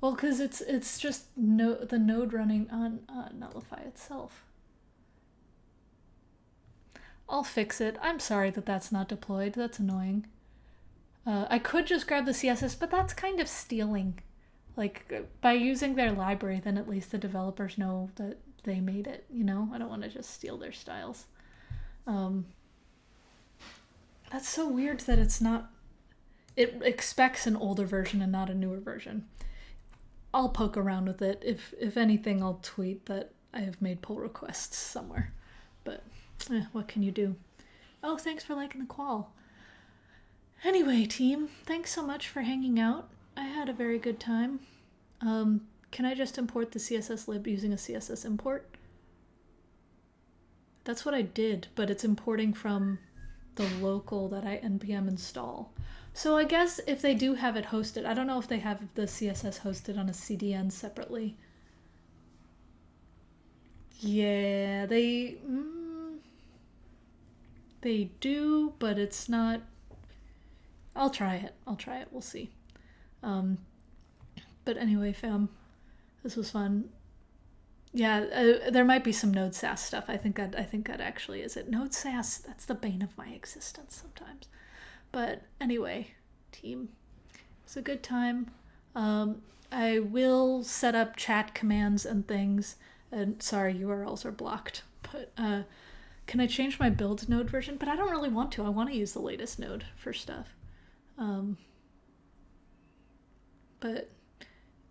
because it's just the node running on Netlify itself. I'll fix it. I'm sorry that that's not deployed. That's annoying. I could just grab the CSS, but that's kind of stealing. Like, by using their library, then at least the developers know that they made it, you know? I don't want to just steal their styles. That's so weird that it's not... It expects an older version and not a newer version. I'll poke around with it. If anything, I'll tweet that I have made pull requests somewhere. But, what can you do? Oh, thanks for liking the qual. Anyway, team, thanks so much for hanging out. I had a very good time. Can I just import the CSS lib using a CSS import? That's what I did, but it's importing from the local that I npm install. So I guess if they do have it hosted, I don't know if they have the CSS hosted on a CDN separately. Yeah, they do, but it's not... I'll try it. We'll see. But anyway, fam, this was fun. Yeah, there might be some Node Sass stuff. I think that actually is it. Node Sass, that's the bane of my existence sometimes. But anyway, team, it's a good time. I will set up chat commands and things. And sorry, URLs are blocked. But can I change my build node version? But I don't really want to. I want to use the latest node for stuff. But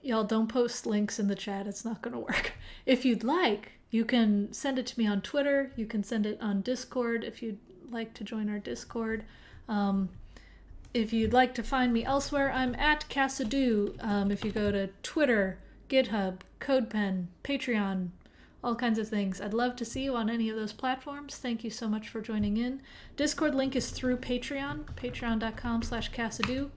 y'all don't post links in the chat. It's not going to work. If you'd like, you can send it to me on Twitter. You can send it on Discord if you'd like to join our Discord. If you'd like to find me elsewhere, I'm at Cassadoo. If you go to Twitter, GitHub, CodePen, Patreon, all kinds of things. I'd love to see you on any of those platforms. Thank you so much for joining in. Discord link is through Patreon, patreon.com/Cassadoo.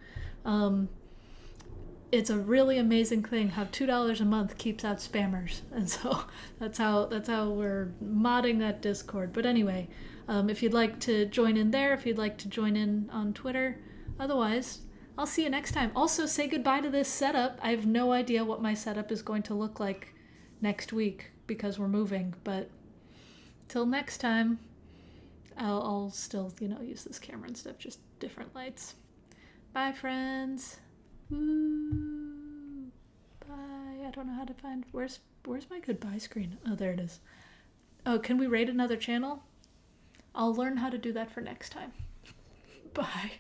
It's a really amazing thing how $2 a month keeps out spammers. And so that's how we're modding that Discord. But anyway, if you'd like to join in there, if you'd like to join in on Twitter, otherwise, I'll see you next time. Also, say goodbye to this setup. I have no idea what my setup is going to look like next week because we're moving. But till next time, I'll still, use this camera and stuff, just different lights. Bye, friends. Woo. Bye. I don't know how to find... Where's my goodbye screen? Oh, there it is. Oh, can we raid another channel? I'll learn how to do that for next time. Bye.